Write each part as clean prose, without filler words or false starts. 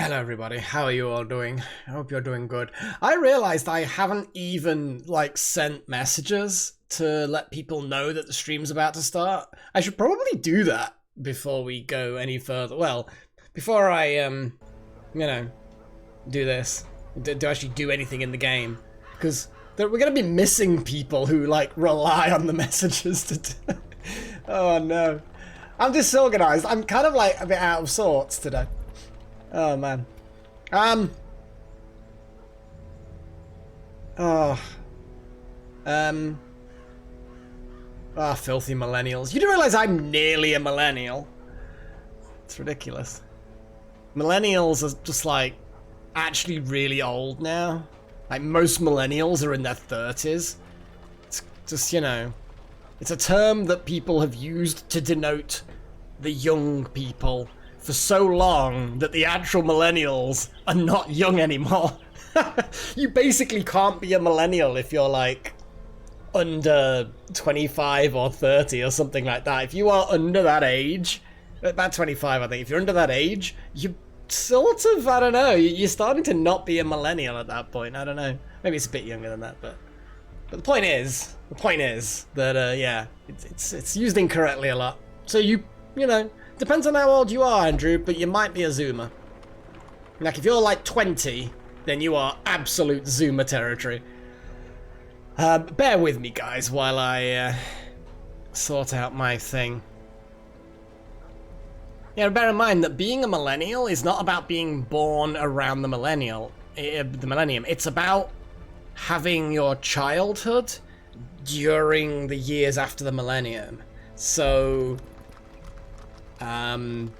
Hello everybody, how are you all doing? I hope you're doing good. I realized I haven't even sent messages to let people know that the stream's about to start. I should probably do that before we go any further. Well, before I do this, do actually do anything in the game, because we're gonna be missing people who rely on the messages to do. Oh no. I'm disorganized. I'm kind of a bit out of sorts today. Oh man. Filthy millennials. You do realize I'm nearly a millennial? It's ridiculous. Millennials are just actually really old now. Most millennials are in their 30s. It's just, it's a term that people have used to denote the young people for so long that the actual millennials are not young anymore. You basically can't be a millennial if you're under 25 or 30 or something like that. If you are under that age, about 25 I think, if you're under that age, you sort of, I don't know, you're starting to not be a millennial at that point. I don't know, maybe it's a bit younger than that, but the point is that yeah, it's used incorrectly a lot. So you know, depends on how old you are, Andrew, but you might be a Zoomer. If you're 20, then you are absolute Zoomer territory. Bear with me, guys, while I sort out my thing. Yeah, bear in mind that being a millennial is not about being born around the millennium. It's about having your childhood during the years after the millennium. So, some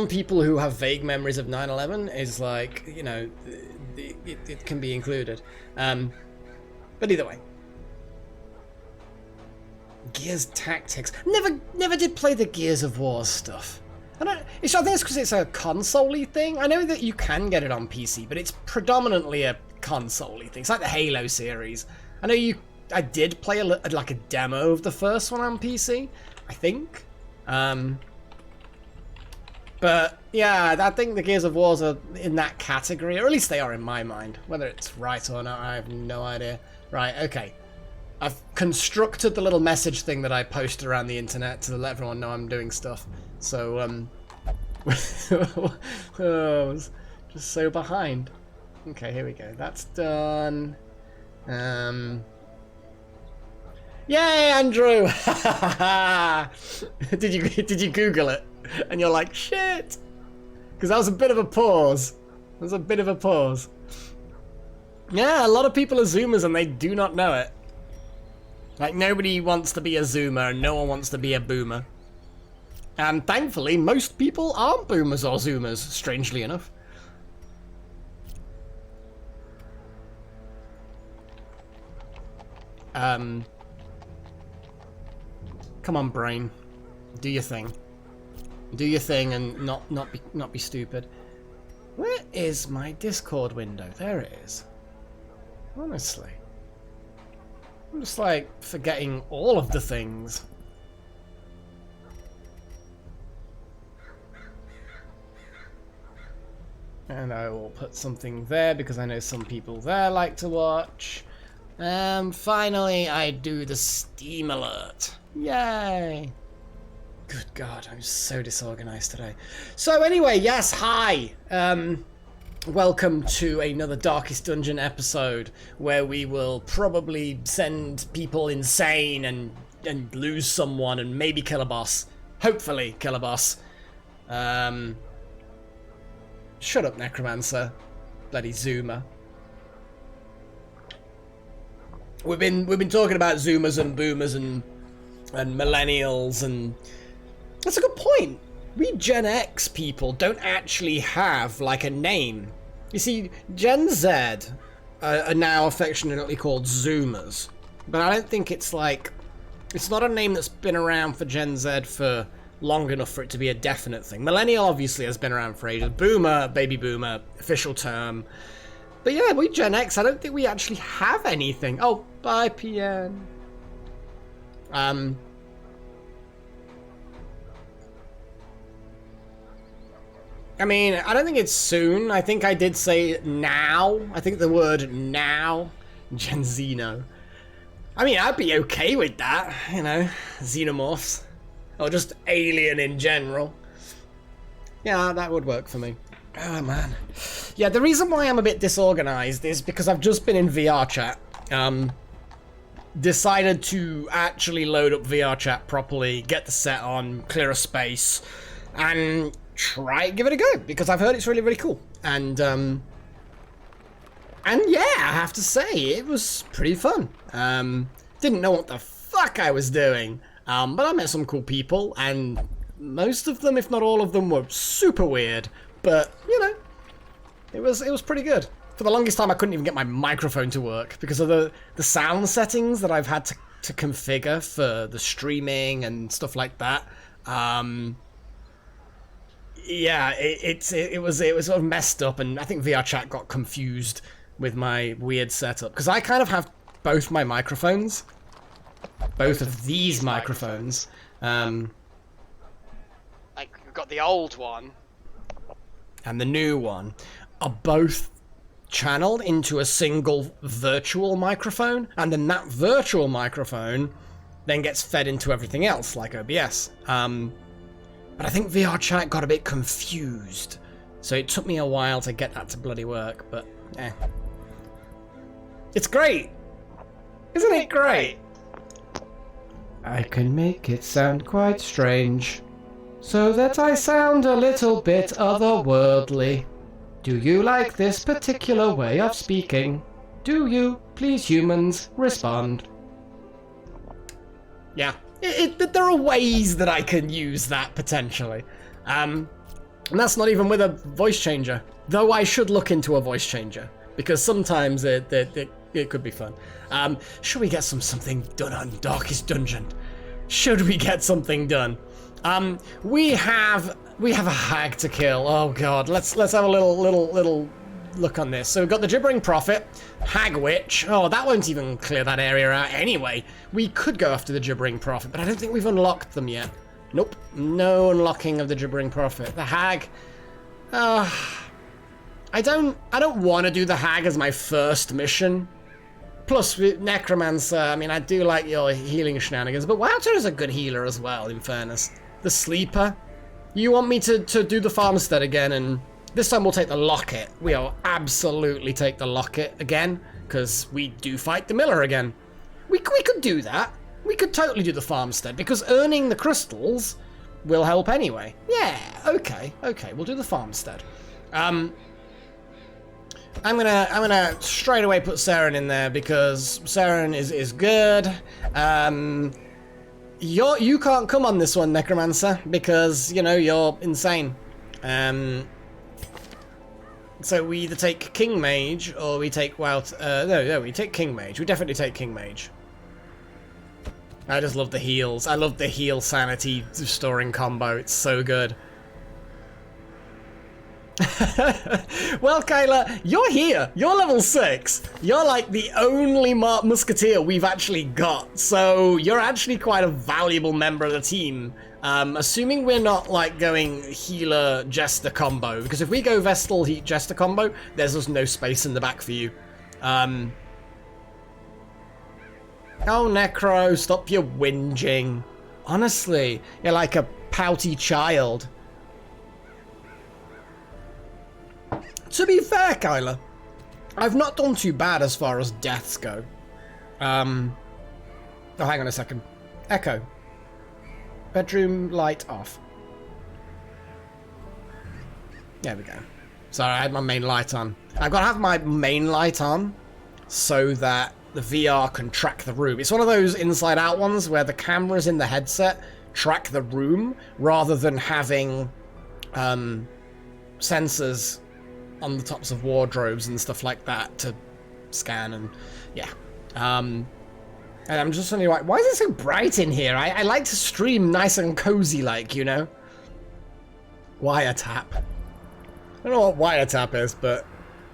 people who have vague memories of 9/11 is it can be included. But either way. Gears Tactics. Never did play the Gears of War stuff. I think it's because it's a console-y thing. I know that you can get it on PC, but it's predominantly a console-y thing. It's like the Halo series. I know I did play a demo of the first one on PC, I think. But yeah, I think the Gears of Wars are in that category, or at least they are in my mind. Whether it's right or not, I have no idea. Right, okay. I've constructed the little message thing that I posted around the internet to let everyone know I'm doing stuff. So, I was just so behind. Okay, here we go. That's done. Yay, Andrew! Did you Google it? And you're like, shit! Because that was a bit of a pause. Yeah, a lot of people are Zoomers and they do not know it. Nobody wants to be a Zoomer and no one wants to be a Boomer. And thankfully, most people aren't Boomers or Zoomers, strangely enough. Come on, brain. Do your thing. Do your thing and not be stupid. Where is my Discord window? There it is. Honestly. I'm just forgetting all of the things. And I will put something there because I know some people there like to watch. Finally I do the Steam alert. Yay! Good God, I'm so disorganized today. So anyway, yes, hi! Welcome to another Darkest Dungeon episode where we will probably send people insane and lose someone and maybe kill a boss. Hopefully kill a boss. Shut up, Necromancer. Bloody Zoomer. We've been talking about Zoomers and Boomers and Millennials, and that's a good point. We Gen X people don't actually have a name. You see, Gen Z are now affectionately called Zoomers, but I don't think it's not a name that's been around for Gen Z for long enough for it to be a definite thing. Millennial obviously has been around for ages. Boomer, baby boomer, official term. But yeah, we Gen X, I don't think we actually have anything. Oh, bye, PN. I mean, I don't think it's soon. I think I did say now. I think the word now. Gen Xeno. I mean, I'd be okay with that, you know, xenomorphs. Or just alien in general. Yeah, that would work for me. Oh, man. Yeah, the reason why I'm a bit disorganized is because I've just been in VR chat. Decided to actually load up VR chat properly, get the set on, clear a space, and give it a go, because I've heard it's really, really cool. And yeah, I have to say, it was pretty fun. Didn't know what the fuck I was doing, but I met some cool people, and most of them, if not all of them, were super weird, but, you know, it was pretty good. For the longest time, I couldn't even get my microphone to work because of the sound settings that I've had to configure for the streaming and stuff like that. Yeah, it was sort of messed up, and I think VR chat got confused with my weird setup, because I kind of have both my microphones, both of these microphones. Like, you've got the old one and the new one are both channeled into a single virtual microphone, and then that virtual microphone then gets fed into everything else, like OBS. But I think VR chat got a bit confused, so it took me a while to get that to bloody work, but eh. It's great! Isn't it great? I can make it sound quite strange, so that I sound a little bit otherworldly. Do you like this particular way of speaking? Do you, please humans, respond? Yeah, there are ways that I can use that, potentially. And that's not even with a voice changer. Though I should look into a voice changer, because sometimes it could be fun. Should we get something done on Darkest Dungeon? Should we get something done? We have a hag to kill. Oh god, let's have a little look on this. So we've got the Gibbering Prophet, Hag Witch. Oh, that won't even clear that area out anyway. We could go after the Gibbering Prophet, but I don't think we've unlocked them yet. Nope, no unlocking of the Gibbering Prophet. The Hag. I don't want to do the Hag as my first mission. Plus, with Necromancer, I mean, I do like your healing shenanigans, but Wouter is a good healer as well, in fairness. The Sleeper. You want me to do the farmstead again, and this time we'll take the locket. We'll absolutely take the locket again, because we do fight the Miller again. We could do that. We could totally do the farmstead, because earning the crystals will help anyway. Yeah, okay, we'll do the farmstead. I'm gonna straight away put Saren in there, because Saren is good. You can't come on this one, Necromancer, because, you know, you're insane. So we either take King Mage, or we take no, we take King Mage. We definitely take King Mage. I just love the heals. I love the heal sanity restoring combo. It's so good. Well, Kyla, you're here. You're level 6. You're like the only musketeer we've actually got, so you're actually quite a valuable member of the team. Assuming we're not like going healer Jester combo, because if we go Vestal Heat Jester combo, there's just no space in the back for you. Oh, Necro, stop your whinging. Honestly, you're like a pouty child. To be fair, Kyla, I've not done too bad as far as deaths go. Oh, hang on a second. Echo. Bedroom light off. There we go. Sorry, I had my main light on. I've got to have my main light on so that the VR can track the room. It's one of those inside-out ones where the cameras in the headset track the room rather than having sensors on the tops of wardrobes and stuff like that to scan, and yeah. And I'm just wondering, why is it so bright in here? I like to stream nice and cozy, like, you know. Wiretap. I don't know what wiretap is, but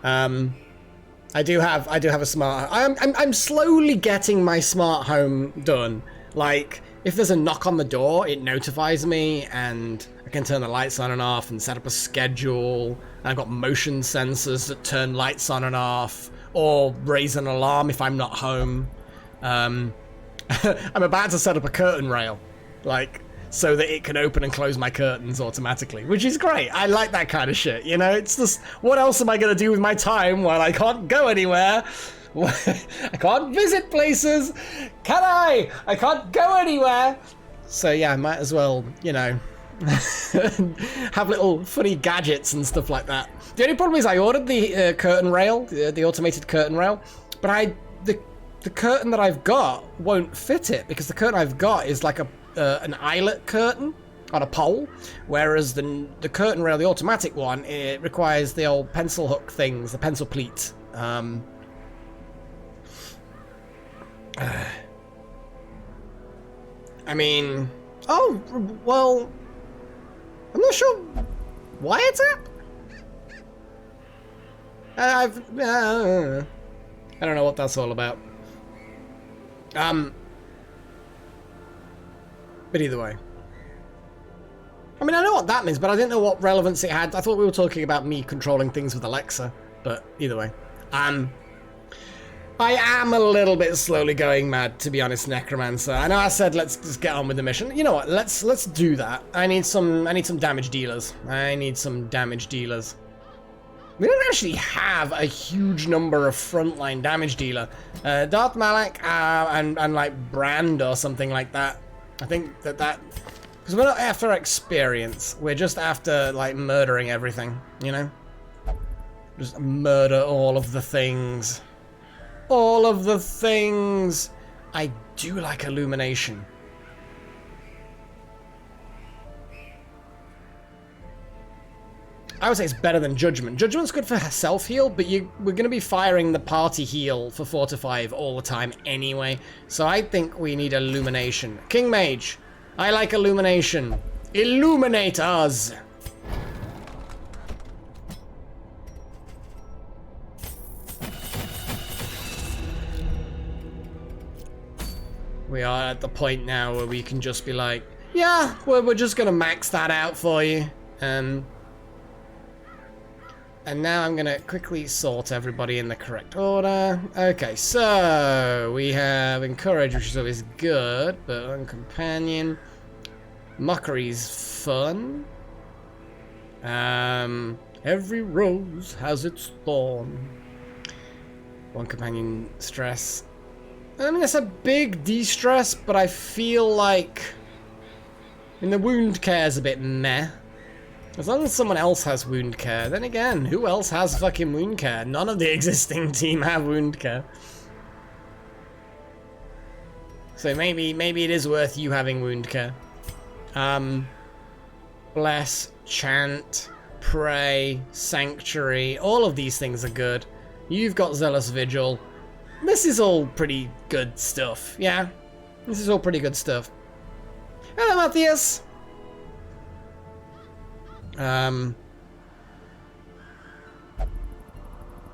I do have a smart. I'm slowly getting my smart home done. Like, if there's a knock on the door, it notifies me, and I can turn the lights on and off and set up a schedule. And I've got motion sensors that turn lights on and off, or raise an alarm if I'm not home. I'm about to set up a curtain rail, like, so that it can open and close my curtains automatically, which is great. I like that kind of shit, you know? It's just, what else am I going to do with my time while I can't go anywhere? I can't visit places, can I? I can't go anywhere. So yeah, I might as well, you know, have little funny gadgets and stuff like that. The only problem is I ordered the curtain rail, the automated curtain rail, but the curtain that I've got won't fit it, because the curtain I've got is like an eyelet curtain on a pole, whereas the curtain rail, the automatic one, it requires the old pencil hook things, the pencil pleat. I mean, oh, well, I'm not sure why it's up. I don't know what that's all about. But either way. I mean, I know what that means, but I didn't know what relevance it had. I thought we were talking about me controlling things with Alexa, but either way. I am a little bit slowly going mad, to be honest, Necromancer. I know I said let's just get on with the mission. You know what? Let's do that. I need some damage dealers. I need some damage dealers. We don't actually have a huge number of frontline damage dealer. Darth Malak and like Brand or something like that. I think that because we're not after experience. We're just after like murdering everything. You know, just murder all of the things. All of the things. I do like illumination. I would say it's better than Judgment. Judgment's good for self-heal, but we're going to be firing the party heal for 4 to 5 all the time anyway. So I think we need illumination. King Mage, I like illumination. Illuminate us! We are at the point now where we can just be like, yeah, we're just going to max that out for you. And now I'm going to quickly sort everybody in the correct order. Okay, so we have Encourage, which is always good, but Uncompanion. Mockery's fun. Every rose has its thorn. One Companion Stress. I mean, it's a big de-stress, but I feel like... I mean, the wound care is a bit meh. As long as someone else has wound care. Then again, who else has fucking wound care? None of the existing team have wound care. So maybe it is worth you having wound care. Bless, Chant, Pray, Sanctuary. All of these things are good. You've got Zealous Vigil. This is all pretty good stuff, yeah? This is all pretty good stuff. Hello, Matthias! Oh,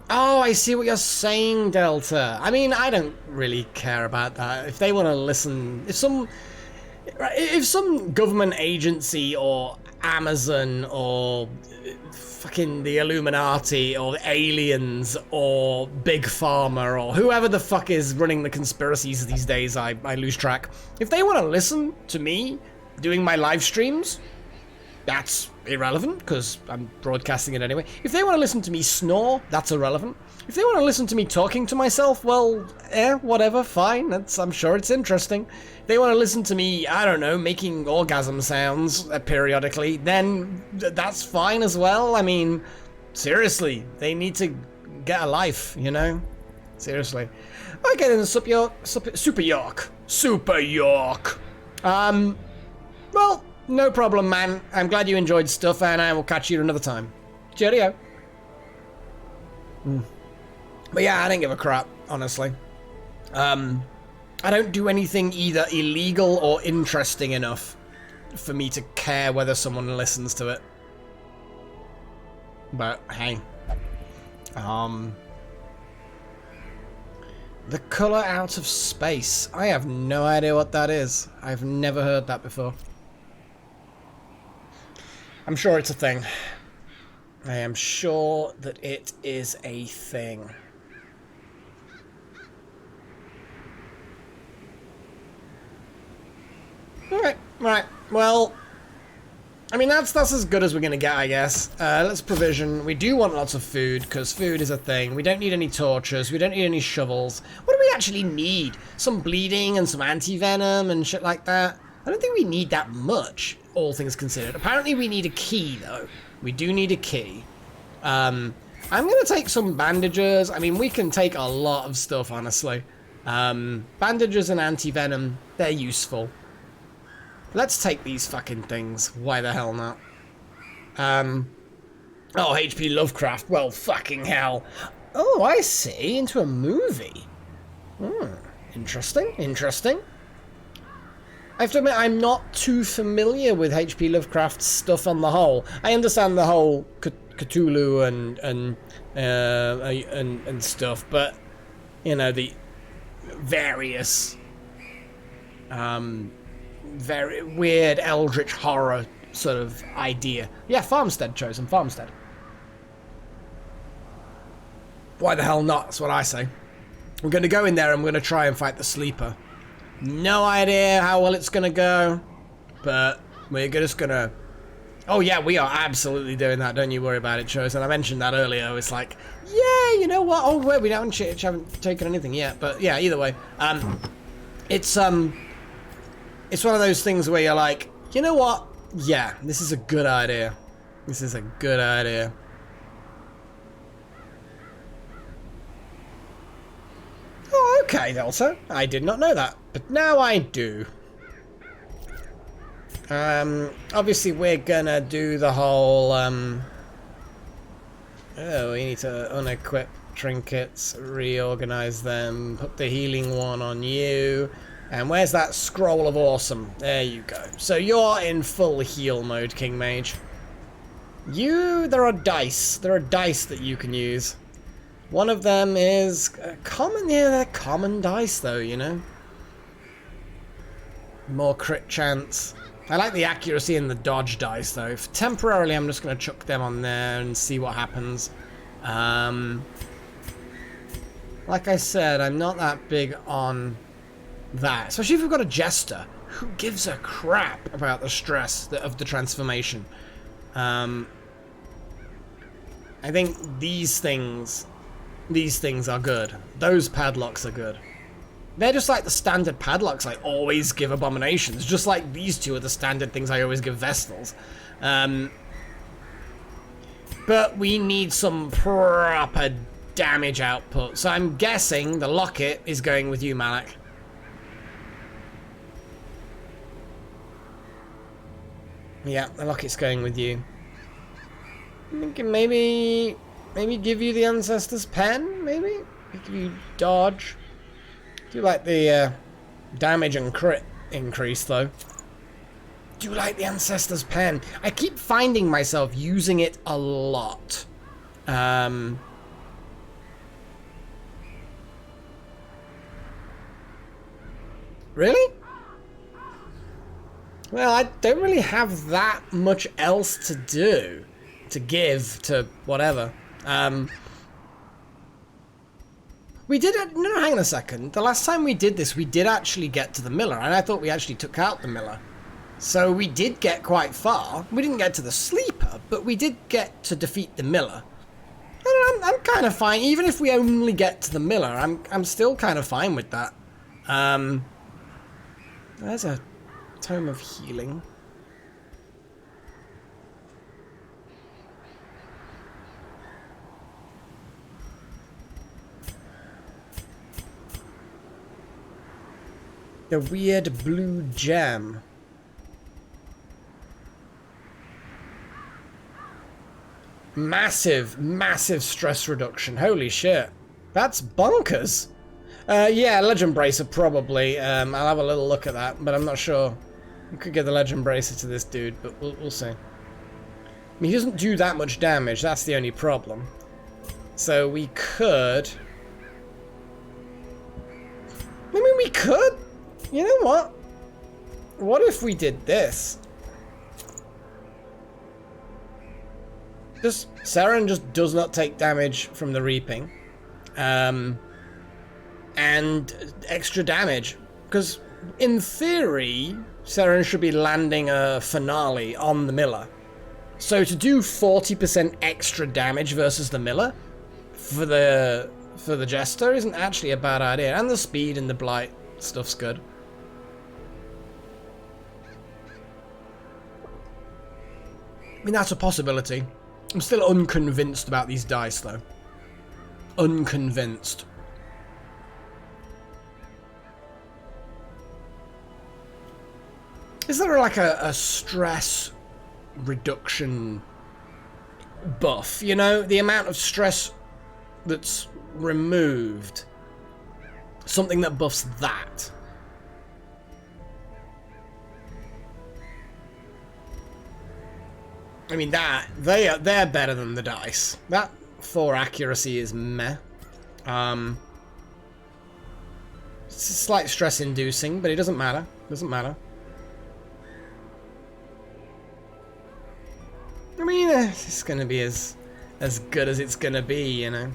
I see what you're saying, Delta. I mean, I don't really care about that. If they want to listen... If some government agency or Amazon or fucking the Illuminati or the aliens or Big Pharma or whoever the fuck is running the conspiracies these days, I lose track. If they want to listen to me doing my live streams, that's irrelevant because I'm broadcasting it anyway. If they want to listen to me snore, that's irrelevant. If they want to listen to me talking to myself, well, whatever, fine. I'm sure it's interesting. If they want to listen to me, I don't know, making orgasm sounds periodically, then that's fine as well. I mean, seriously, they need to get a life, you know? Seriously. Okay, then Super York. Well, no problem, man. I'm glad you enjoyed stuff, and I will catch you another time. Cheerio. But yeah, I don't give a crap, honestly. I don't do anything either illegal or interesting enough for me to care whether someone listens to it. But hey. The colour out of space. I have no idea what that is. I've never heard that before. I'm sure it's a thing. I am sure that it is a thing. Right. Well, I mean, that's as good as we're going to get, I guess. Let's provision. We do want lots of food, because food is a thing. We don't need any torches. We don't need any shovels. What do we actually need? Some bleeding and some anti-venom and shit like that? I don't think we need that much, all things considered. Apparently we need a key, though. We do need a key. I'm going to take some bandages. I mean, we can take a lot of stuff, honestly. Bandages and anti-venom, they're useful. Let's take these fucking things. Why the hell not? Oh, H.P. Lovecraft. Well, fucking hell. Oh, I see. Into a movie. Interesting. Interesting. I have to admit, I'm not too familiar with H.P. Lovecraft's stuff on the whole. I understand the whole Cthulhu and stuff, but you know, the various very weird eldritch horror sort of idea. Yeah, Farmstead, Chosen. Farmstead. Why the hell not? That's what I say. I'm going to go in there and I'm going to try and fight the Sleeper. No idea how well it's going to go, but we're just going to... Oh yeah, we are absolutely doing that. Don't you worry about it, Chosen. I mentioned that earlier. It's like, yeah, you know what? Oh, wait, we haven't taken anything yet. But yeah, either way. It's one of those things where you're like, you know what? Yeah, this is a good idea. This is a good idea. Oh, okay, Delta. I did not know that, but now I do. Obviously we're gonna do the whole, oh, we need to unequip trinkets, reorganize them, put the healing one on you. And where's that scroll of awesome? There you go. So you're in full heal mode, King Mage. There are dice. There are dice that you can use. One of them is common. Yeah, they're common dice, though, you know. More crit chance. I like the accuracy in the dodge dice, though. Temporarily, I'm just going to chuck them on there and see what happens. Like I said, I'm not that big on... that, especially if we've got a jester. Who gives a crap about the stress of the transformation? I think these things are good. Those padlocks are good. They're just like the standard padlocks I always give abominations, just like these two are the standard things I always give vestals. But we need some proper damage output, so I'm guessing the locket is going with you, Malak. Yeah, the locket's going with you. Maybe give you the Ancestor's Pen, maybe? Give you dodge. Do like the damage and crit increase, though. Do like the Ancestor's Pen. I keep finding myself using it a lot. Really? Well, I don't really have that much else to do, to give to whatever. We did, no, hang on a second. The last time we did this, we did actually get to the Miller, and I thought we actually took out the Miller. So we did get quite far. We didn't get to the Sleeper, but we did get to defeat the Miller. And I'm kind of fine, even if we only get to the Miller, I'm still kind of fine with that. There's a Tome of Healing. The weird blue gem. Massive, massive stress reduction. Holy shit. That's bonkers. Yeah, Legend Bracer probably. I'll have a little look at that, but I'm not sure. We could get the Legend Bracer to this dude, but we'll see. I mean, he doesn't do that much damage. That's the only problem. So we could... we could... You know what? What if we did this? Just Saren just does not take damage from the reaping. And extra damage. Because in theory, Saren should be landing a finale on the Miller. So to do 40% extra damage versus the Miller for the Jester isn't actually a bad idea. And the speed and the blight stuff's good. I mean, that's a possibility. I'm still unconvinced about these dice, though. Unconvinced. Is there like a stress reduction buff? You know, the amount of stress that's removed. Something that buffs that. I mean, they're better than the dice. That 4 accuracy is meh. It's a slight stress inducing, but it doesn't matter. Doesn't matter. I mean, it's gonna be as good as it's gonna be, you know.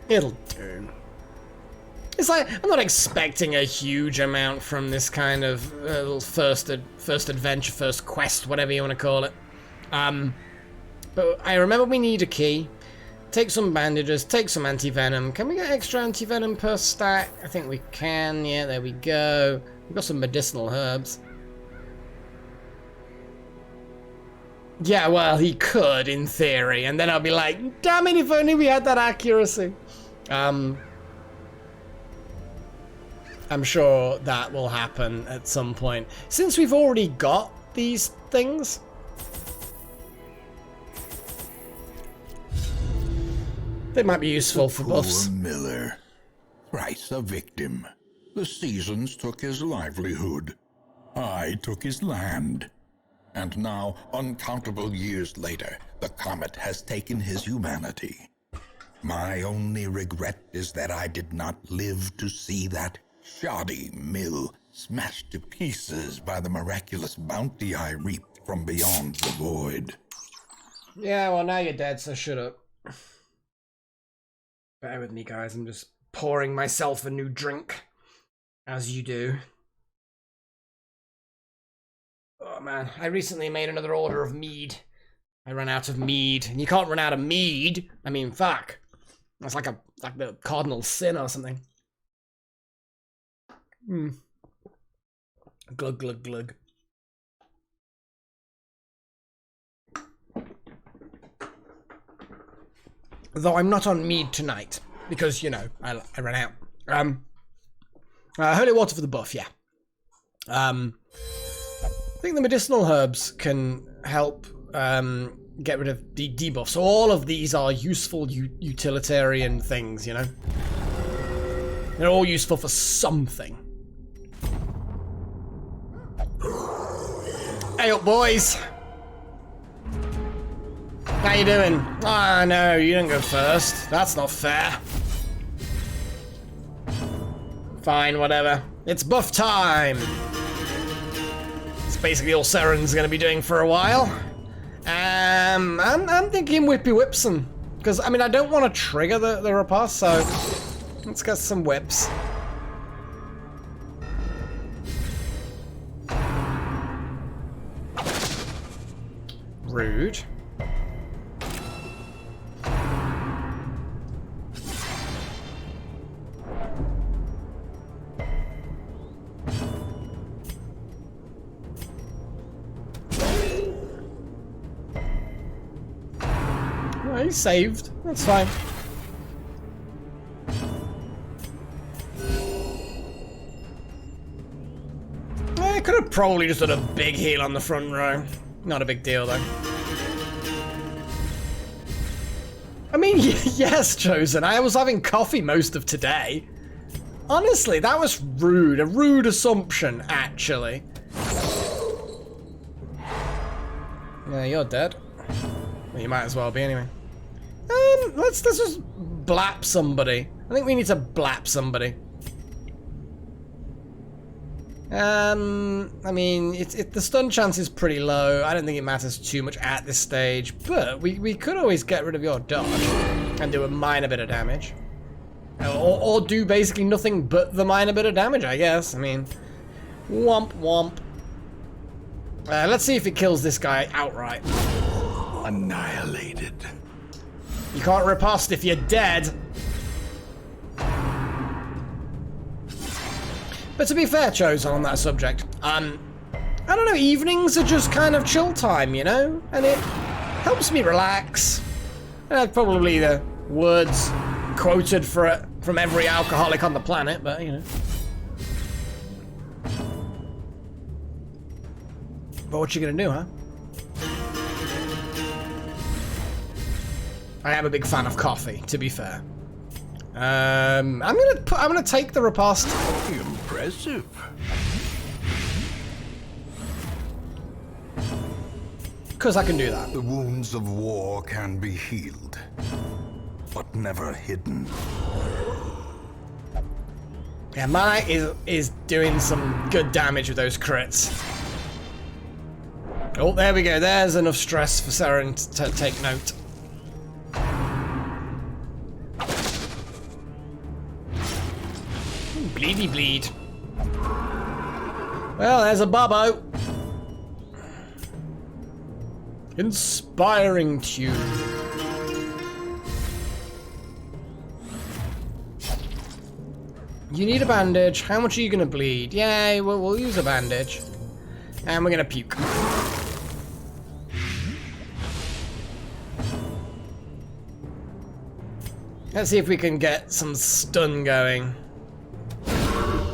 It'll do. It's like, I'm not expecting a huge amount from this kind of first adventure, first quest, whatever you want to call it. But I remember we need a key. Take some bandages, take some anti-venom. Can we get extra anti-venom per stack? I think we can, yeah, there we go. We've got some medicinal herbs. Yeah, well, he could, in theory, and then I'll be like, damn it, if only we had that accuracy. I'm sure that will happen at some point. Since we've already got these things. They might be useful for buffs. Poor Miller. Thrice a victim. The seasons took his livelihood. I took his land. And now, uncountable years later, the comet has taken his humanity. My only regret is that I did not live to see that shoddy mill smashed to pieces by the miraculous bounty I reaped from beyond the void. Yeah, well, now you're dead, so shut up. Bear with me, guys. I'm just pouring myself a new drink. As you do. Oh, man. I recently made another order of mead. I ran out of mead. And you can't run out of mead. I mean, fuck. That's like the cardinal sin or something. Glug, glug, glug. Though I'm not on mead tonight. Because, you know, I ran out. Holy water for the buff, yeah. I think the medicinal herbs can help get rid of debuff. So all of these are useful utilitarian things, you know? They're all useful for something. Hey up, boys! How you doing? Ah, no, you didn't go first. That's not fair. Fine, whatever. It's buff time! It's basically all Saren's gonna be doing for a while. I'm thinking Whippy Whipson. Because, I mean, I don't want to trigger the riposte, so let's get some whips. Rude. Well, he's saved. That's fine. I could have probably just done a big heal on the front row. Not a big deal, though. I mean, yes, Chosen. I was having coffee most of today. Honestly, that was rude. A rude assumption, actually. Yeah, you're dead. Well, you might as well be, anyway. Let's just blap somebody. I think we need to blap somebody. I mean, the stun chance is pretty low. I don't think it matters too much at this stage, but we could always get rid of your dodge and do a minor bit of damage. Or do basically nothing but the minor bit of damage, I guess. I mean, womp womp. Let's see if it kills this guy outright. Annihilated. You can't riposte if you're dead. But to be fair, Chosen, on that subject, I don't know, evenings are just kind of chill time, you know? And it helps me relax. And that's probably the words quoted for it from every alcoholic on the planet, but, you know. But what you gonna do, huh? I am a big fan of coffee, to be fair. I'm gonna take the riposte. Impressive. Because I can do that. The wounds of war can be healed, but never hidden. Yeah, Malak is doing some good damage with those crits. Oh, there we go. There's enough stress for Seren to take note. Bleedy bleed. Well, there's a Bobo. Inspiring tune. You need a bandage. How much are you gonna bleed? Yay, we'll use a bandage. And we're gonna puke. Let's see if we can get some stun going.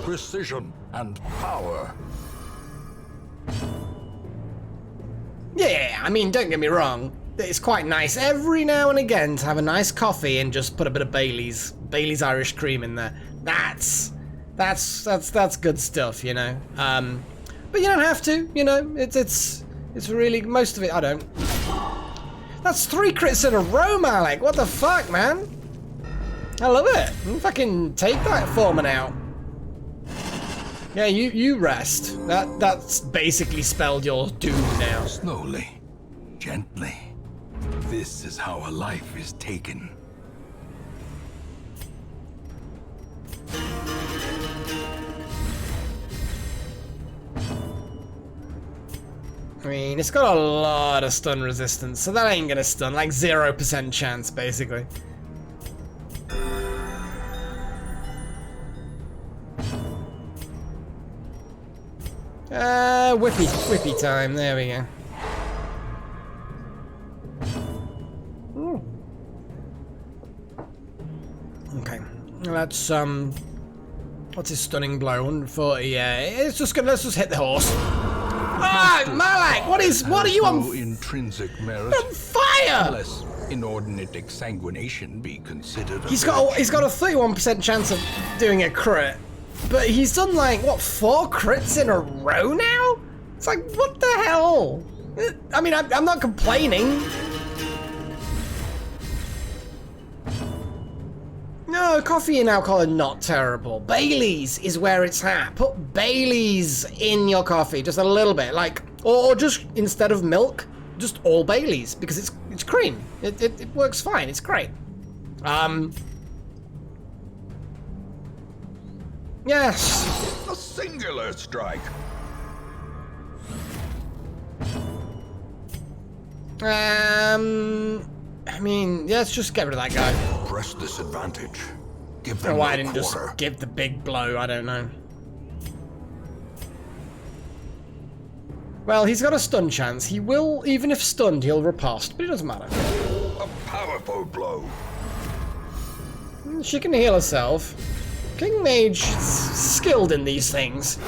Precision and power. Yeah, I mean, don't get me wrong. It's quite nice every now and again to have a nice coffee and just put a bit of Bailey's Irish cream in there. That's good stuff, you know. But you don't have to, you know. It's really, most of it I don't. That's 3 crits in a row, Malak. What the fuck, man? I love it. Fucking take that foreman out. Yeah, you rest. That's basically spelled your doom now. Slowly, gently. This is how a life is taken. I mean, it's got a lot of stun resistance, so that ain't gonna stun. Like 0% chance, basically. Whippy time. There we go. Ooh. Okay, that's what's his stunning blow? 140. Yeah, it's just gonna. Let's just hit the horse. Ah, Malak! What are you on? No intrinsic merit. On fire! Unless inordinate exsanguination be considered. He's got a 31% chance of doing a crit. But he's done like, what, 4 crits in a row now? It's like, what the hell? I mean, I'm not complaining. No, coffee and alcohol are not terrible. Bailey's is where it's at. Put Bailey's in your coffee, just a little bit. Like, or just, instead of milk, just all Bailey's. Because it's cream. It works fine, it's great. Yes. A singular strike. I mean, yeah, let's just get rid of that guy. Press this advantage. Give I them don't know why I no didn't just quarter. give the big blow, I don't know. Well, he's got a stun chance. He will, even if stunned, he'll riposte, but it doesn't matter. A powerful blow. She can heal herself. King Mage is skilled in these things.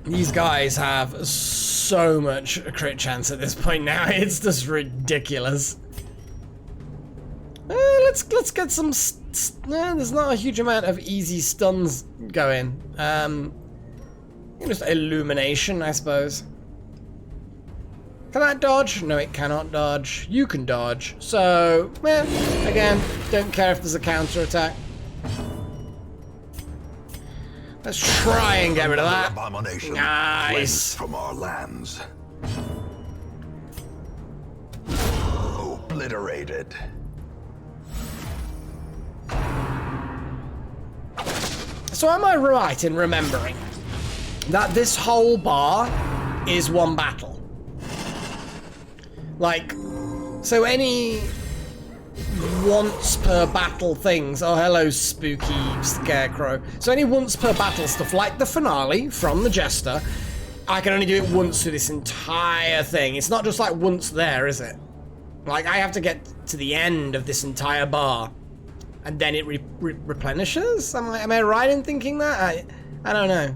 These guys have so much crit chance at this point now. It's just ridiculous. Let's get some. There's not a huge amount of easy stuns going. Just illumination, I suppose. Can that dodge? No, it cannot dodge. You can dodge. So, again, don't care if there's a counter attack. Let's try and get rid of that. Abomination Nice. from our lands. Obliterated. So am I right in remembering that this whole bar is one battle? Like, so any once per battle things. Oh, hello, spooky scarecrow. So any once per battle stuff, like the finale from the Jester, I can only do it once through this entire thing. It's not just like once there, is it? Like, I have to get to the end of this entire bar, and then it replenishes? Am I right in thinking that? I don't know.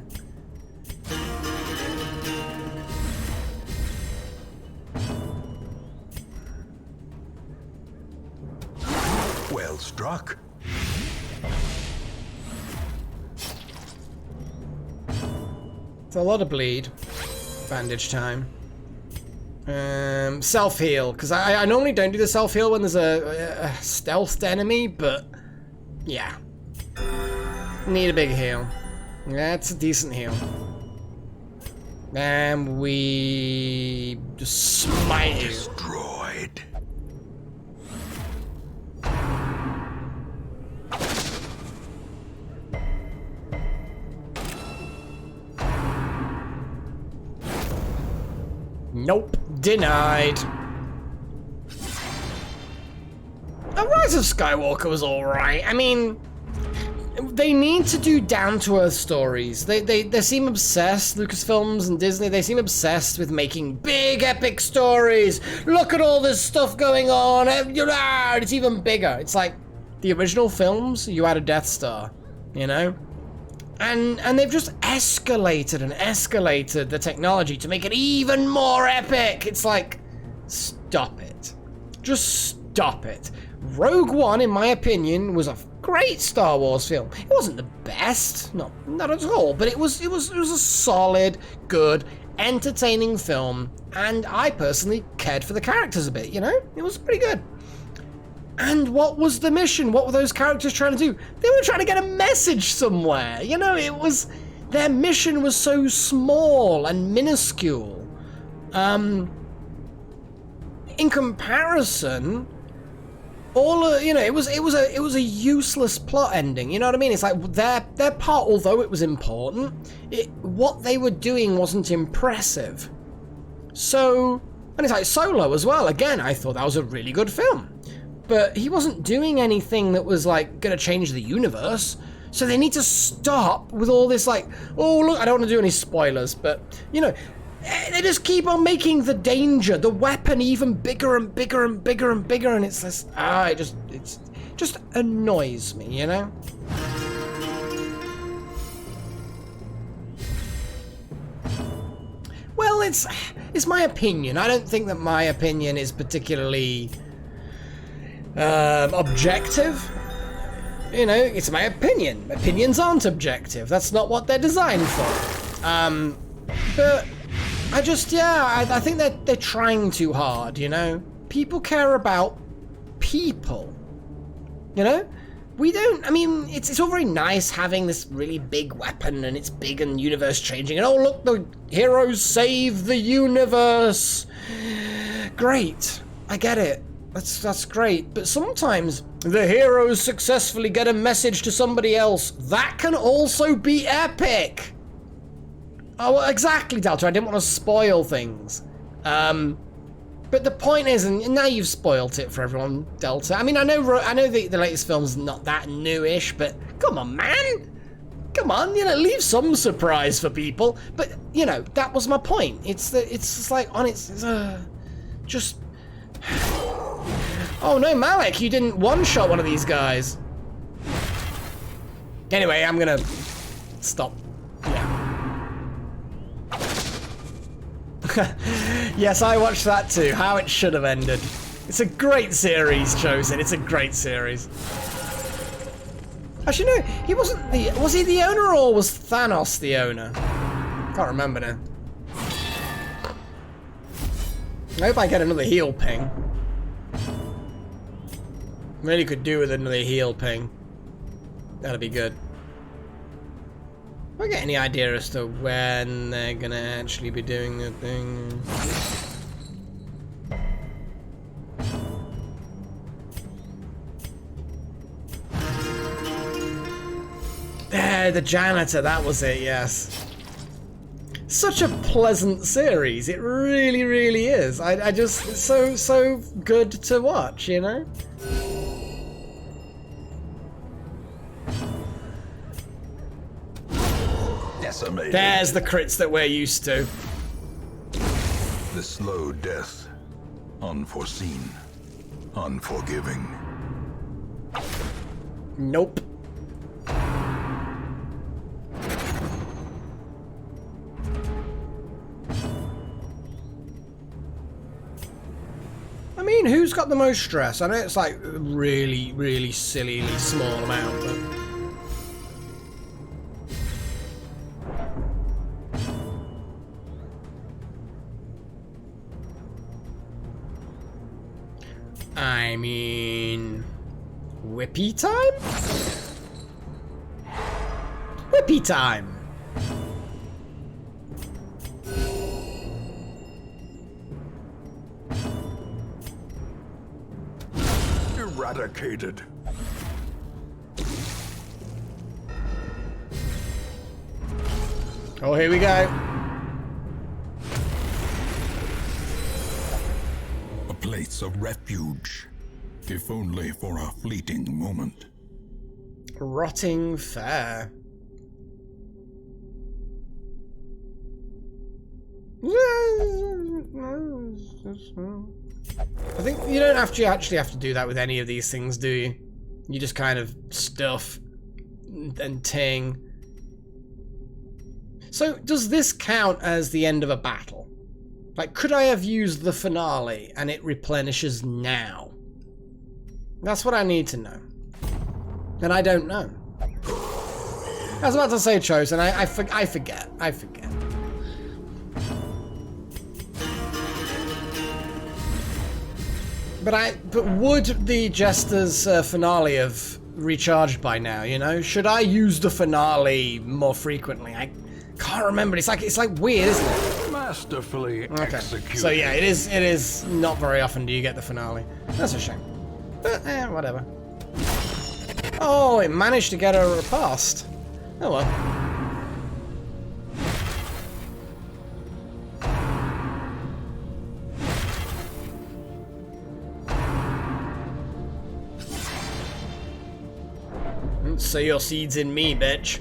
Well struck. It's a lot of bleed. Bandage time. Self-heal, because I normally don't do the self-heal when there's a stealthed enemy, but yeah. Need a big heal. That's a decent heal. And we just smite you. Destroyed. Nope. Denied. Rise of Skywalker was alright. I mean, they need to do down-to-earth stories. They seem obsessed, Lucasfilms and Disney, they seem obsessed with making big epic stories. Look at all this stuff going on. It's even bigger. It's like the original films, you had a Death Star, you know? And they've just escalated and escalated the technology to make it even more epic. It's like, stop it. Just stop it. Rogue One, in my opinion, was a great Star Wars film. It wasn't the best, not at all, but it was a solid, good, entertaining film, and I personally cared for the characters a bit, you know? It was pretty good. And what was the mission? What were those characters trying to do? They were trying to get a message somewhere. You know, it was... Their mission was so small and minuscule. In comparison, you know, it was a useless plot ending. You know what I mean? It's like their part, although it was important, what they were doing wasn't impressive. So, and it's like Solo as well. Again, I thought that was a really good film. But he wasn't doing anything that was, like, gonna change the universe. So they need to stop with all this, like, oh, look, I don't want to do any spoilers, but, you know, they just keep on making the danger, the weapon even bigger and bigger and bigger and bigger, and it's this, it just annoys me, you know? Well, it's my opinion. I don't think that my opinion is particularly... objective. You know, it's my opinion. Opinions aren't objective. That's not what they're designed for. But I just, I think they're trying too hard, you know? People care about people. You know? We don't, I mean, it's all very nice having this really big weapon and it's big and universe changing and oh look, the heroes save the universe. Great. I get it. That's great, but sometimes the heroes successfully get a message to somebody else. That can also be epic. Oh, well, exactly, Delta. I didn't want to spoil things. But the point is, and now you've spoiled it for everyone, Delta. I mean, I know the latest film's not that newish, but come on, man. Come on, you know, leave some surprise for people. But you know, that was my point. It's just like just. Oh no, Malik, you didn't one-shot one of these guys. Anyway, I'm gonna stop. Yeah. Yes, I watched that too. How it should have ended. It's a great series, Chosen. It's a great series. Actually, no, he wasn't the... Was he the owner or was Thanos the owner? Can't remember now. I hope I get another heal ping. Really could do with another heal ping. That'd be good. Do I get any idea as to when they're gonna actually be doing the thing? There, the janitor, that was it, yes. Such a pleasant series, it really, really is. I just, it's so good to watch, you know? Decimated. There's the crits that we're used to. The slow death. Unforeseen. Unforgiving. Nope. I mean, who's got the most stress? I know it's like a really, really sillily small amount, but... I mean... Whippy time? Whippy time! Eradicated. Oh, here we go. A place of refuge, if only for a fleeting moment. Rotting fare. I think you don't actually have to do that with any of these things, do you? You just kind of stuff and ting. So, does this count as the end of a battle? Like, could I have used the finale and it replenishes now? That's what I need to know. And I don't know. I was about to say Chosen, I forget. But would the Jester's finale have recharged by now, you know? Should I use the finale more frequently? I can't remember. It's like weird, isn't it? Masterfully executed. So yeah, it is not very often do you get the finale. That's a shame. But whatever. Oh, it managed to get her past. Oh well. Sow your seeds in me, bitch.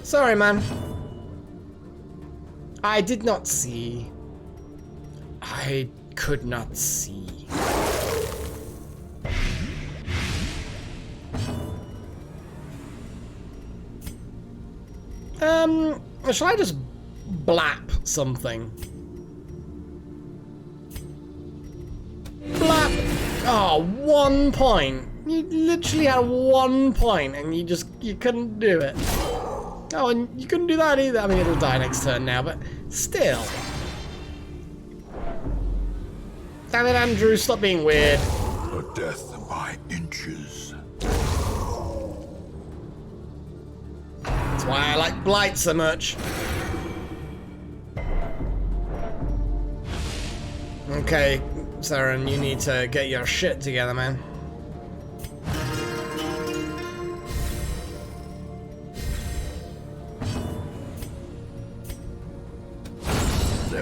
Sorry, man. I did not see. I could not see. Shall I just blap something? Blap! Oh, 1 point. You literally had 1 point and you couldn't do it. Oh, and you couldn't do that either. I mean, it'll die next turn now, but still. Damn it, Andrew, stop being weird. A death by inches. That's why I like Blight so much. Okay, Saren, you need to get your shit together, man.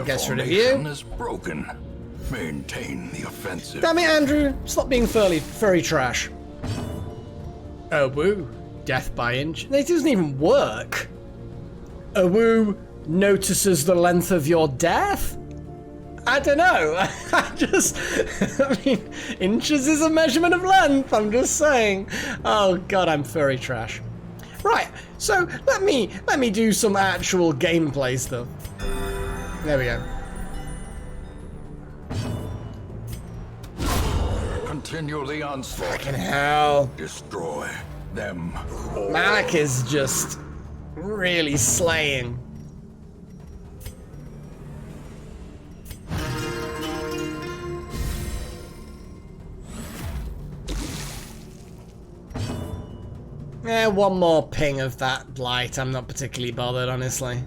Gets rid of you. Is broken. Maintain the offensive. Damn it, Andrew! Stop being furry trash. Oh woo, death by inch. It doesn't even work. Oh woo, notices the length of your death? I don't know. I mean, inches is a measurement of length. I'm just saying. Oh god, I'm furry trash. Right, so let me do some actual gameplay stuff. There we go. Continue the onslaught. Fucking hell. Destroy them all. Malik is just really slaying. One more ping of that light. I'm not particularly bothered, honestly.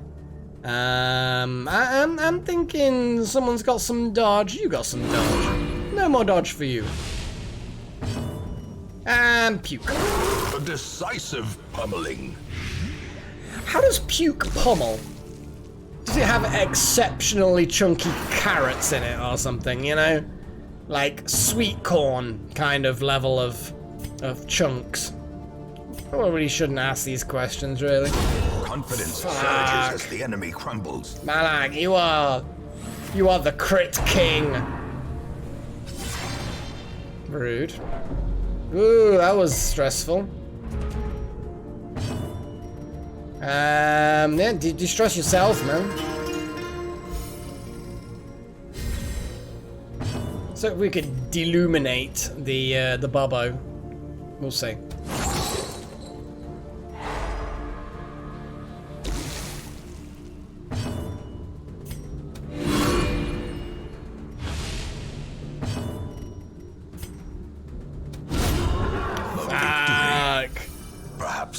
I'm thinking someone's got some dodge. You got some dodge. No more dodge for you. And puke. A decisive pummeling. How does puke pummel? Does it have exceptionally chunky carrots in it or something, you know? Like sweet corn kind of level of chunks. Probably shouldn't ask these questions, really. Confidence surges as the enemy crumbles. Malak, you are the crit king. Rude. Ooh, that was stressful. Yeah, distress yourself, man. So if we could deluminate the Bobo, we'll see.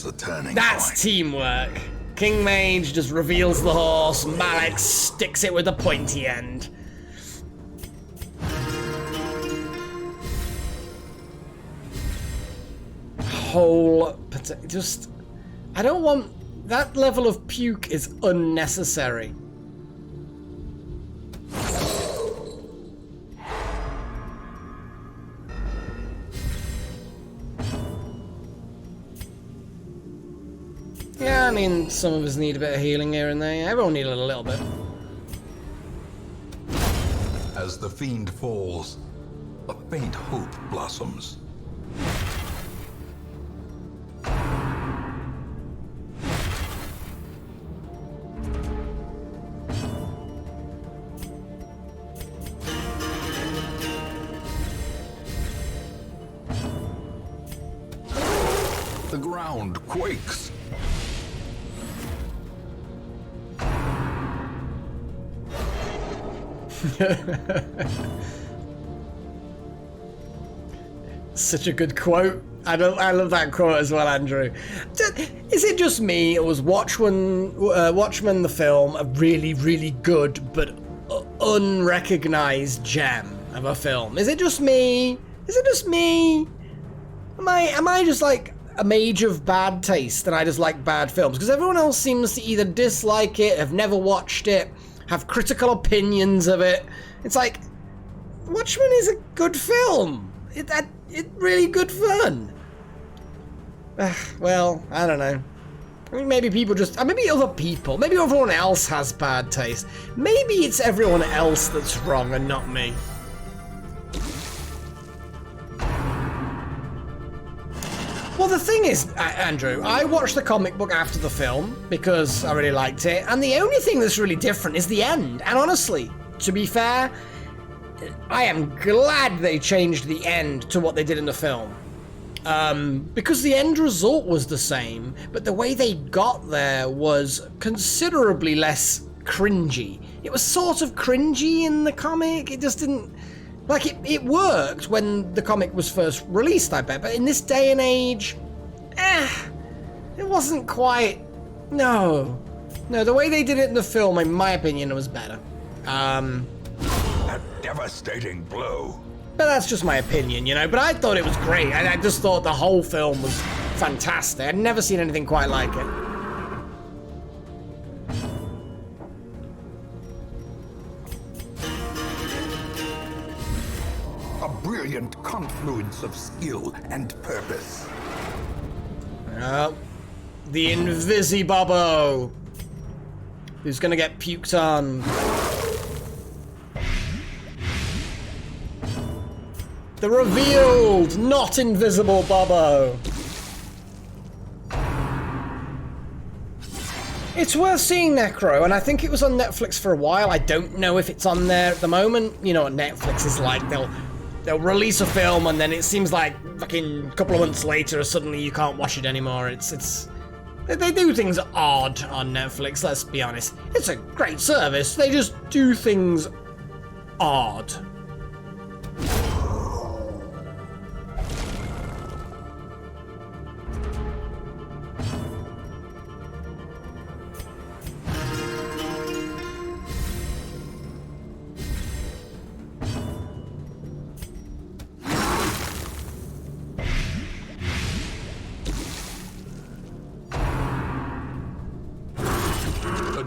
The turning That's point. teamwork. King Mage just reveals the horse, Malik sticks it with a pointy end. Just, I don't want, that level of puke is unnecessary. Yeah, I mean, some of us need a bit of healing here and there. Everyone needs a little bit. As the fiend falls, a faint hope blossoms. The ground quakes. Such a good quote. I love that quote as well, Andrew. Is it just me, or was Watchmen the film a really, really good but unrecognized gem of a film? Is it just me? Is it just me? Am I just like a mage of bad taste and I just like bad films? Because everyone else seems to either dislike it, have never watched it, have critical opinions of it. It's like, Watchmen is a good film. It's really good fun. Well, I don't know. I mean, maybe people just, maybe other people, maybe everyone else has bad taste. Maybe it's everyone else that's wrong and not me. Well, the thing is, Andrew, I watched the comic book after the film because I really liked it, and the only thing that's really different is the end. And honestly, to be fair, I am glad they changed the end to what they did in the film. Because the end result was the same, but the way they got there was considerably less cringy. It was sort of cringy in the comic. It just didn't... Like, it worked when the comic was first released, I bet, but in this day and age, it wasn't quite... No, the way they did it in the film, in my opinion, was better. A devastating blow. But that's just my opinion, you know, but I thought it was great. I just thought the whole film was fantastic. I'd never seen anything quite like it. A brilliant confluence of skill and purpose. The Invisibobbo. who's gonna get puked on. The revealed, not invisible Bobo. It's worth seeing, Necro, and I think it was on Netflix for a while. I don't know if it's on there at the moment. You know what Netflix is like. They'll release a film and then it seems like fucking a couple of months later suddenly you can't watch it anymore. They do things odd on Netflix, let's be honest. It's a great service. They just do things odd.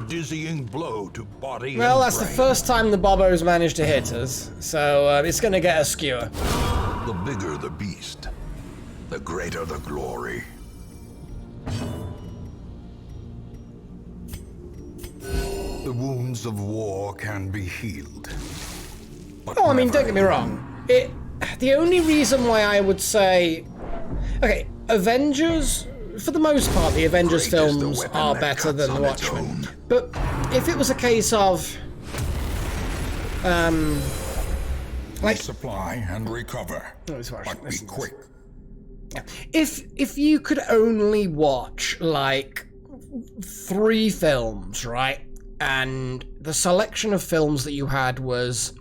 Dizzying blow to body. Well, and that's brain. the first time the Bobos managed to hit us, so it's gonna get a skewer. The bigger the beast, the greater the glory. The wounds of war can be healed. But Oh, I mean, never don't get me wrong. The only reason why I would say... Okay, Avengers... For the most part, the Avengers Great is the films weapon are that better cuts than The on its Watchmen. own. But if it was a case of... like... Supply and recover. Oh, it's watching. But be Listen to this. quick. If you could only watch, like, 3 films, right? And the selection of films that you had was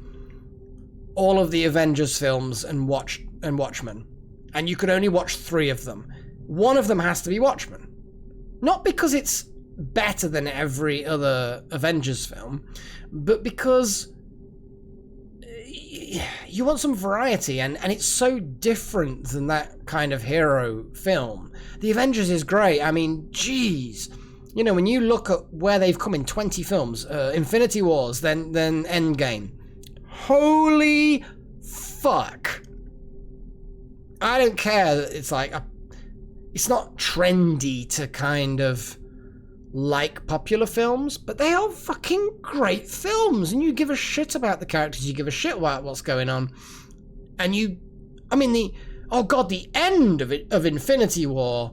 all of the Avengers films and Watchmen. And you could only watch 3 of them. One of them has to be Watchmen. Not because it's better than every other Avengers film, but because you want some variety, and it's so different than that kind of hero film. The Avengers is great. I mean, geez. You know, when you look at where they've come in 20 films, Infinity Wars, then Endgame. Holy fuck. I don't care that it's like... It's not trendy to kind of like popular films, but they are fucking great films, and you give a shit about the characters, you give a shit about what's going on, and the end of Infinity War,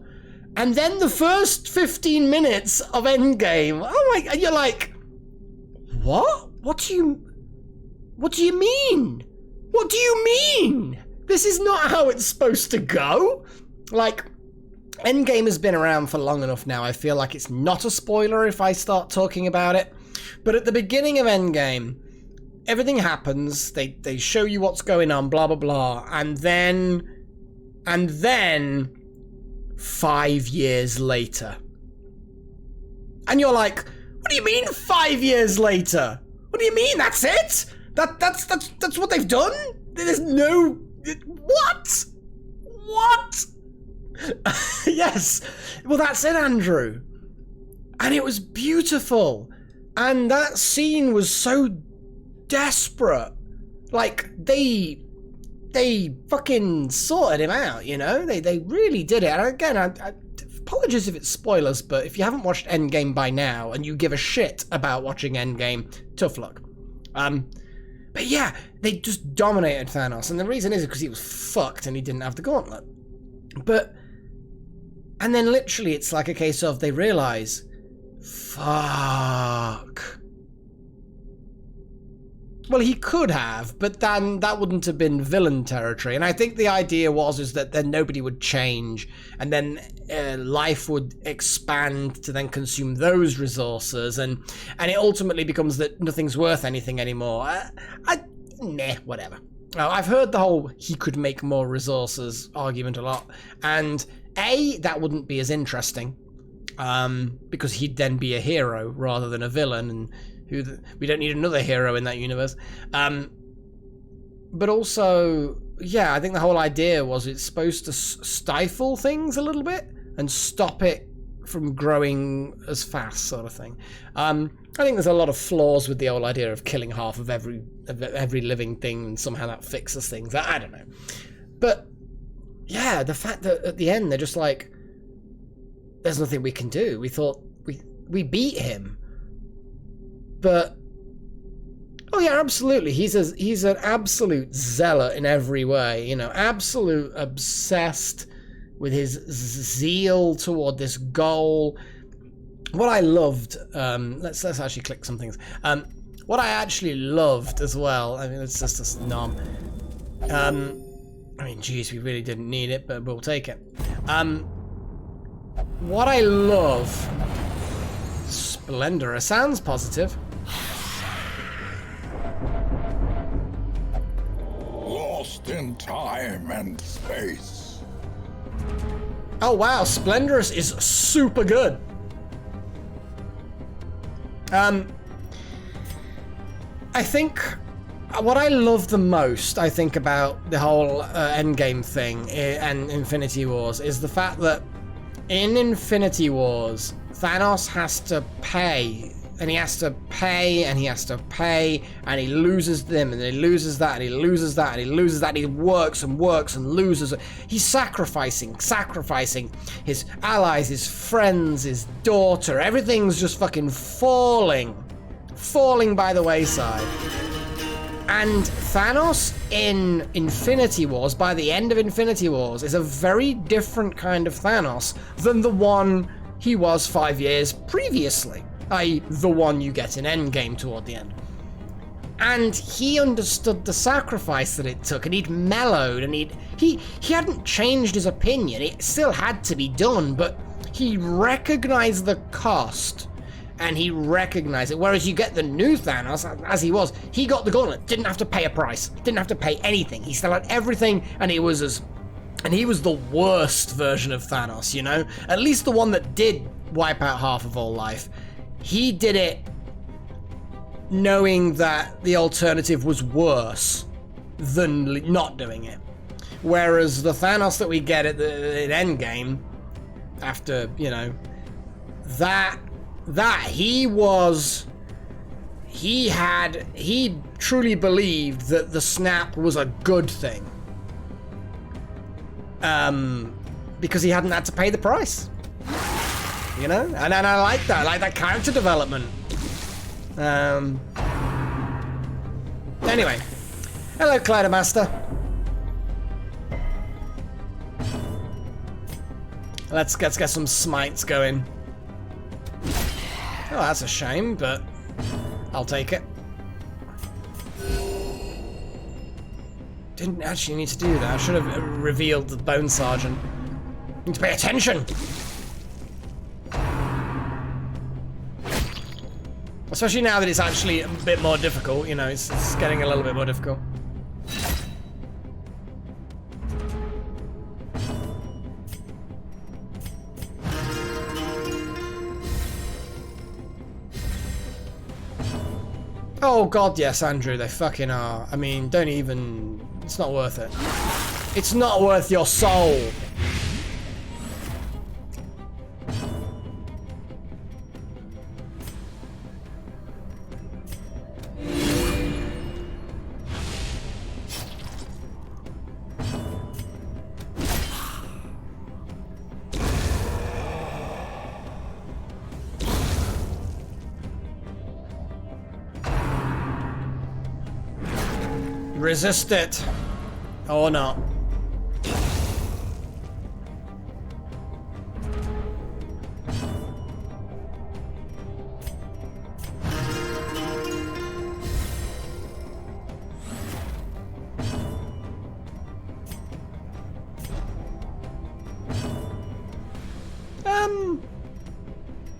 and then the first 15 minutes of Endgame. Oh my, you're like, what? What do you mean? What do you mean? This is not how it's supposed to go. Like, Endgame has been around for long enough now. I feel like it's not a spoiler if I start talking about it. But at the beginning of Endgame, everything happens. They show you what's going on, blah, blah, blah. And then 5 years later. And you're like, what do you mean 5 years later? What do you mean? That's it? That's what they've done? There's no... What? What? Yes. Well, that's it, Andrew. And it was beautiful. And that scene was so desperate. Like, they fucking sorted him out, you know? They really did it. And again, I apologies if it's spoilers, but if you haven't watched Endgame by now and you give a shit about watching Endgame, tough luck. But yeah, they just dominated Thanos. And the reason is because he was fucked and he didn't have the gauntlet. And then literally it's like a case of they realize, fuck. Well, he could have, but then that wouldn't have been villain territory. And I think the idea is that then nobody would change, and then life would expand to then consume those resources, and it ultimately becomes that nothing's worth anything anymore. Nah, whatever. I've heard the whole he could make more resources argument a lot, and that wouldn't be as interesting, because he'd then be a hero rather than a villain, and we don't need another hero in that universe. But also, yeah, I think the whole idea was it's supposed to stifle things a little bit and stop it from growing as fast, sort of thing. I think there's a lot of flaws with the whole idea of killing half of every living thing and somehow that fixes things. I don't know. But yeah, the fact that at the end they're just like, there's nothing we can do. We thought we beat him. But oh yeah, absolutely. He's an absolute zealot in every way, you know, absolute obsessed with his zeal toward this goal. What I loved, let's actually click some things. What I actually loved as well, I mean, it's just a nom. I mean, geez, we really didn't need it, but we'll take it. What I love, Splendor, sounds positive. Lost in time and space. Oh wow, Splendorous is super good. I think what I love the most, I think, about the whole Endgame thing and Infinity Wars is the fact that in Infinity Wars, Thanos has to pay, and he has to pay, and he has to pay, and he loses them, and he loses that, and he loses that, and he loses that, and he works and works and loses. He's sacrificing his allies, his friends, his daughter. Everything's just fucking falling by the wayside. And Thanos in Infinity Wars, by the end of Infinity Wars, is a very different kind of Thanos than the one he was 5 years previously, i.e. the one you get in Endgame toward the end. And he understood the sacrifice that it took, and he'd mellowed, and he hadn't changed his opinion. It still had to be done, but he recognized the cost, and he recognized it. Whereas you get the new Thanos, as he was, he got the gauntlet, didn't have to pay a price, didn't have to pay anything. He still had everything, and he was the worst version of Thanos, you know? At least the one that did wipe out half of all life. He did it knowing that the alternative was worse than not doing it. Whereas the Thanos that we get in Endgame, after, you know, that he truly believed that the snap was a good thing. Because he hadn't had to pay the price. You know? And I like that. I like that character development. Anyway. Hello, Clydomaster. Let's get some smites going. Oh, that's a shame, but I'll take it. Didn't actually need to do that. I should have revealed the Bone Sergeant. Need to pay attention! Especially now that it's actually a bit more difficult, you know, it's getting a little bit more difficult. Oh god, yes, Andrew, they fucking are. I mean, don't even... It's not worth it. It's not worth your soul! Resist it, or not.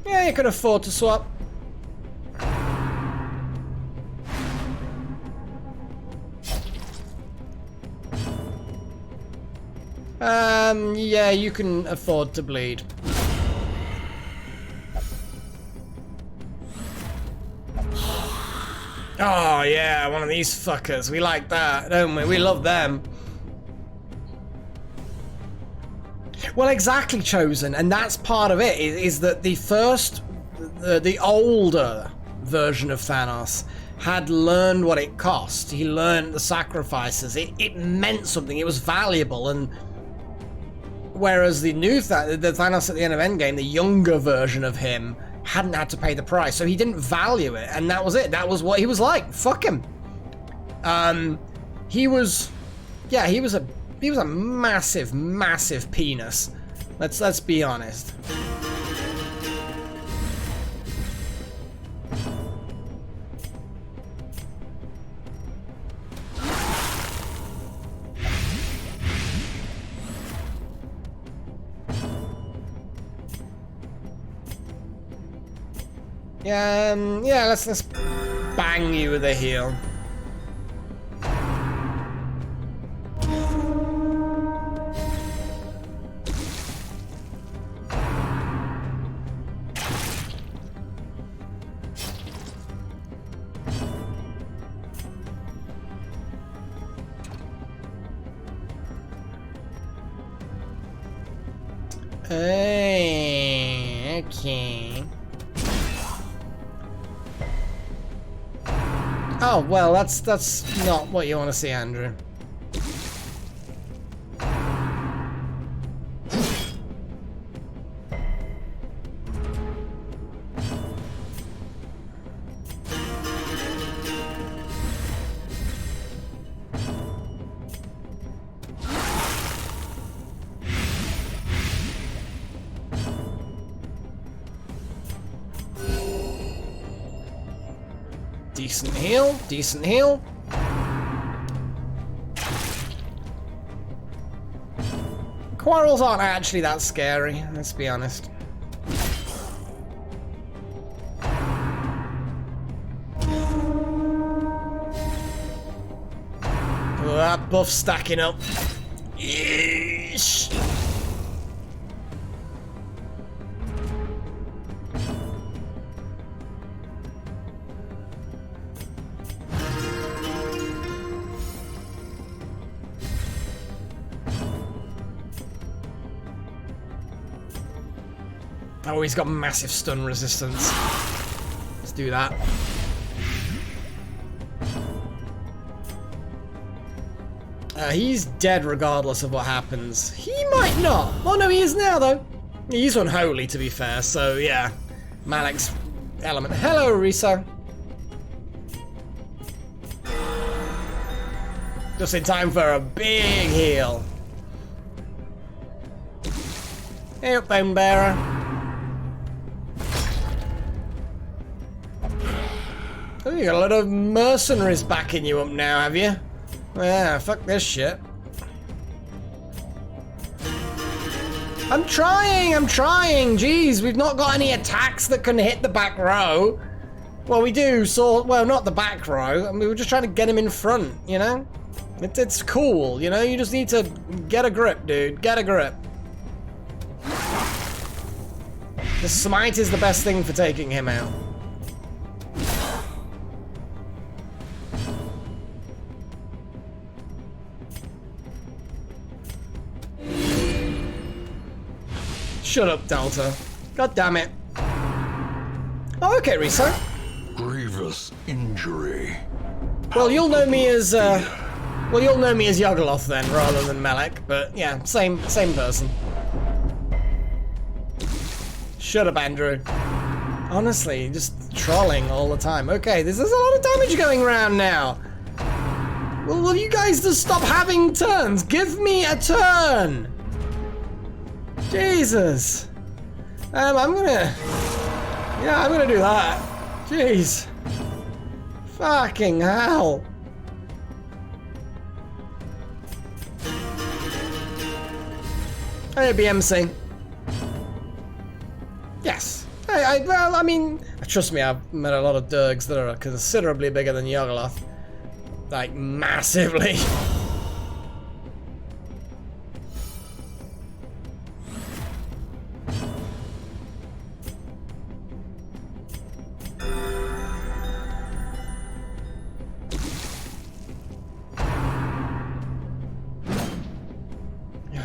Yeah, you could afford to swap. Yeah, you can afford to bleed. Oh yeah, one of these fuckers. We like that, don't we? We love them. Well, exactly, Chosen, and that's part of it, is that the older version of Thanos had learned what it cost. He learned the sacrifices. It meant something. It was valuable, and whereas the new the Thanos at the end of Endgame, the younger version of him, hadn't had to pay the price, so he didn't value it, and that was it. That was what he was like. Fuck him. He was a massive, massive penis. Let's be honest. Yeah, let's bang you with a heel. Hey, okay. Oh, well, that's not what you want to see, Andrew. Decent heal, decent heal. Quarrels aren't actually that scary, let's be honest. Oh, that buff's stacking up. Yeesh. Oh, he's got massive stun resistance. Let's do that. He's dead regardless of what happens. He might not. Oh no, he is now though. He's unholy to be fair, so yeah. Malik's element. Hello, Risa. Just in time for a big heal. Hey up, Bone Bearer. Oh, you got a lot of mercenaries backing you up now, have you? Yeah, fuck this shit. I'm trying! Jeez, we've not got any attacks that can hit the back row. Well, we do, well, not the back row. I mean, we're just trying to get him in front, you know? It's cool, you know? You just need to get a grip, dude. Get a grip. The smite is the best thing for taking him out. Shut up, Delta. God damn it. Oh, okay, Risa. Grievous injury. Well, you'll know me as Yogoloth then, rather than Melek. But yeah, same person. Shut up, Andrew. Honestly, just trolling all the time. Okay, there's a lot of damage going around now. Well, will you guys just stop having turns? Give me a turn. Jesus. I'm gonna do that. Jeez. Fucking hell. Hey, BMC. Yes. Well, I mean, trust me, I've met a lot of Durgs that are considerably bigger than Yogoloth. Like, massively.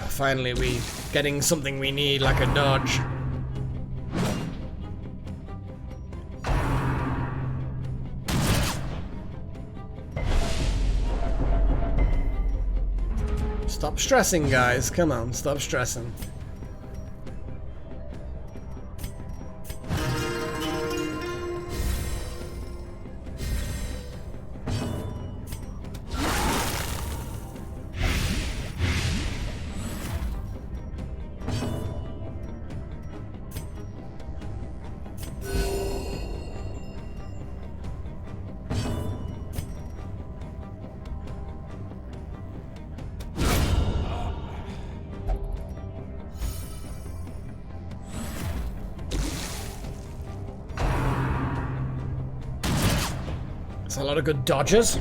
Finally, we getting something we need, like a dodge. Stop stressing, guys. Come on, stop stressing. It's a lot of good dodges.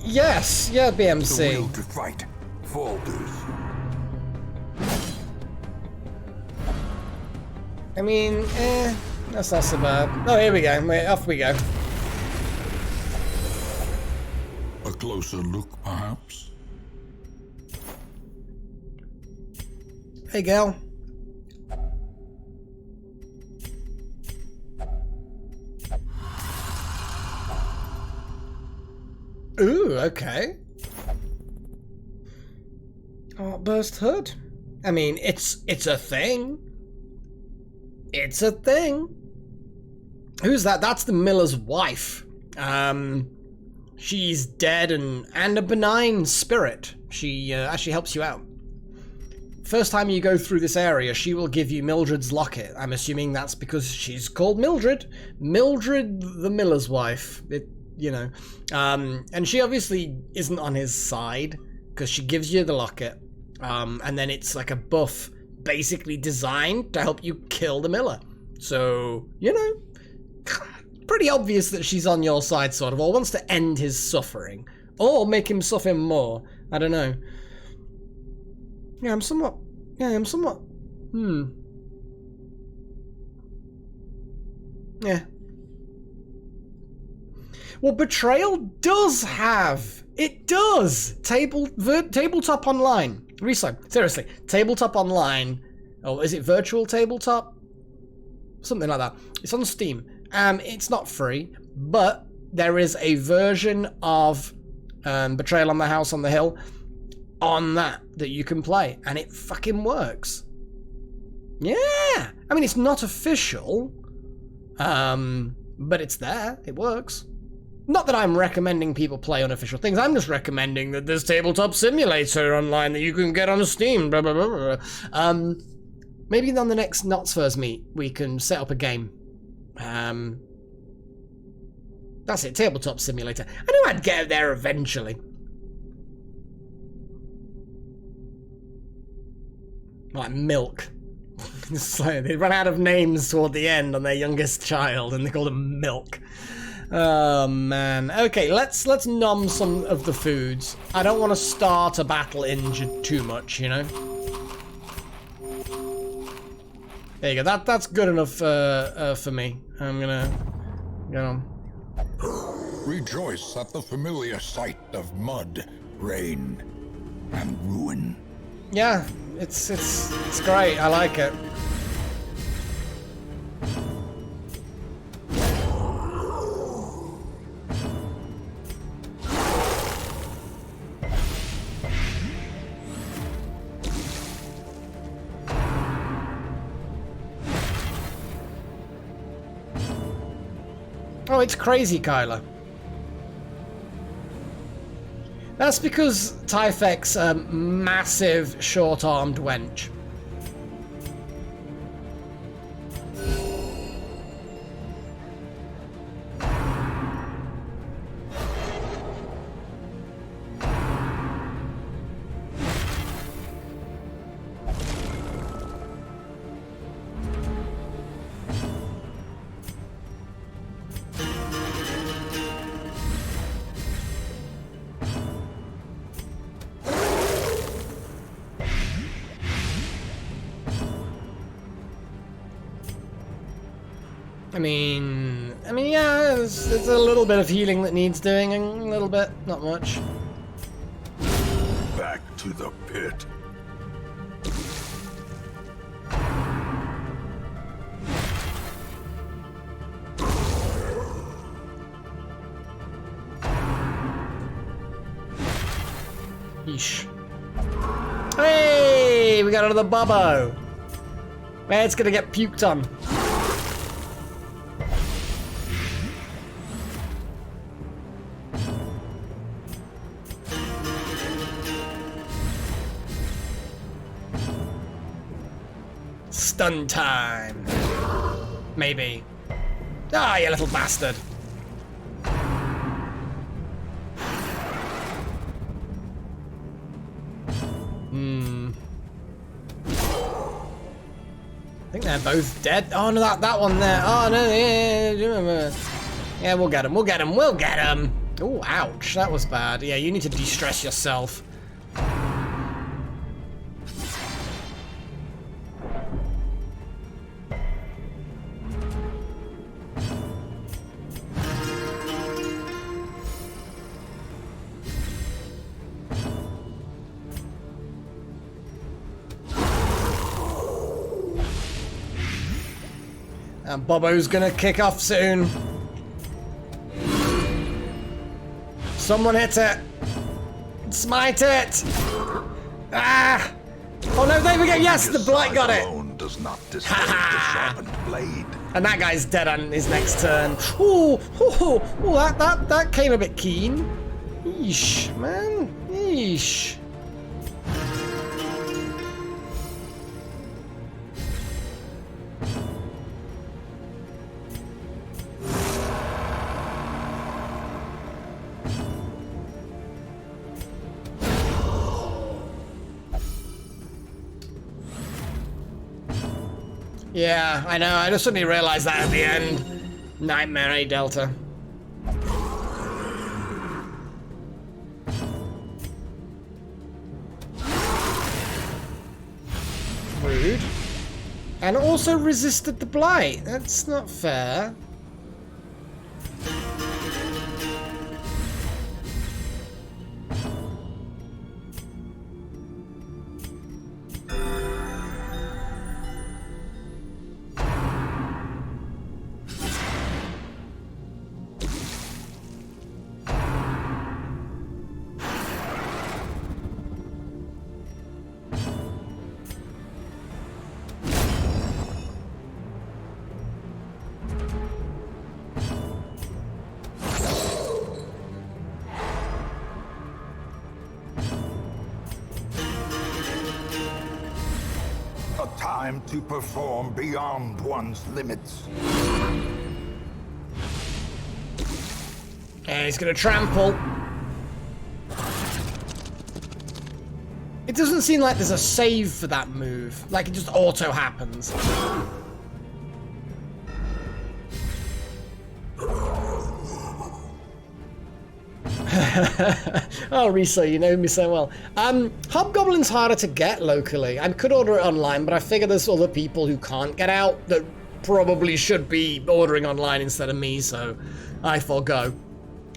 Yes, yeah, The BMC. will to fight falters. I mean, that's not so bad. Oh, here we go. Wait, off we go. A closer look, perhaps? Hey, girl. Ooh, okay. Artburst hood. I mean, it's a thing. It's a thing. Who's that? That's the miller's wife. She's dead and a benign spirit. She actually helps you out. First time you go through this area, she will give you Mildred's locket. I'm assuming that's because she's called Mildred. Mildred, the miller's wife. You know. And she obviously isn't on his side because she gives you the locket. And then it's like a buff basically designed to help you kill the miller. So, you know, pretty obvious that she's on your side, sort of, or wants to end his suffering. Or make him suffer more. I don't know. Yeah, I'm somewhat... Yeah. Well, Betrayal does have... It does! Tabletop Online. Reside. Seriously. Tabletop Online. Oh, is it virtual tabletop? Something like that. It's on Steam. It's not free, but there is a version of Betrayal on the House on the Hill on that you can play, and it fucking works. Yeah! I mean, it's not official, but it's there. It works. Not that I'm recommending people play unofficial things. I'm just recommending that there's Tabletop Simulator online that you can get on Steam. Blah, blah, blah, blah. Maybe on the next Knots First meet, we can set up a game. That's it, Tabletop Simulator. I knew I'd get there eventually. Like Milk. So they ran out of names toward the end on their youngest child, and they called him Milk. Oh man. Okay, let's nom some of the foods. I don't want to start a battle injured too much, you know. There you go. That's good enough for me. I'm gonna get on. Rejoice at the familiar sight of mud, rain, and ruin. Yeah, it's great. I like it. Oh, it's crazy, Kyler. That's because Typhek's a massive, short-armed wench. I mean, yeah, there's a little bit of healing that needs doing, a little bit, not much. Back to the pit. Yeesh. Hey, we got another Bobo. It's gonna get puked on. Stun time. Maybe. Ah, you little bastard. I think they're both dead. Oh no, that one there. Oh no, yeah. Yeah, we'll get him. We'll get him. We'll get him. Oh, ouch. That was bad. Yeah, you need to de-stress yourself. And Bobo's gonna kick off soon. Someone hit it. Smite it. Ah! Oh no, there we go. Yes, the blight got it. Does not displace the sharpened blade. And that guy's dead on his next turn. Ooh, that came a bit keen. Yeesh, man. Yeesh. Yeah, I know. I just suddenly realized that at the end. Nightmare, A Delta. Rude. And also resisted the blight. That's not fair. A time to perform beyond one's limits. And he's gonna trample. It doesn't seem like there's a save for that move. Like it just auto happens. Oh, Risa, you know me so well. Hobgoblin's harder to get locally. I could order it online, but I figure there's other people who can't get out that probably should be ordering online instead of me, so I forgo.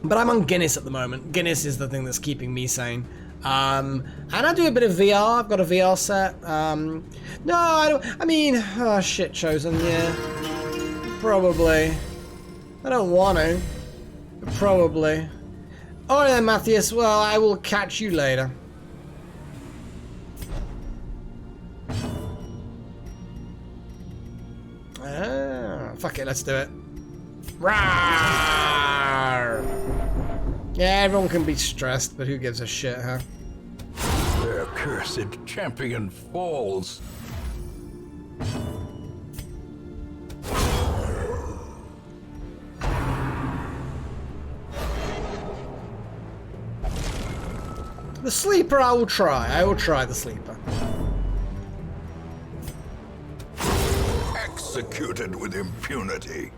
But I'm on Guinness at the moment. Guinness is the thing that's keeping me sane. And I do a bit of VR. I've got a VR set. No, I don't. I mean, oh, shit, Chosen, yeah. Probably. I don't want to. But probably. Alright then, Matthias. Well, I will catch you later. Fuck it, let's do it. Rawr! Yeah, everyone can be stressed, but who gives a shit, huh? Their cursed champion falls. The sleeper I will try. I will try the sleeper. Executed with impunity.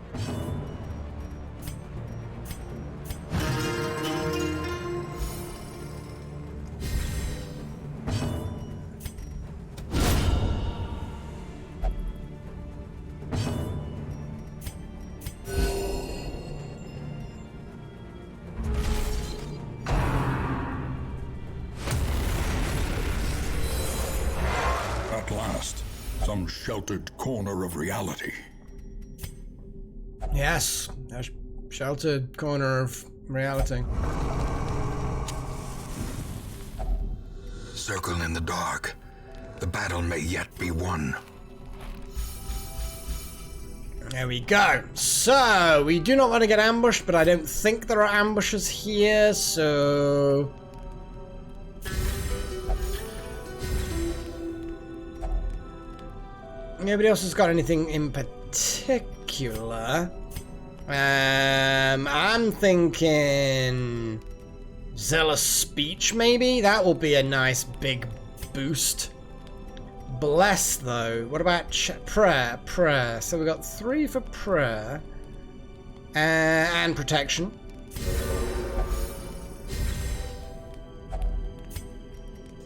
At last, some sheltered corner of reality. Yes, a sheltered corner of reality. Circle in the dark. The battle may yet be won. There we go. So, we do not want to get ambushed, but I don't think there are ambushes here, so... Nobody else has got anything in particular. I'm thinking... Zealous Speech, maybe? That will be a nice big boost. Bless, though. What about prayer? Prayer. So we got 3 for prayer. And protection.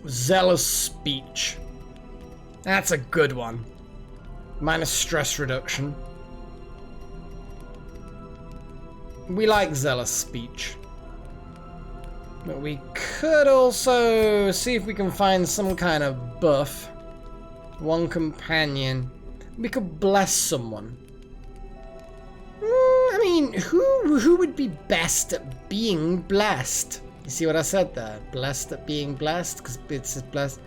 Zealous speech. That's a good one. Minus stress reduction. We like zealous speech. But we could also see if we can find some kind of buff. One companion. We could bless someone. I mean, who would be best at being blessed? You see what I said there? Blessed at being blessed? Because it's blessed.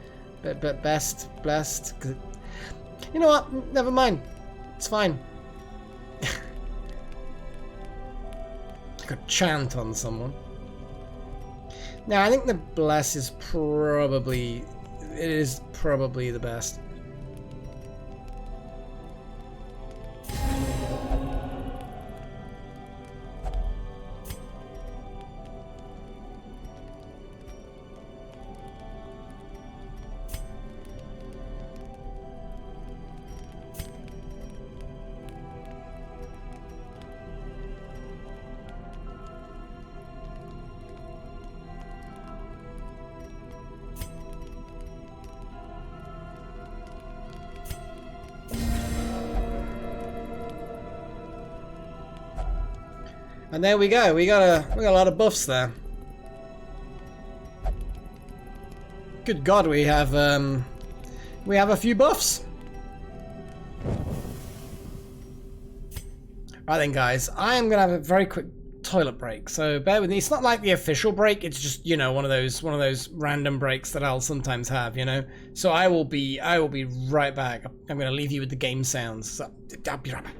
But best blessed. You know what? Never mind. It's fine. Could chant on someone. Now, I think the bless is probably... It is probably the best. And there we go. We got a lot of buffs there. Good God, we have a few buffs. Right then, guys, I am gonna have a very quick toilet break. So bear with me. It's not like the official break. It's just, you know, one of those random breaks that I'll sometimes have. You know. So I will be right back. I'm gonna leave you with the game sounds. So I'll be right back.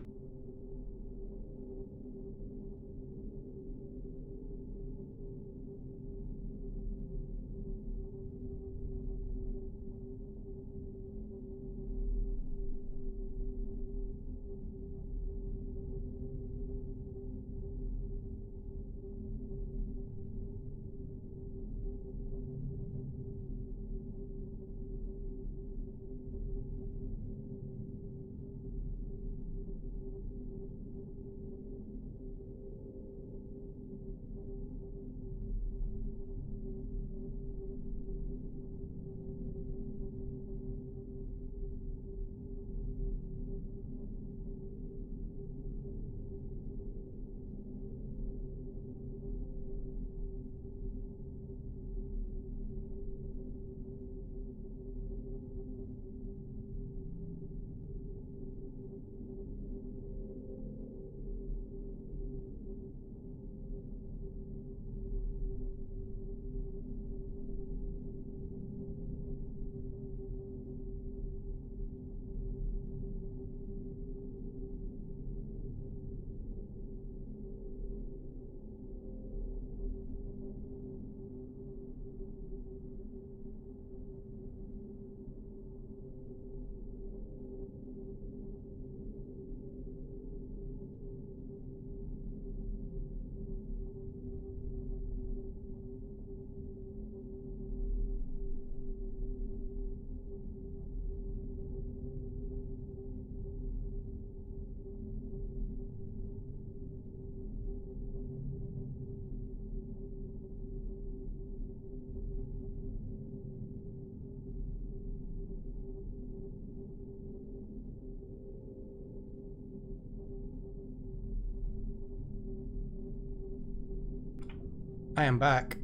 I am back.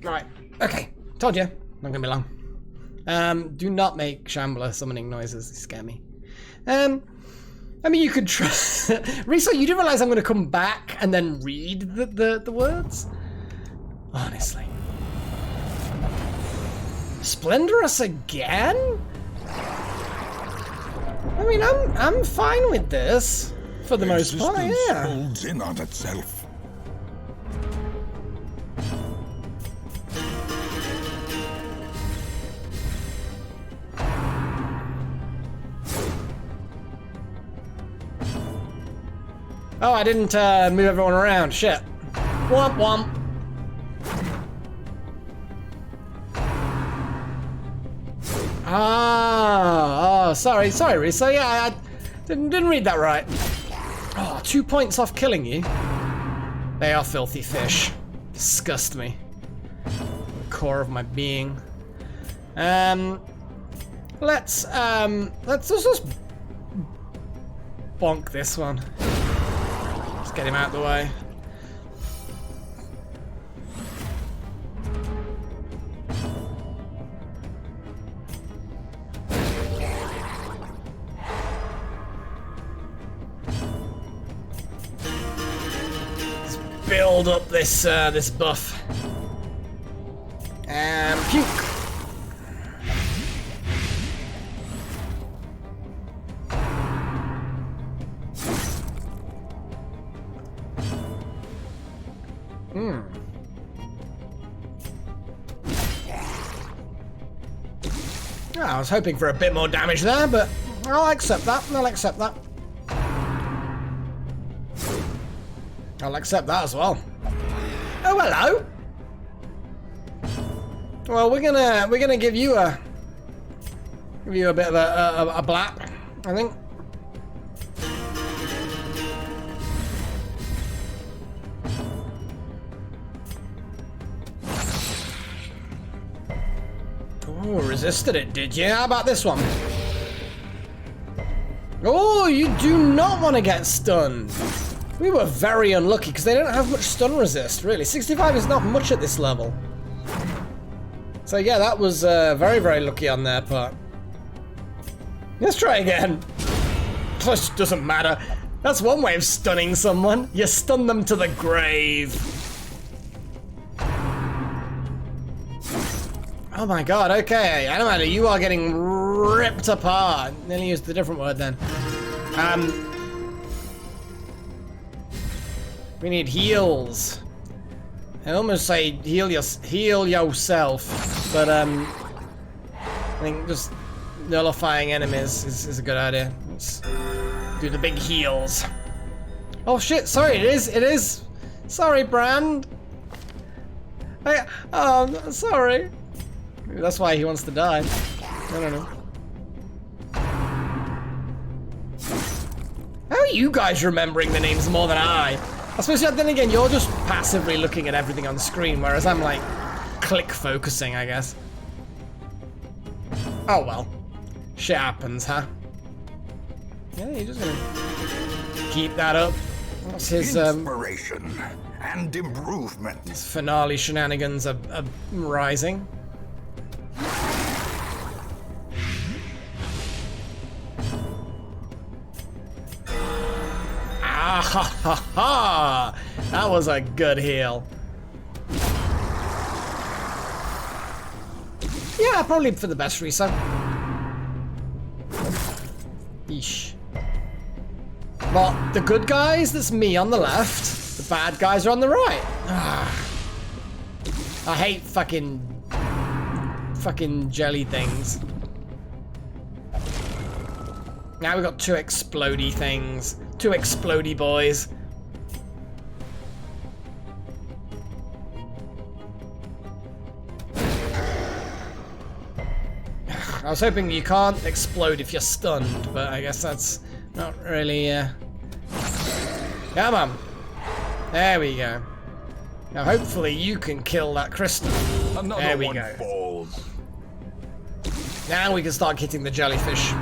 Right. Okay. Told you. Not gonna be long. Do not make Shambler summoning noises. They scare me. I mean, you could try. Risa, you do realize I'm gonna come back and then read the words? Honestly. Splendorous again? I mean, I'm fine with this for the most part. Yeah. Holds in on itself. Oh, I didn't move everyone around. Shit. Womp womp. Ah, oh, sorry, Risa. Yeah, I didn't read that right. Oh, 2 points off killing you. They are filthy fish. Disgust me. The core of my being. Let's just bonk this one. Let's get him out of the way. Let's build up this buff. And puke. I was hoping for a bit more damage there, but I'll accept that. I'll accept that. I'll accept that as well. Oh, hello. Well, we're gonna give you a bit of a blap, I think. Oh, resisted it, did you? How about this one? Oh, you do not want to get stunned. We were very unlucky because they don't have much stun resist, really. 65 is not much at this level. So yeah, that was very, very lucky on their part. Let's try again. It doesn't matter. That's one way of stunning someone. You stun them to the grave. Oh my god, okay. Animator, you are getting ripped apart. Nearly used a different word then. We need heals. I almost say heal yourself, but I think just nullifying enemies is a good idea. Let's do the big heals. Oh shit, sorry, it is. Sorry, Brand. Sorry. Maybe that's why he wants to die. I don't know. How are you guys remembering the names more than I? I suppose then again, you're just passively looking at everything on the screen, whereas I'm like click focusing, I guess. Oh well. Shit happens, huh? Yeah, you're just gonna keep that up. What's his inspiration and improvement. His finale shenanigans are rising. Ah ha ha ha! That was a good heal. Yeah, probably for the best, Risa. Yeesh. Well, the good guys, that's me on the left. The bad guys are on the right. I hate fucking jelly things. Now we've got two explodey things. Two explodey boys. I was hoping you can't explode if you're stunned, but I guess that's not really, Come on. There we go. Now hopefully you can kill that crystal. Another there we one go. falls. Now we can start hitting the jellyfish.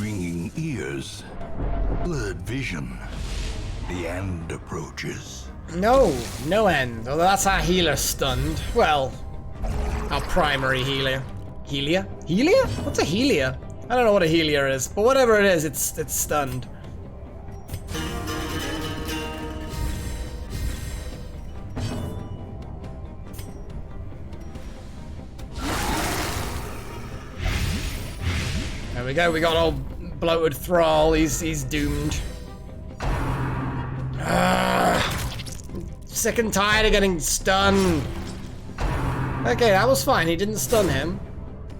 Ringing ears, blurred vision. The end approaches. No end. Although that's our healer stunned. Well, our primary healer. Helia? Helia? What's a helia? I don't know what a helia is, but whatever it is, it's stunned. There we go, we got old bloated Thrall, he's doomed. Sick and tired of getting stunned. Okay, that was fine, he didn't stun him.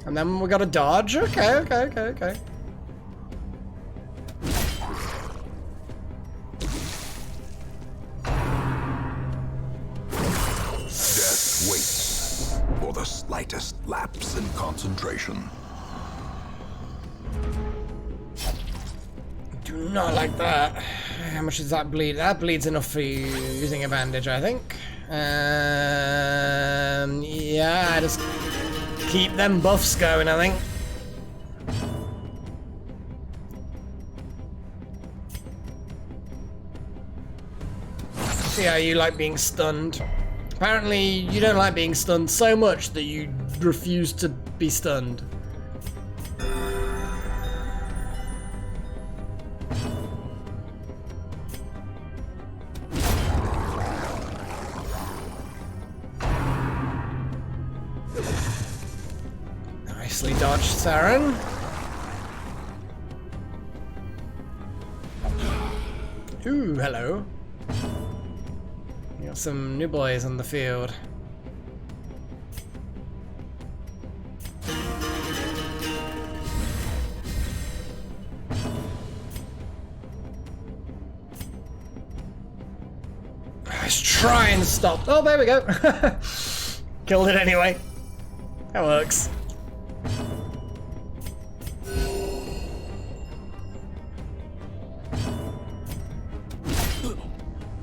And then we got a dodge. Okay. Death waits for the slightest lapse in concentration. do not like that. How much does that bleed? That bleeds enough for using a bandage, I think. Yeah, just keep them buffs going, I think. See how you like being stunned. Apparently, you don't like being stunned so much that you refuse to be stunned. Nicely dodged, Saren. Ooh, hello. Got some new boys on the field. Let's try and stop. Oh, there we go. Killed it anyway. That works.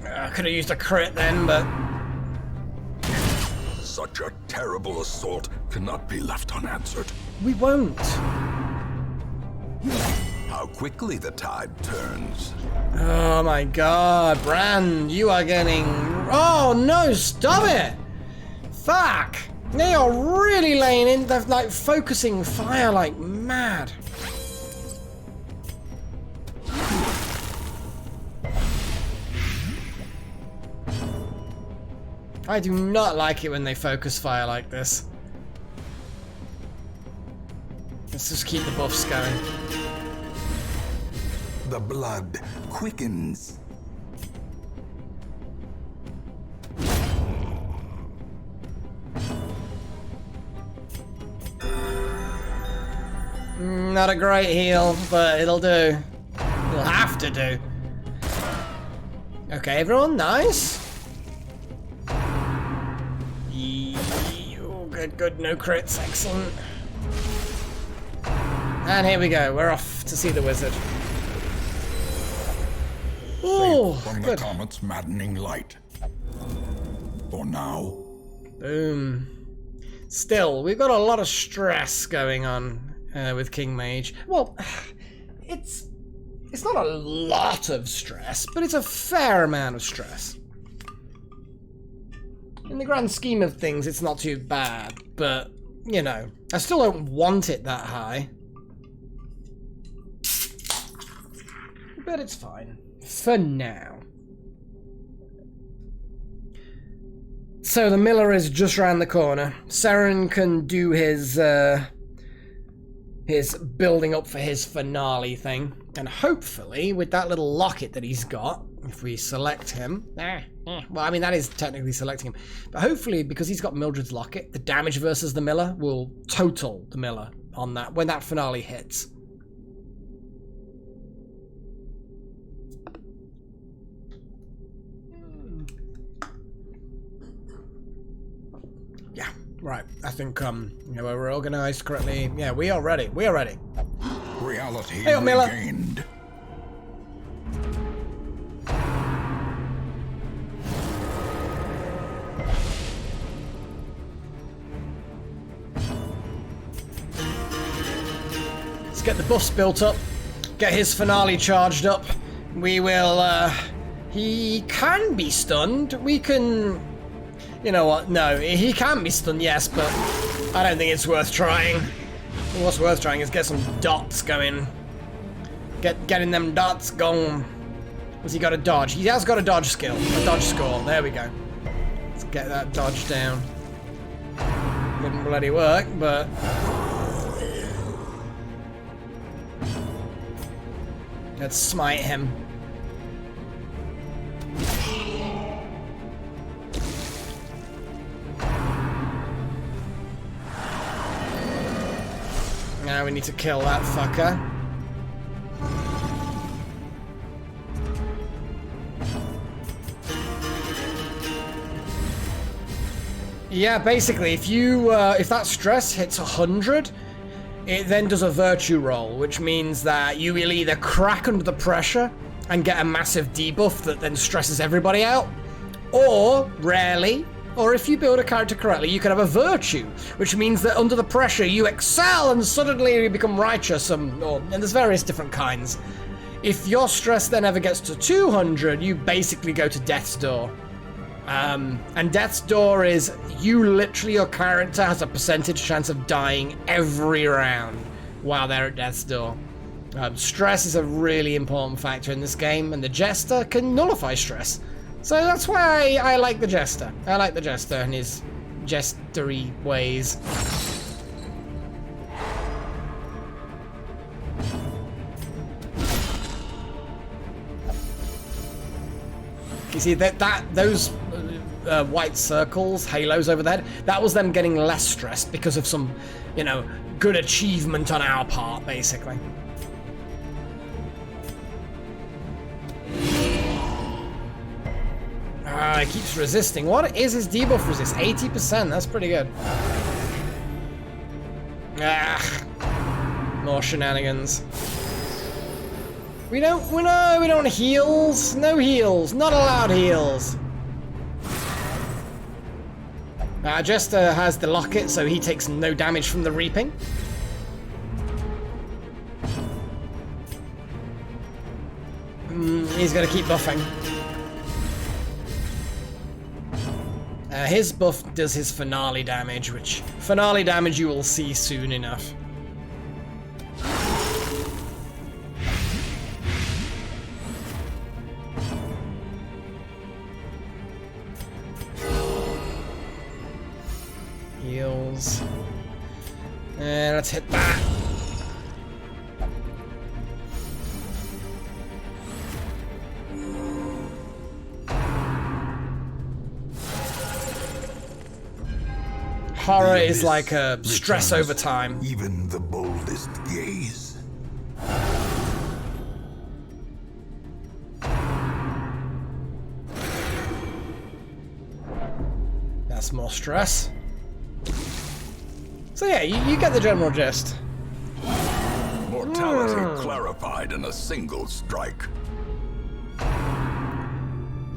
I could have used a crit then, but... Such a terrible assault cannot be left unanswered. we won't. How quickly the tide turns. Oh my god, Bran, you are getting... Oh no, stop it! Fuck! They are really laying in, they're like focusing fire like mad. I do not like it when they focus fire like this. Let's just keep the buffs going. The blood quickens. Not a great heal, but it'll do. It'll have to do. Okay, everyone, nice. Oh, good, good, no crits, excellent. And here we go, we're off to see the wizard. Oh, Safe from good. the comet's maddening light. For now. Boom. Still, we've got a lot of stress going on with King Mage. Well, it's not a lot of stress, but it's a fair amount of stress. In the grand scheme of things, it's not too bad, but, you know, I still don't want it that high. But it's fine. For now. So the miller is just round the corner. Saren can do his building up for his finale thing. And hopefully, with that little locket that he's got, if we select him... well, I mean, that is technically selecting him. But hopefully, because he's got Mildred's locket, the damage versus the miller will total the miller on that, when that finale hits. Yeah, right. I think, you know, we're organized correctly. Yeah, we are ready. We are ready. Reality Hey, Miller. regained. Let's get the buffs built up. Get his finale charged up. We will, he can be stunned. We can... You know what? No, he can be stunned, yes, but I don't think it's worth trying. What's worth trying is get some dots going. Getting them dots going. Has he got a dodge? He has got a dodge skill. A dodge score. There we go. Let's get that dodge down. Didn't bloody work, but... Let's smite him. Now we need to kill that fucker. Yeah, basically, if you if that stress hits 100, it then does a virtue roll, which means that you will either crack under the pressure and get a massive debuff that then stresses everybody out, or, rarely, or if you build a character correctly, you can have a virtue, which means that under the pressure you excel and suddenly you become righteous, and there's various different kinds. If your stress then ever gets to 200, you basically go to Death's Door. And Death's Door is, your character has a percentage chance of dying every round while they're at Death's Door. Stress is a really important factor in this game, and the Jester can nullify stress. So that's why I like the Jester. I like the Jester and his jestery ways. You see those white circles, halos over there, that was them getting less stressed because of some, good achievement on our part, basically. He keeps resisting. What is his debuff resist? 80%. That's pretty good. More shenanigans. We don't want heals. No heals. Not allowed heals. Jester has the locket, so he takes no damage from the reaping. He's gonna keep buffing. His buff does his finale damage, which finale damage you will see soon enough. Heals. And let's hit that. Horror is like a stress over time. Even the boldest gaze. That's more stress. So yeah, you get the general gist. Mortality clarified in a single strike.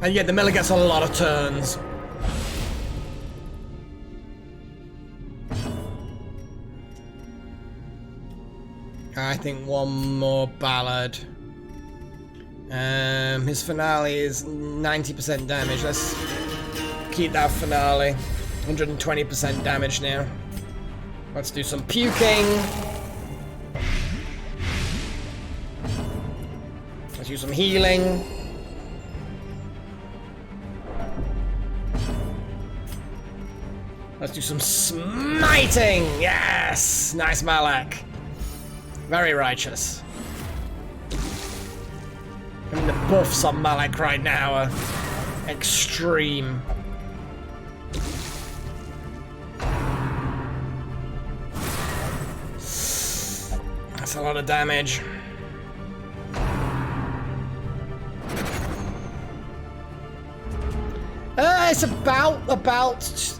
And yet the Miller gets a lot of turns. I think one more ballad. His finale is 90% damage. Let's keep that finale. 120% damage now. Let's do some puking. Let's do some healing. Let's do some smiting. Yes! Nice Malak. Very righteous. I mean, the buffs on Malak right now are extreme. That's a lot of damage. It's about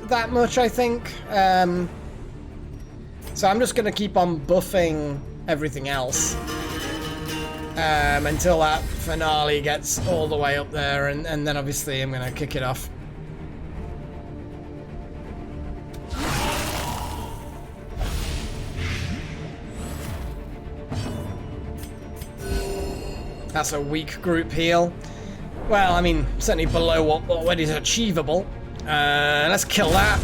that much, I think. So I'm just gonna keep on buffing everything else until that finale gets all the way up there, and then obviously I'm gonna kick it off. That's a weak group heal. Well, I mean, certainly below what is achievable. Let's kill that.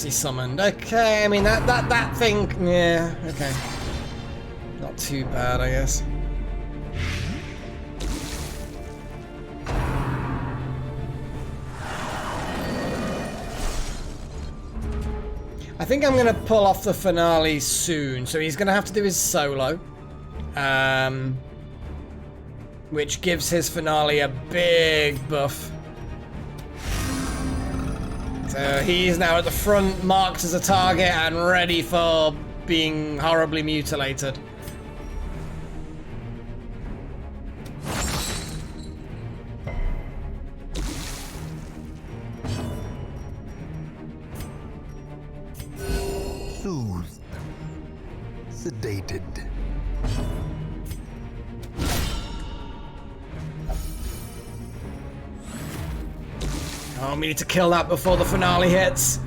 He summoned. Okay, I mean that thing. Yeah. Okay. Not too bad, I guess. I think I'm gonna pull off the finale soon, so he's gonna have to do his solo, which gives his finale a big buff. So he's now at the front, marked as a target and ready for being horribly mutilated. soothed, sedated. Oh, we need to kill that before the finale hits.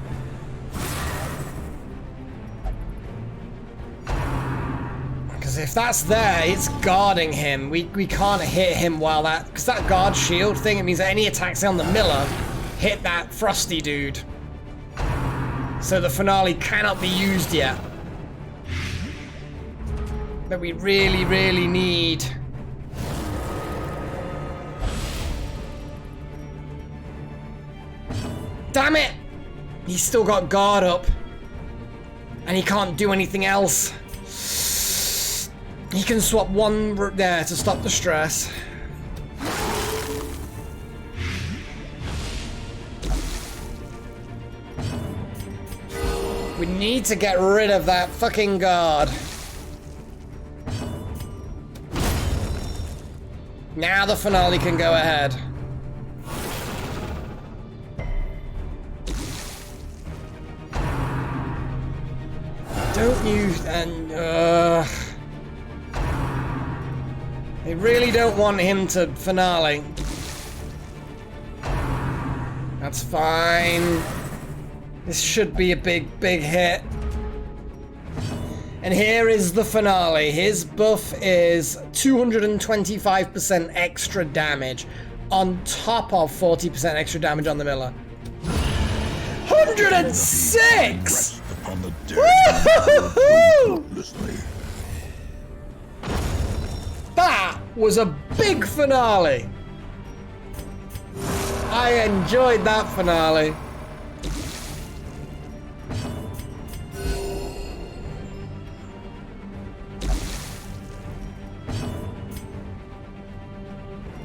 Because if that's there, it's guarding him. We can't hit him while that... Because that guard shield thing, it means that any attacks on the Miller hit that Frosty dude. So the finale cannot be used yet. But we really, really need... Damn it! He's still got guard up. And he can't do anything else. He can swap one there to stop the stress. We need to get rid of that fucking guard. Now the finale can go ahead. Don't you... and... They really don't want him to finale. That's fine. This should be a big hit. And here is the finale. His buff is 225% extra damage on top of 40% extra damage on the Miller. 106! That was a big finale. I enjoyed that finale.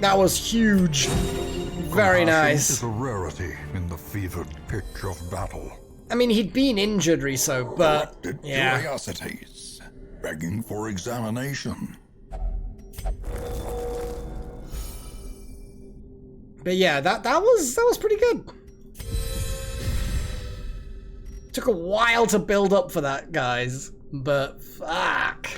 That was huge. Very nice. Is a rarity in the fevered pitch of battle. I mean, he'd been injured, Riso, but yeah. Curiosities, begging for examination. But yeah, that was pretty good. Took a while to build up for that, guys, but fuck.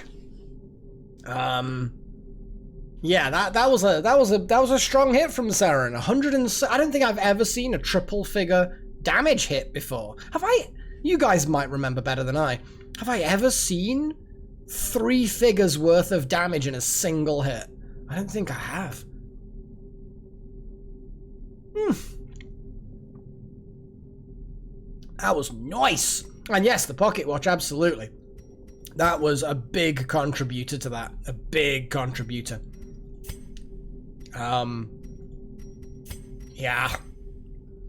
Yeah, that was a strong hit from Saren. 100 and I don't think I've ever seen a triple figure damage hit before. Have I? You guys might remember better than I. Have I ever seen 3 figures worth of damage in a single hit? I don't think I have. That was nice. And yes, the pocket watch, absolutely. That was a big contributor to that. A big contributor. Yeah.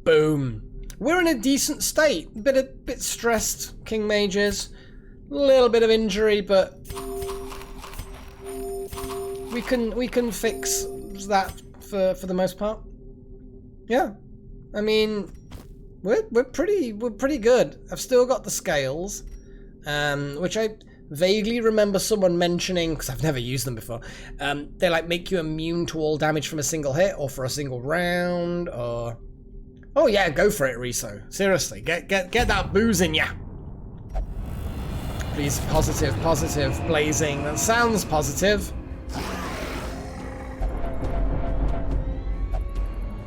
Boom. We're in a decent state. Bit stressed, King Mages. A little bit of injury, but we can fix that for the most part. Yeah. I mean, we're pretty good. I've still got the scales, which I vaguely remember someone mentioning, because I've never used them before. They like make you immune to all damage from a single hit or for a single round, or oh yeah, go for it, Riso. Seriously, get that booze in ya. Please, positive, blazing. That sounds positive.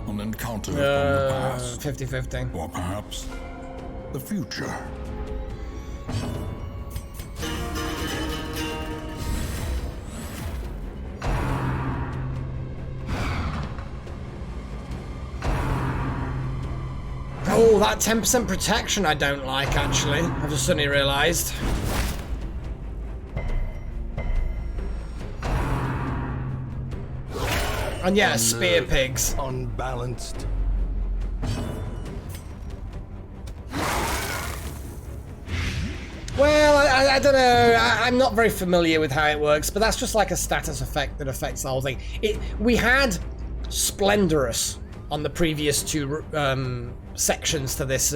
An encounter from the past. 50-50. Or perhaps the future. Oh, that 10% protection I don't like, actually. I've just suddenly realised. And yeah, spear pigs. Unbalanced. Well, I don't know. I'm not very familiar with how it works, but that's just like a status effect that affects the whole thing. We had Splendorous on the previous 2 sections to this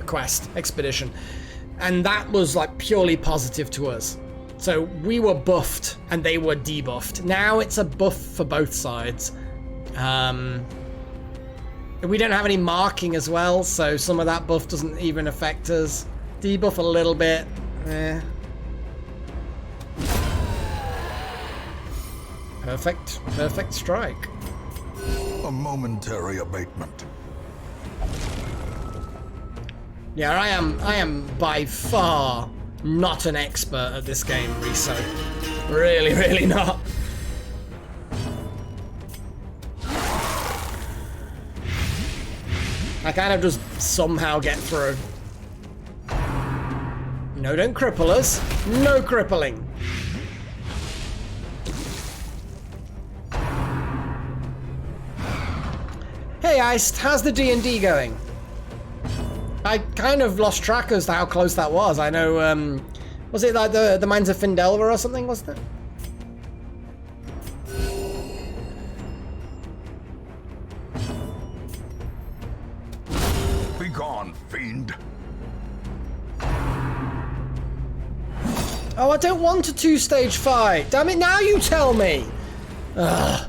quest expedition, and that was like purely positive to us. So we were buffed and they were debuffed. Now it's a buff for both sides. We don't have any marking as well, so some of that buff doesn't even affect us. Debuff a little bit. Eh. Perfect strike. A momentary abatement. Yeah, I am by far not an expert at this game, Riso. Really, really not. I kind of just somehow get through. No, don't cripple us. No crippling. Hey, Iced, how's the D&D going? I kind of lost track as to how close that was. I know, was it like the Mines of Findelver or something, wasn't it? Be gone, fiend. Oh, I don't want a 2-stage fight. Damn it, now you tell me. Ugh.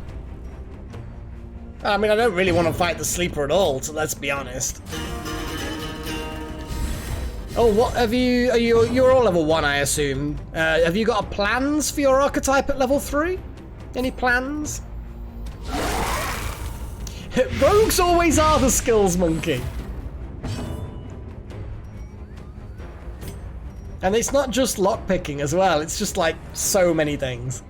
I mean, I don't really want to fight the sleeper at all, so let's be honest. Oh, what have you? You're all level 1, I assume. Have you got plans for your archetype at level 3? Any plans? Rogues always are the skills monkey. And it's not just lockpicking as well, it's just like so many things.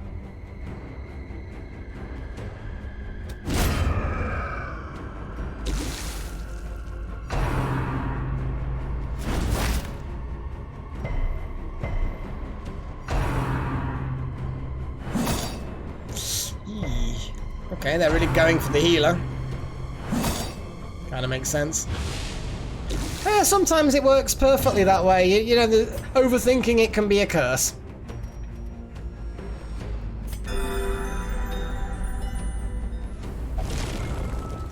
Okay, they're really going for the healer. Kind of makes sense. Yeah, sometimes it works perfectly that way. You know, overthinking it can be a curse.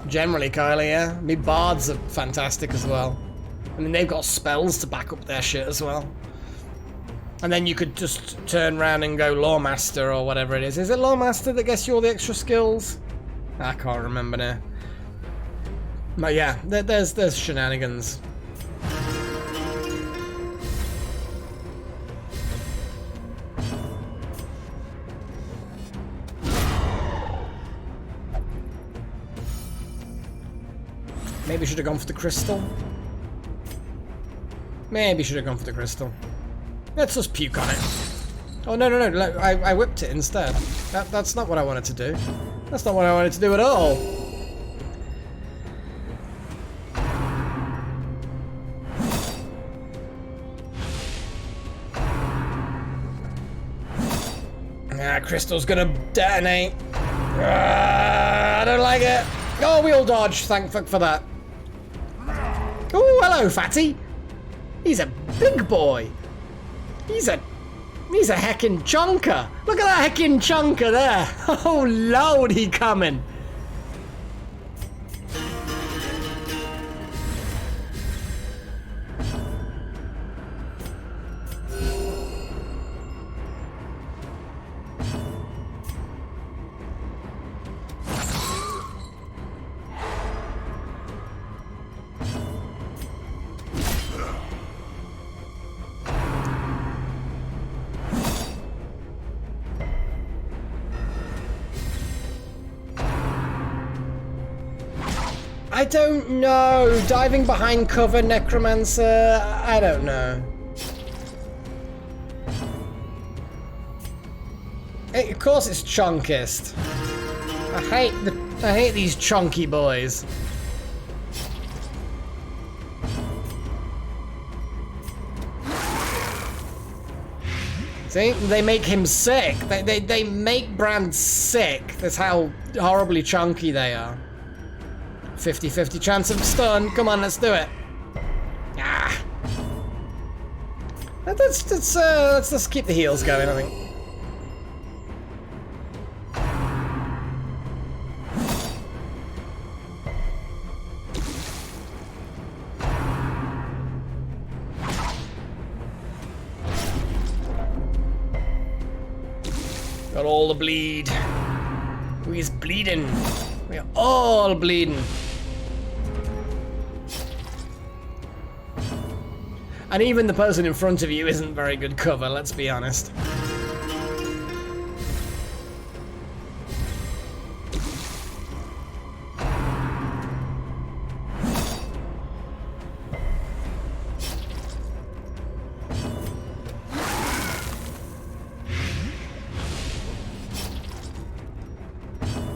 Generally, Kylie, yeah. I mean, bards are fantastic as well. I mean, they've got spells to back up their shit as well. And then you could just turn around and go Lawmaster or whatever it is. Is it Lawmaster that gets you all the extra skills? I can't remember now. But yeah, there's shenanigans. Maybe should have gone for the crystal. Maybe should have gone for the crystal. Let's just puke on it. Oh, no. I whipped it instead. That's not what I wanted to do. That's not what I wanted to do at all. Ah, crystal's gonna detonate. I don't like it. Oh, wheel dodge. Thank fuck for that. Oh, hello, fatty. He's a big boy. He's a heckin' chunker. Look at that heckin' chunker there. Oh, Lord, he coming. I don't know. Diving behind cover, Necromancer. I don't know. Hey, of course it's Chunkist. I hate these chunky boys. See, they make him sick. They make Brand sick. That's how horribly chunky they are. 50-50 chance of stun. Come on, let's do it. Ah. Let's just keep the heals going, I think. Got all the bleed. Who is bleeding? We are all bleeding. And even the person in front of you isn't very good cover, let's be honest.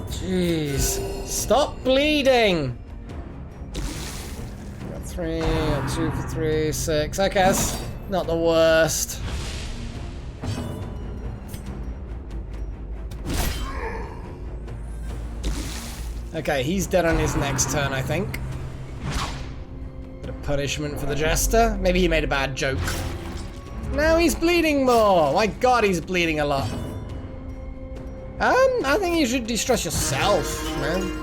Jeez. Stop bleeding! Got 3, got 2 for 3, 6. I guess not the worst. Okay, he's dead on his next turn, I think. Bit of punishment for the jester. Maybe he made a bad joke. Now he's bleeding more! My god, he's bleeding a lot. I think you should de-stress yourself, man.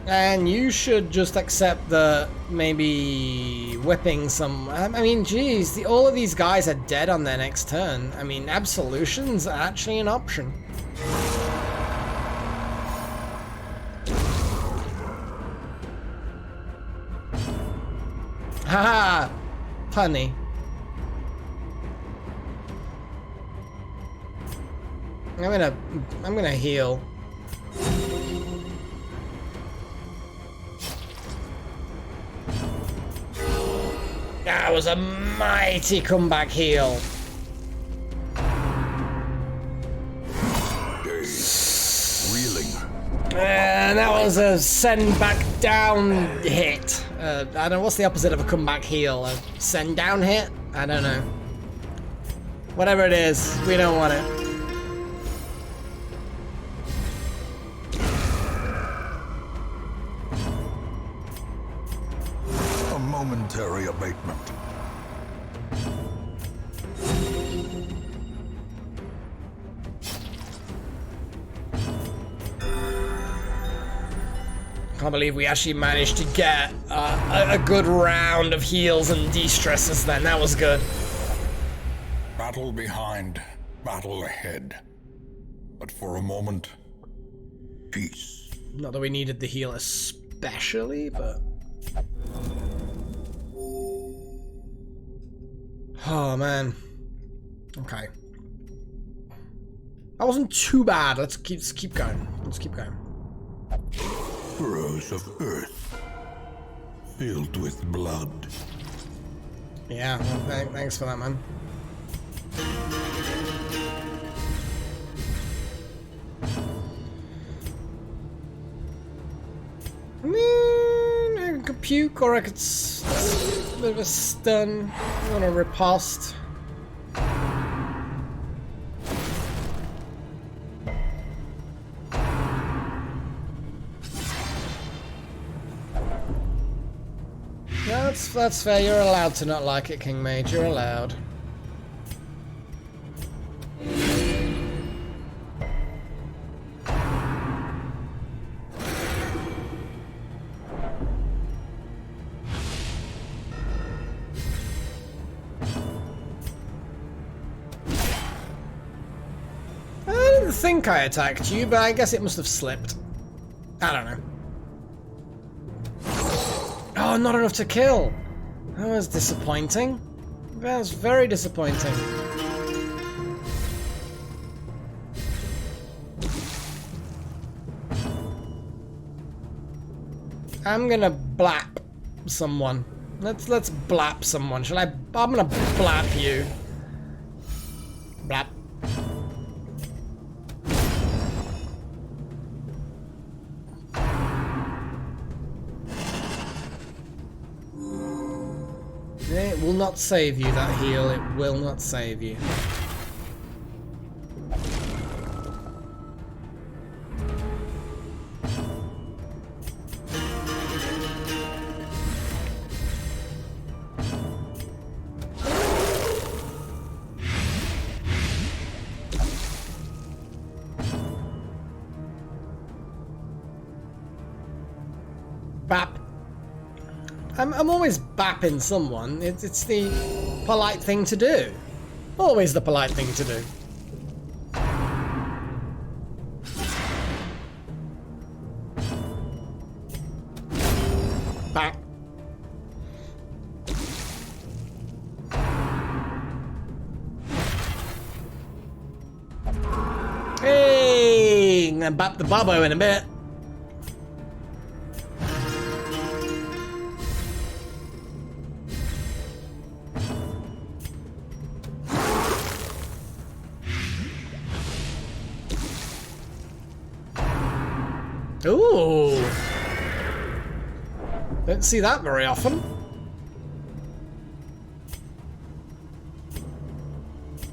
And you should just accept that maybe whipping some... I mean, geez, all of these guys are dead on their next turn. I mean, absolutions are actually an option. Haha! Punny. I'm gonna heal. That was a mighty comeback heal. Reeling. And that was a send back down hit. I don't know, what's the opposite of a comeback heal? A send down hit? I don't know. Whatever it is, we don't want it. Momentary abatement. Can't believe we actually managed to get a good round of heals and de-stresses then. That was good. Battle behind, battle ahead. But for a moment, peace. Not that we needed the heal especially, but... Oh, man. Okay. That wasn't too bad. Let's keep going. Let's keep going. Furrows of earth, filled with blood. Yeah, well, thanks for that, man. I mean, I could puke or I could a bit of a stun. I want to riposte. That's fair. You're allowed to not like it, King Mage. You're allowed. I didn't think I attacked you, but I guess it must have slipped. I don't know. Oh, not enough to kill. That was disappointing. That was very disappointing. I'm gonna blap someone. Let's blap someone. Shall I? I'm gonna blap you. Blap. It will not save you, that heal. It will not save you. Bap. I'm always bapping someone. It's the polite thing to do. Always the polite thing to do. back. Hey, I'm gonna bap the Bobo in a bit. Ooh. Don't see that very often.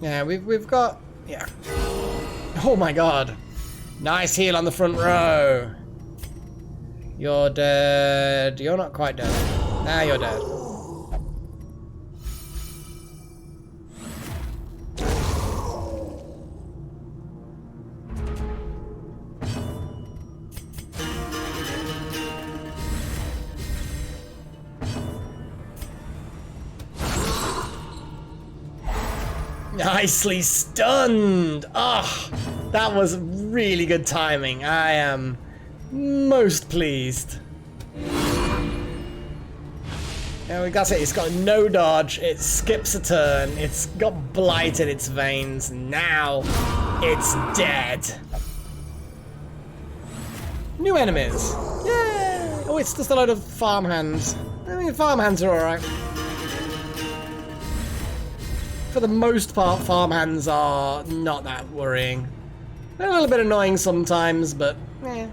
Yeah, we've got, yeah. Oh my god. Nice heal on the front row. You're dead. You're not quite dead. Now you're dead. Nicely stunned! Ah, oh, that was really good timing. I am most pleased. Yeah, that's it. It's got no dodge. It skips a turn. It's got blight in its veins. Now it's dead. New enemies. Yeah. Oh, it's just a load of farmhands. I mean, farmhands are alright. For the most part, farmhands are not that worrying. They're a little bit annoying sometimes, but eh.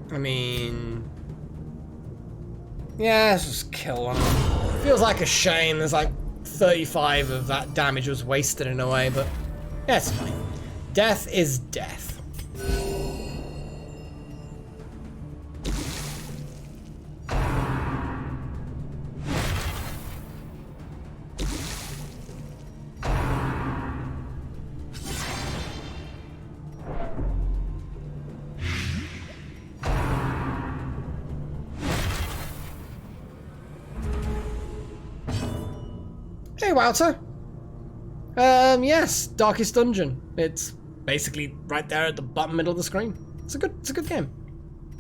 I mean, yeah, let's just kill one. Feels like a shame. There's like 35 of that damage was wasted in a way, but yeah, it's fine. Death is death. Hey, Wouter. Yes, Darkest Dungeon. It's basically right there at the bottom middle of the screen. It's a good game.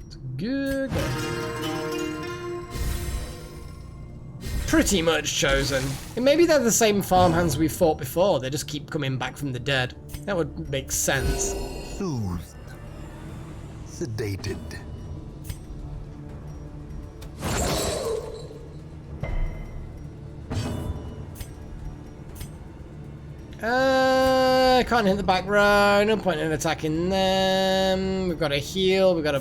It's a good game. Pretty much chosen. And maybe they're the same farmhands we fought before. They just keep coming back from the dead. That would make sense. Soothed. Sedated. Can't hit the back row. No point in attacking them. We've got a heal. We've got a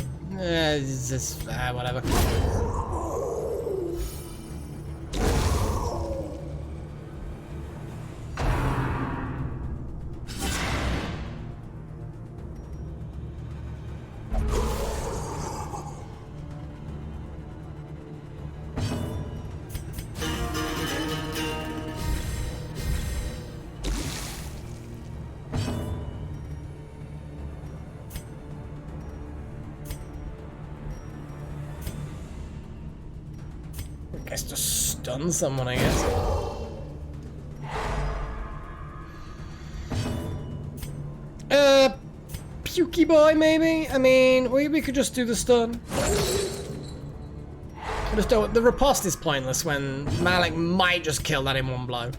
whatever. I guess just stun someone, I guess. Pukey boy, maybe? I mean, we could just do the stun. Just don't, the riposte is pointless when Malik might just kill that in one blow.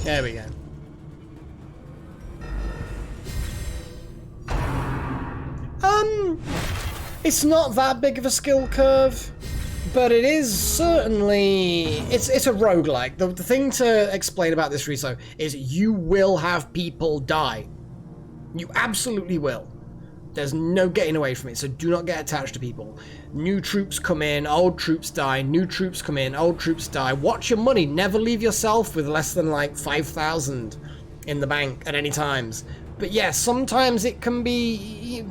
There we go. It's not that big of a skill curve. But it is certainly, it's a roguelike. The thing to explain about this, Riso, is you will have people die. You absolutely will. There's no getting away from it, so do not get attached to people. New troops come in, old troops die, new troops come in, old troops die. Watch your money. Never leave yourself with less than like 5,000 in the bank at any times. But yeah, sometimes it can be...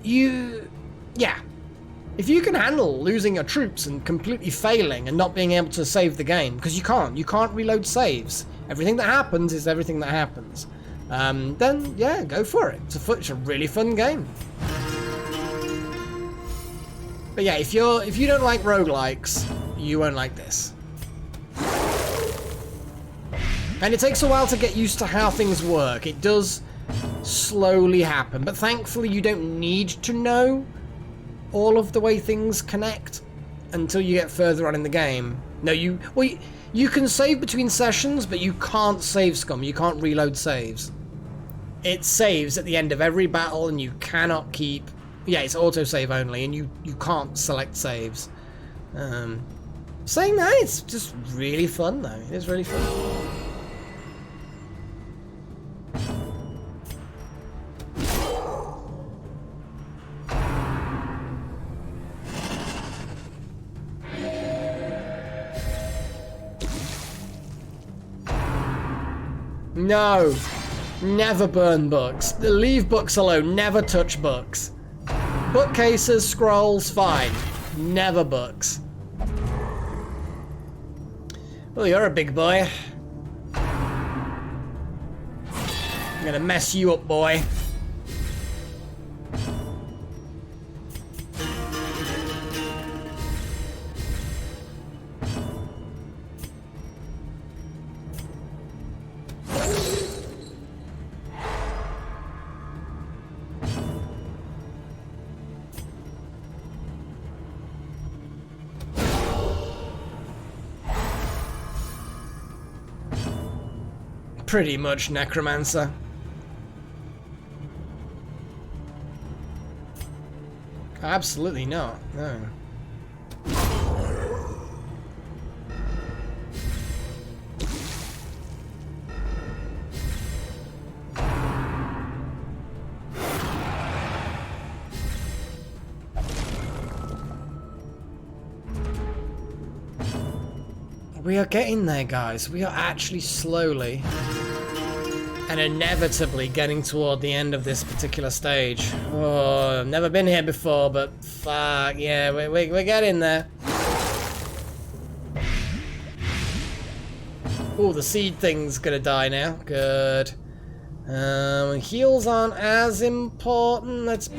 Yeah. If you can handle losing your troops and completely failing and not being able to save the game, because you can't reload saves. Everything that happens is everything that happens. Then yeah, go for it. It's a really fun game. But yeah, if you don't like roguelikes, you won't like this. And it takes a while to get used to how things work. It does slowly happen, but thankfully you don't need to know all of the way things connect until you get further on in the game. No, you can save between sessions, but you can't save scum. You can't reload saves. It saves at the end of every battle, and you cannot keep... Yeah, it's autosave only, and you can't select saves. Saying that, it's just really fun, though. It is really fun. No, never burn books. Leave books alone. Never touch books. Bookcases, scrolls, fine. Never books. Well, you're a big boy. I'm gonna mess you up, boy. Pretty much necromancer. Absolutely not. No. We are getting there, guys. We are actually slowly and inevitably getting toward the end of this particular stage. Oh, I've never been here before, but fuck, yeah, we're getting there. Oh, the seed thing's gonna die now. Good. Heals aren't as important. Let's...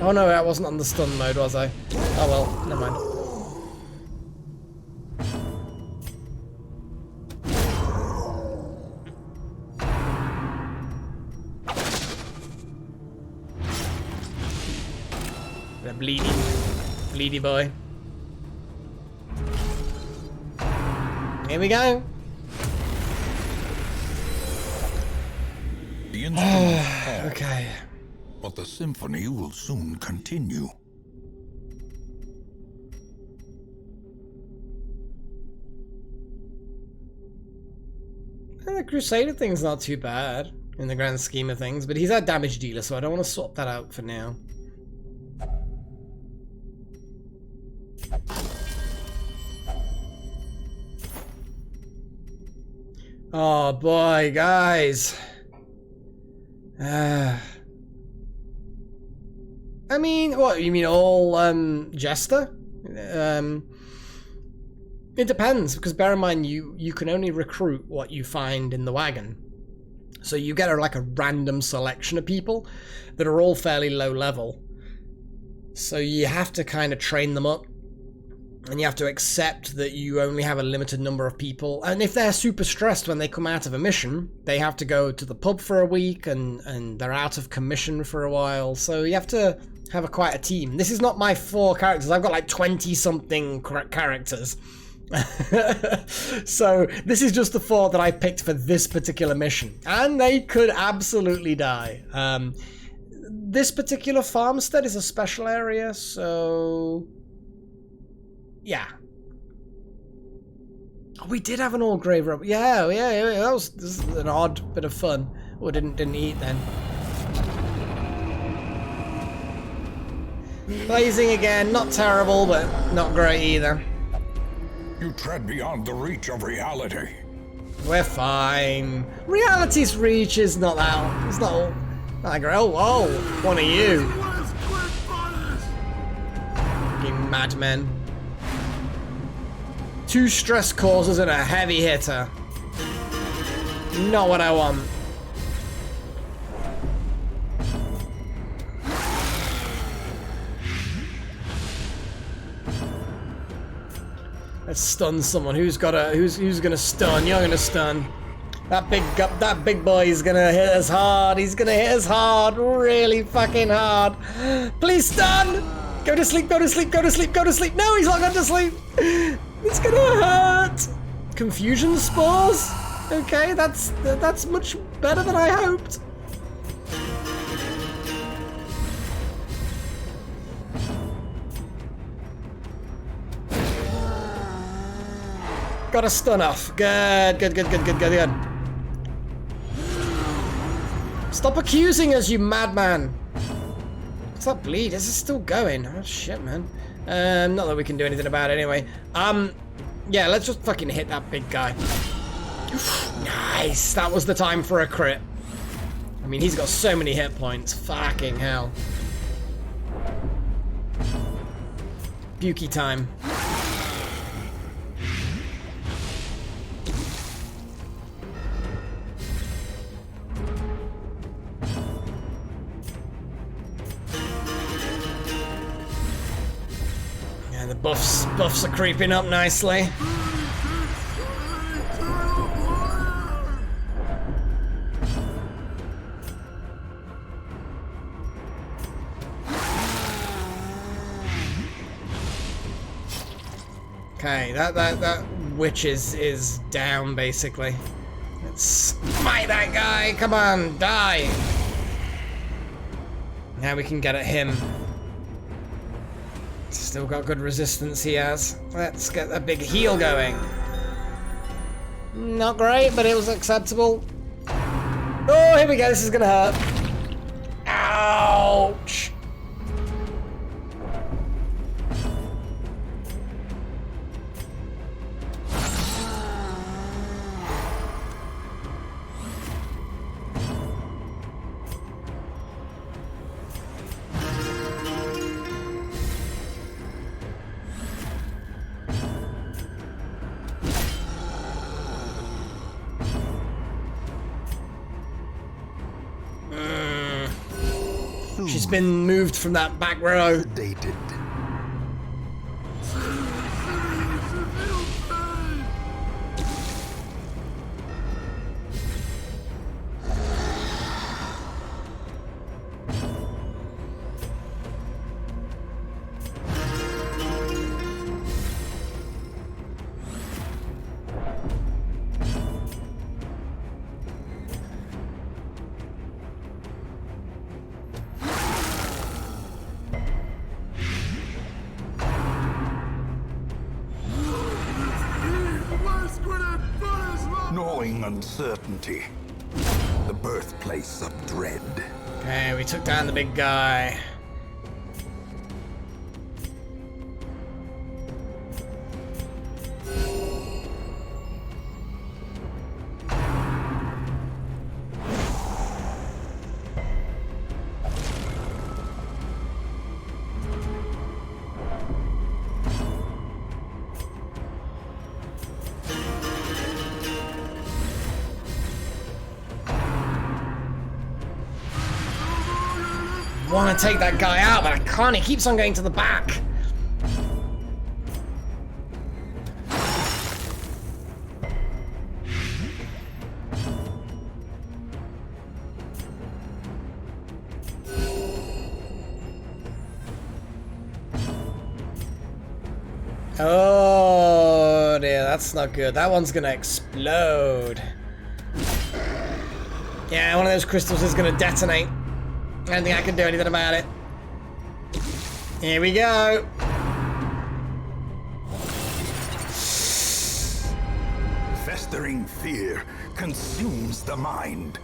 Oh no, I wasn't on the stun mode, was I? Oh well, never mind. Bleedy boy. Here we go. The instrument paused, Okay. but the symphony will soon continue. And the Crusader thing's not too bad in the grand scheme of things, but he's our damage dealer, so I don't want to swap that out for now. Oh boy, guys. I mean, what, you mean all Jester? It depends, because bear in mind you can only recruit what you find in the wagon. So you get like a random selection of people that are all fairly low level. So you have to kind of train them up. And you have to accept that you only have a limited number of people. And if they're super stressed when they come out of a mission, they have to go to the pub for a week and they're out of commission for a while. So you have to have quite a team. This is not my 4 characters. I've got like 20-something characters. So this is just the 4 that I picked for this particular mission. And they could absolutely die. This particular farmstead is a special area, so... Yeah. Oh, we did have an old grave robber. Yeah, this is an odd bit of fun. Oh, didn't eat then. Blazing again, not terrible, but not great either. You tread beyond the reach of reality. We're fine. Reality's reach is not that. It's not all that great. Oh, whoa, one of you. Fucking madmen. 2 stress causes and a heavy hitter. Not what I want. Let's stun someone. Who's gonna stun? You're gonna stun. That big boy is gonna hit us hard. He's gonna hit us hard, really fucking hard. Please stun! Go to sleep, go to sleep, go to sleep, go to sleep. No, he's not going to sleep. It's gonna hurt. Confusion spores? Okay, that's much better than I hoped. Got a stun off. Good. Stop accusing us, you madman. What's that bleed? Is it still going? Oh shit, man. Not that we can do anything about it anyway. Yeah, let's just fucking hit that big guy. Nice. That was the time for a crit. I mean, he's got so many hit points. Fucking hell. Bukey time. Yeah, the buffs are creeping up nicely. Okay, that witch is down basically. Let's smite that guy. Come on, die. Now we can get at him. Still got good resistance he has. Let's get a big heal going. Not great, but it was acceptable. Oh, here we go. This is gonna hurt. Ouch. She's been moved from that back row. Dated. Gnawing uncertainty. The birthplace of dread. Okay, we took down the big guy. I want to take that guy out, but I can't. He keeps on going to the back. Oh dear, that's not good. That one's gonna explode. Yeah, one of those crystals is gonna detonate. I don't think I can do anything about it. Here we go. Festering fear consumes the mind.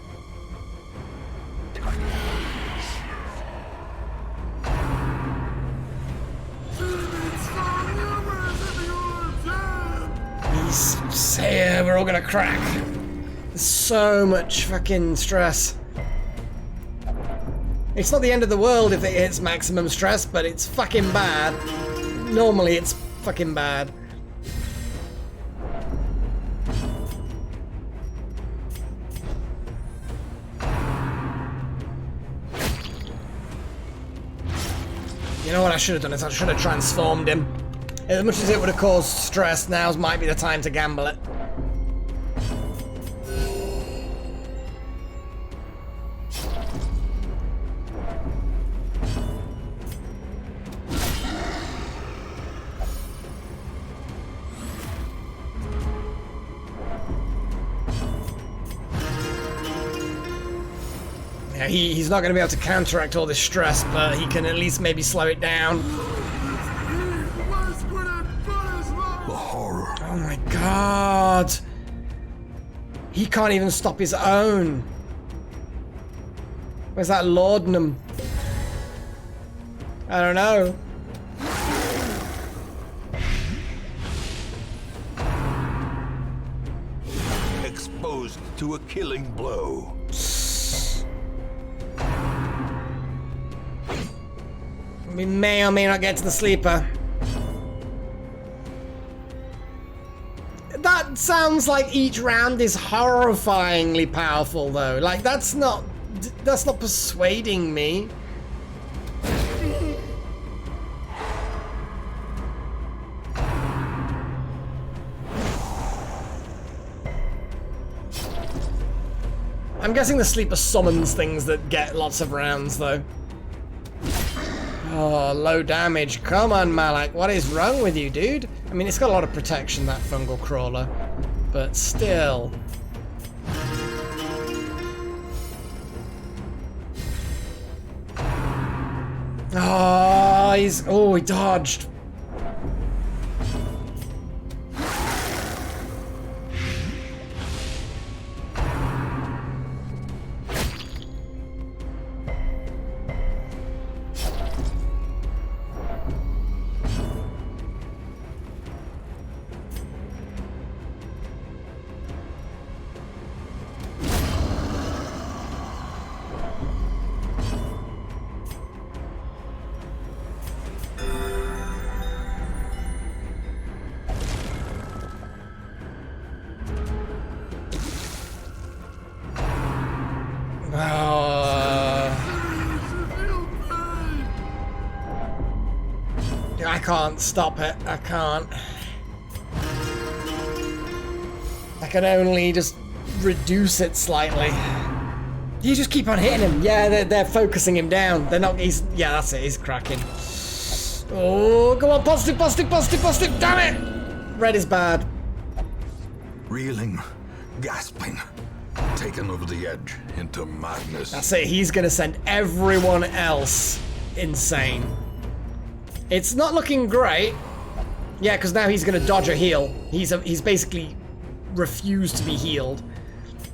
It's here, we're all gonna crack. There's so much fucking stress. It's not the end of the world if it hits maximum stress, but it's fucking bad. Normally it's fucking bad. You know what I should have done is I should have transformed him. As much as it would have caused stress, now might be the time to gamble it. Yeah, he's not going to be able to counteract all this stress, but he can at least maybe slow it down. The horror. Oh my god! He can't even stop his own. Where's that laudanum? I don't know. Exposed to a killing blow. We may or may not get to the sleeper. That sounds like each round is horrifyingly powerful, though. Like, that's not persuading me. I'm guessing the sleeper summons things that get lots of rounds, though. Oh, low damage. Come on, Malak. What is wrong with you, dude? I mean, it's got a lot of protection, that fungal crawler. But still. Oh, he dodged. I can't stop it. I can't. I can only just reduce it slightly. You just keep on hitting him. Yeah, they're focusing him down. They're not. Yeah, that's it. He's cracking. Oh, go on, positive, positive, positive, positive. Damn it! Red is bad. Reeling, gasping, taken over the edge into madness. That's it. He's gonna send everyone else insane. It's not looking great. Yeah, because now he's gonna dodge a heal. He's basically refused to be healed.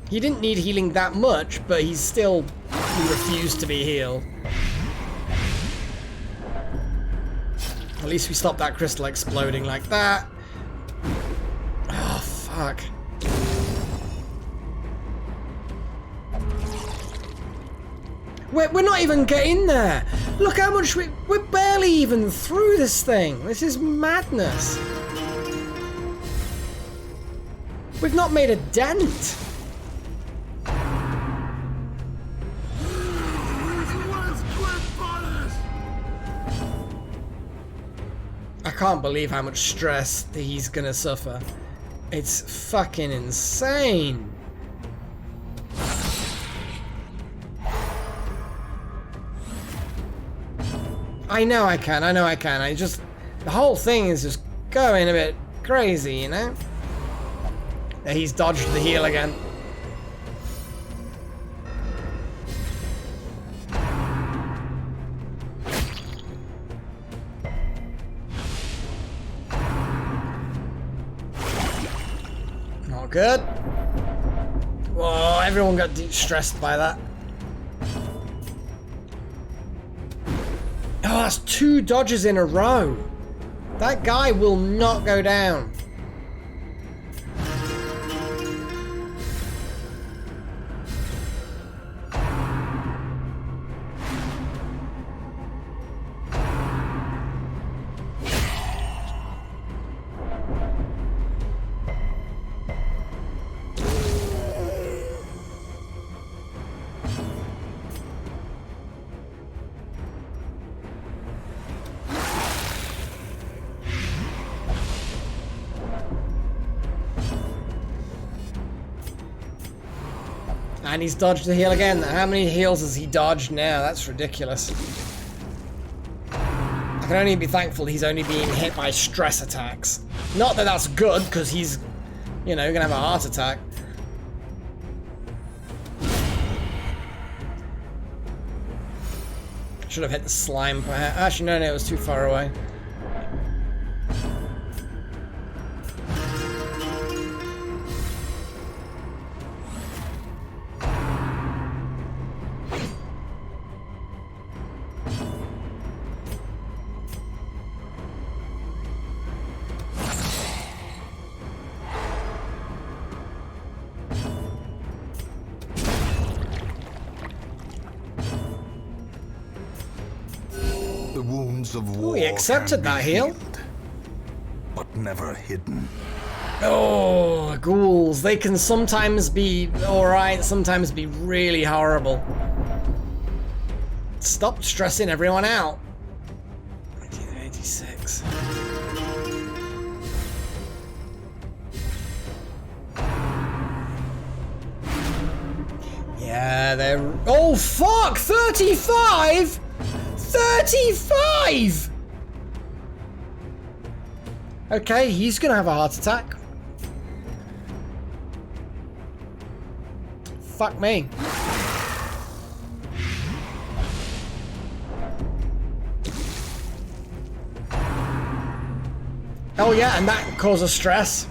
He didn't need healing that much, but he refused to be healed. At least we stopped that crystal exploding like that. Oh, fuck. We're not even getting there. Look how much we're barely even through this thing. This is madness. We've not made a dent. I can't believe how much stress that he's gonna suffer. It's fucking insane. I know I can. The whole thing is just going a bit crazy, you know? Yeah, he's dodged the heal again. Not good. Whoa, everyone got stressed by that. Oh, that's 2 dodges in a row. That guy will not go down. And he's dodged the heal again. How many heals has he dodged now? That's ridiculous. I can only be thankful he's only being hit by stress attacks. Not that that's good, because he's, you know, gonna have a heart attack. Should have hit the slime perhaps. Actually, no, it was too far away. Of war he accepted that heal. Healed, but never hidden. Oh, ghouls. They can sometimes be alright, sometimes be really horrible. Stop stressing everyone out. 1986. Yeah, they're... Oh, fuck! 35?! 35! Okay, he's gonna have a heart attack. Fuck me. Oh yeah, and that causes stress.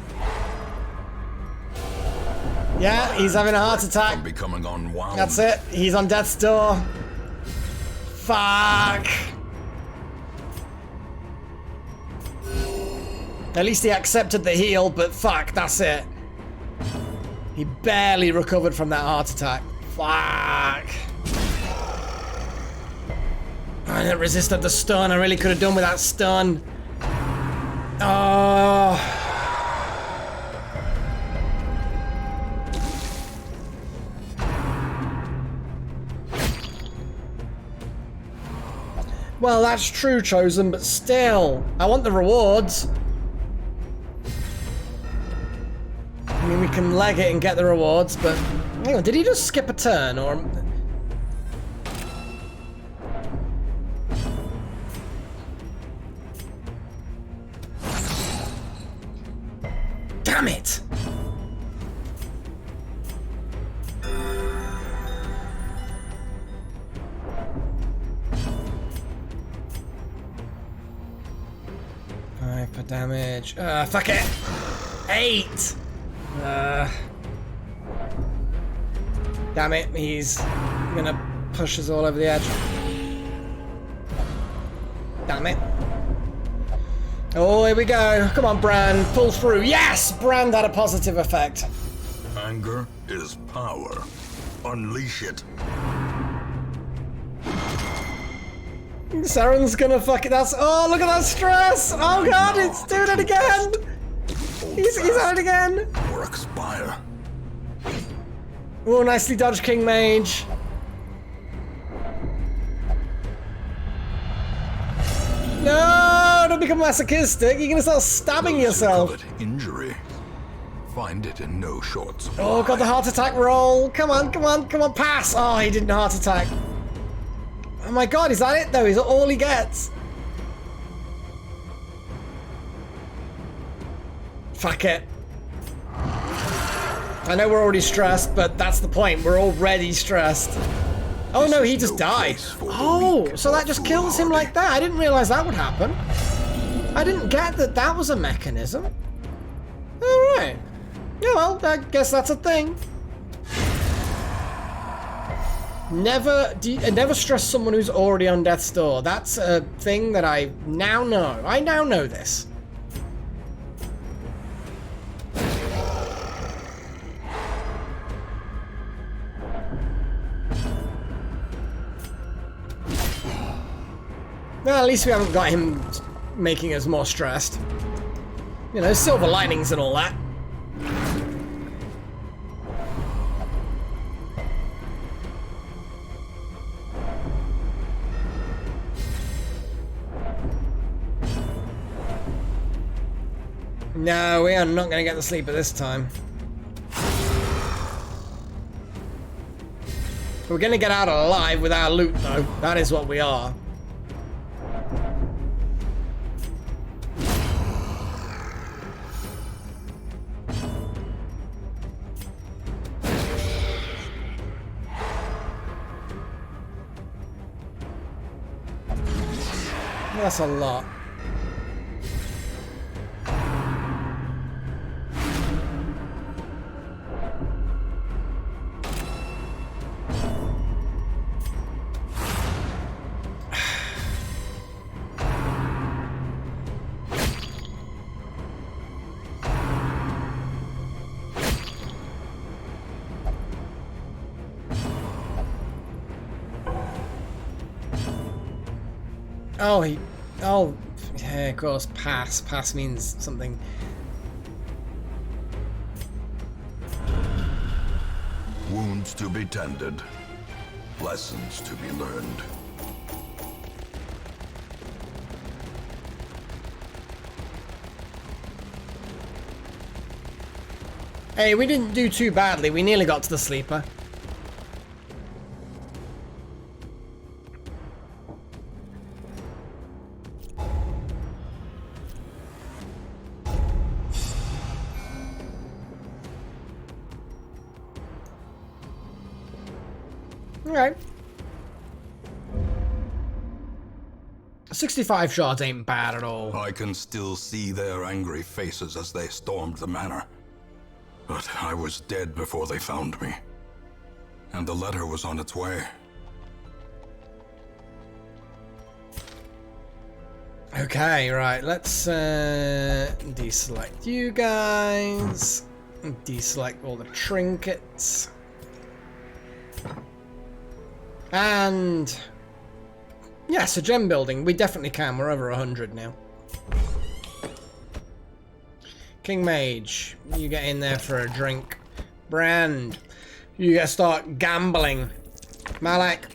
Yeah, he's having a heart attack. I'm becoming unwound. That's it. He's on death's door. Fuck. At least he accepted the heal, but fuck, that's it. He barely recovered from that heart attack. Fuck. I didn't resist the stun. I really could have done with that stun. Oh. Well, that's true, Chosen, but still. I want the rewards. I mean, we can leg it and get the rewards, but... Hang on, did he just skip a turn, or... Damn it! For damage. Fuck it! 8! Damn it, he's gonna push us all over the edge. Damn it. Oh, here we go. Come on, Brand. Pull through. Yes! Brand had a positive effect. Anger is power. Unleash it. Saren's gonna fuck it. That's. Oh, look at that stress! Oh god, it's doing it again! He's at it again! Or expire. Oh, nicely dodged, King Mage. No, don't become masochistic. You're gonna start stabbing yourself. Injury. Find it in no short supply. Oh god, the heart attack roll. Come on, come on, come on, pass. Oh, he didn't heart attack. Oh my god, is that it though? Is that all he gets? Fuck it. I know we're already stressed, but that's the point. We're already stressed. Oh no, he just died. Oh, so that just kills him like that. I didn't realize that would happen. I didn't get that that was a mechanism. Alright. Yeah, well, I guess that's a thing. Never stress someone who's already on death's door. That's a thing that I now know. I now know this. Well, at least we haven't got him making us more stressed. You know, silver linings and all that. No, we are not going to get the sleeper this time. We're gonna get out alive with our loot, though. That is what we are. That's a lot. Oh, yeah, of course, pass. Pass means something. Wounds to be tended. Lessons to be learned. Hey, we didn't do too badly. We nearly got to the sleeper. Alright. 65 shots ain't bad at all. I can still see their angry faces as they stormed the manor. But I was dead before they found me. And the letter was on its way. Okay, right, let's deselect you guys. Deselect all the trinkets. And yeah, so gem building, we definitely can. We're over 100 now. King Mage, you get in there for a drink. Brand, you gotta start gambling. Malak,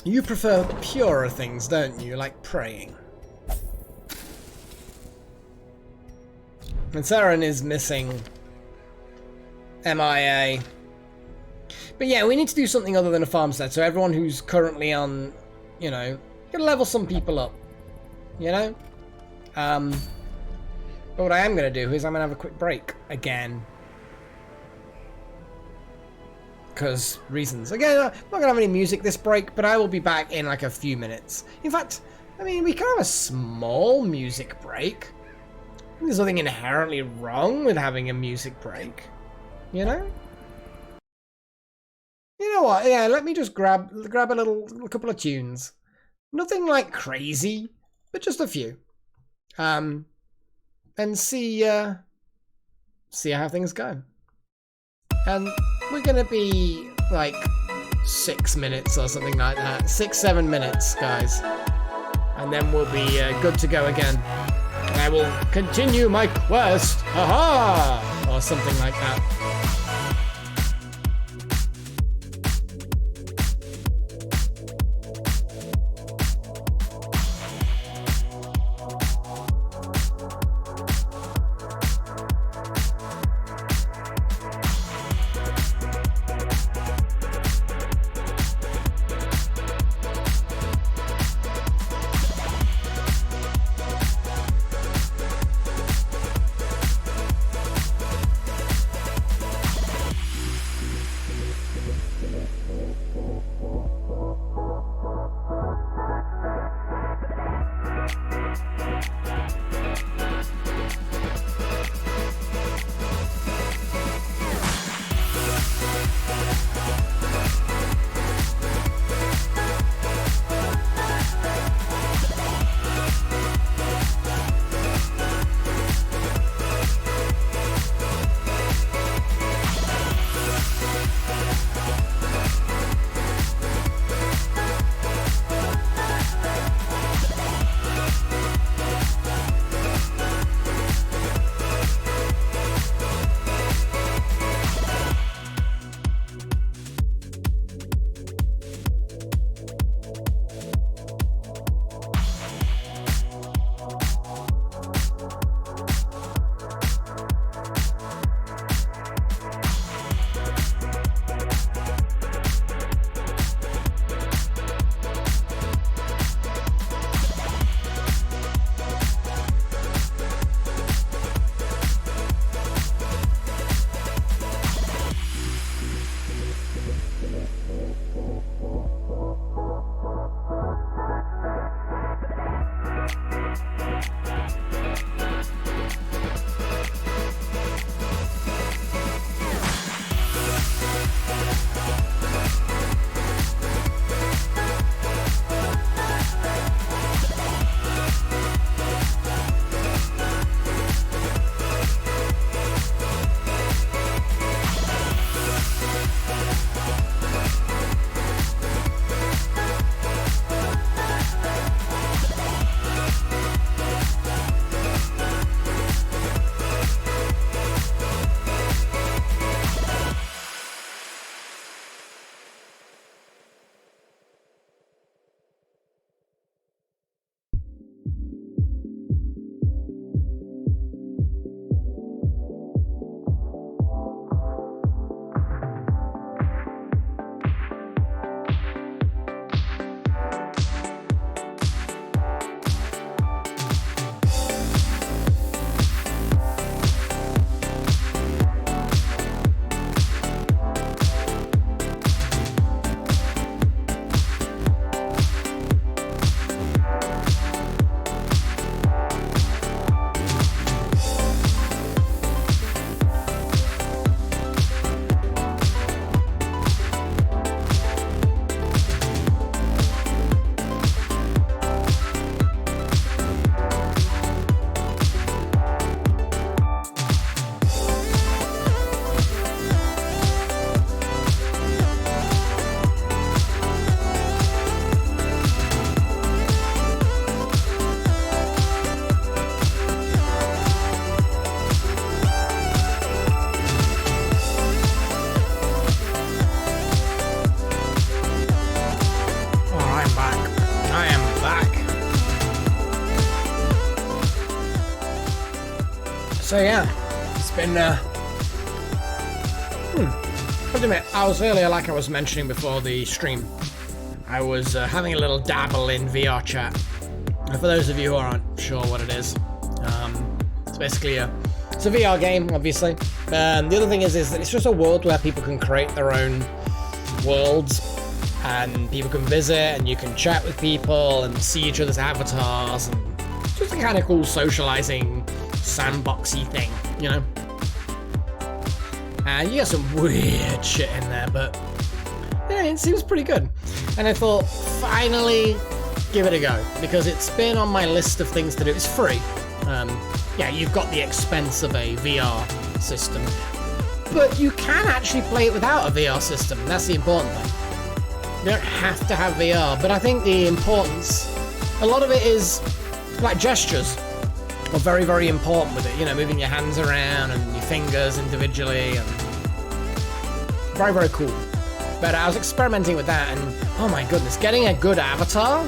you prefer purer things, don't you? Like praying. And Saren is missing. MIA. But yeah, we need to do something other than a farmstead. So everyone who's currently on, you know, gonna level some people up. You know? But what I am gonna do is I'm gonna have a quick break again. Because reasons. Again, I'm not gonna have any music this break, but I will be back in like a few minutes. In fact, I mean, we can have a small music break. There's nothing inherently wrong with having a music break. You know? You know what? Yeah, let me just grab a couple of tunes. Nothing like crazy, but just a few. And see how things go. And we're gonna be like 6 minutes or something like that. 6-7 minutes, guys. And then we'll be good to go again. And I will continue my quest. Haha! Or something like that. So yeah, it's been But admit, I was earlier, like I was mentioning before the stream, I was having a little dabble in VR chat. And for those of you who aren't sure what it is, it's basically it's a VR game, obviously. The other thing is that it's just a world where people can create their own worlds, and people can visit, and you can chat with people and see each other's avatars, and just a kind of cool socializing, sandboxy thing, you know. And you get some weird shit in there, but yeah, it seems pretty good. And I thought, finally, give it a go, because it's been on my list of things to do. It's free. Yeah, you've got the expense of a VR system, but you can actually play it without a VR system, and that's the important thing. You don't have to have VR, but I think the importance, a lot of it is like gestures are very, very important with it. You know, moving your hands around and your fingers individually, and very, very cool. But I was experimenting with that, and oh my goodness, getting a good avatar,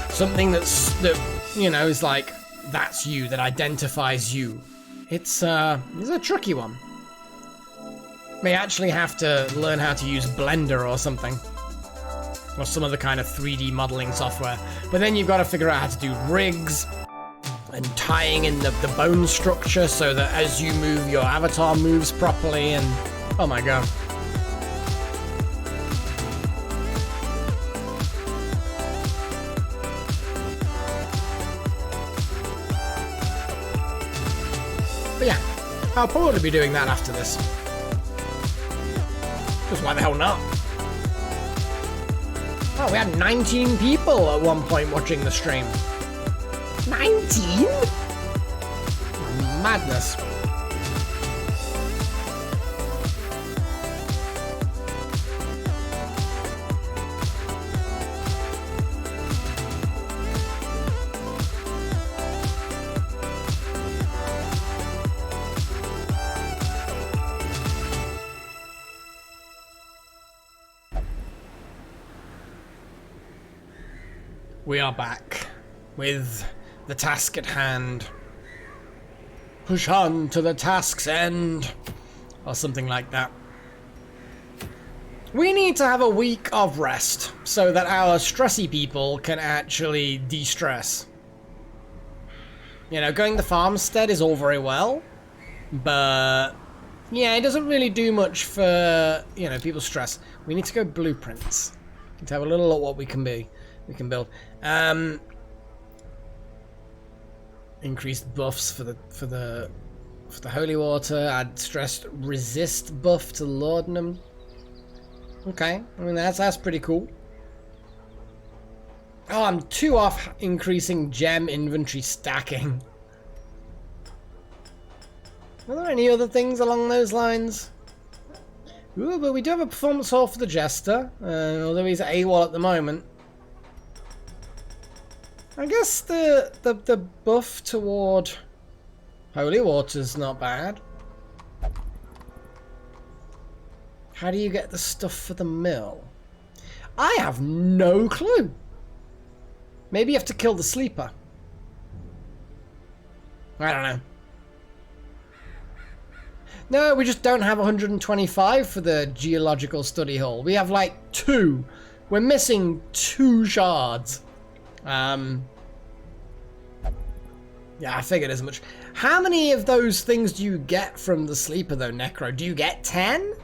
something that you know is like that's you, that identifies you. It's a tricky one. May actually have to learn how to use Blender or something, or some other kind of 3D modeling software. But then you've got to figure out how to do rigs and tying in the bone structure so that as you move, your avatar moves properly, and oh my god. But yeah, I'll probably be doing that after this. Because why the hell not? Oh, we had 19 people at one point watching the stream. 19? Madness. We are back with the task at hand. Push on to the task's end, or something like that. We need to have a week of rest so that our stressy people can actually de-stress. You know, going to farmstead is all very well, but yeah, it doesn't really do much for, you know, people's stress. We need to go blueprints. We need to have a little look what we can build. Increased buffs for the holy water. Add stressed resist buff to laudanum. Okay, I mean that's pretty cool. Oh, I'm 2 off increasing gem inventory stacking. Are there any other things along those lines? Ooh, but we do have a performance haul for the jester, although he's at AWOL at the moment. I guess the buff toward holy water's not bad. How do you get the stuff for the mill? I have no clue. Maybe you have to kill the sleeper. I don't know. No, we just don't have 125 for the geological study hall. We have like 2. We're missing 2 shards. Yeah, I figured as much. How many of those things do you get from the sleeper though, Necro? Do you get 10?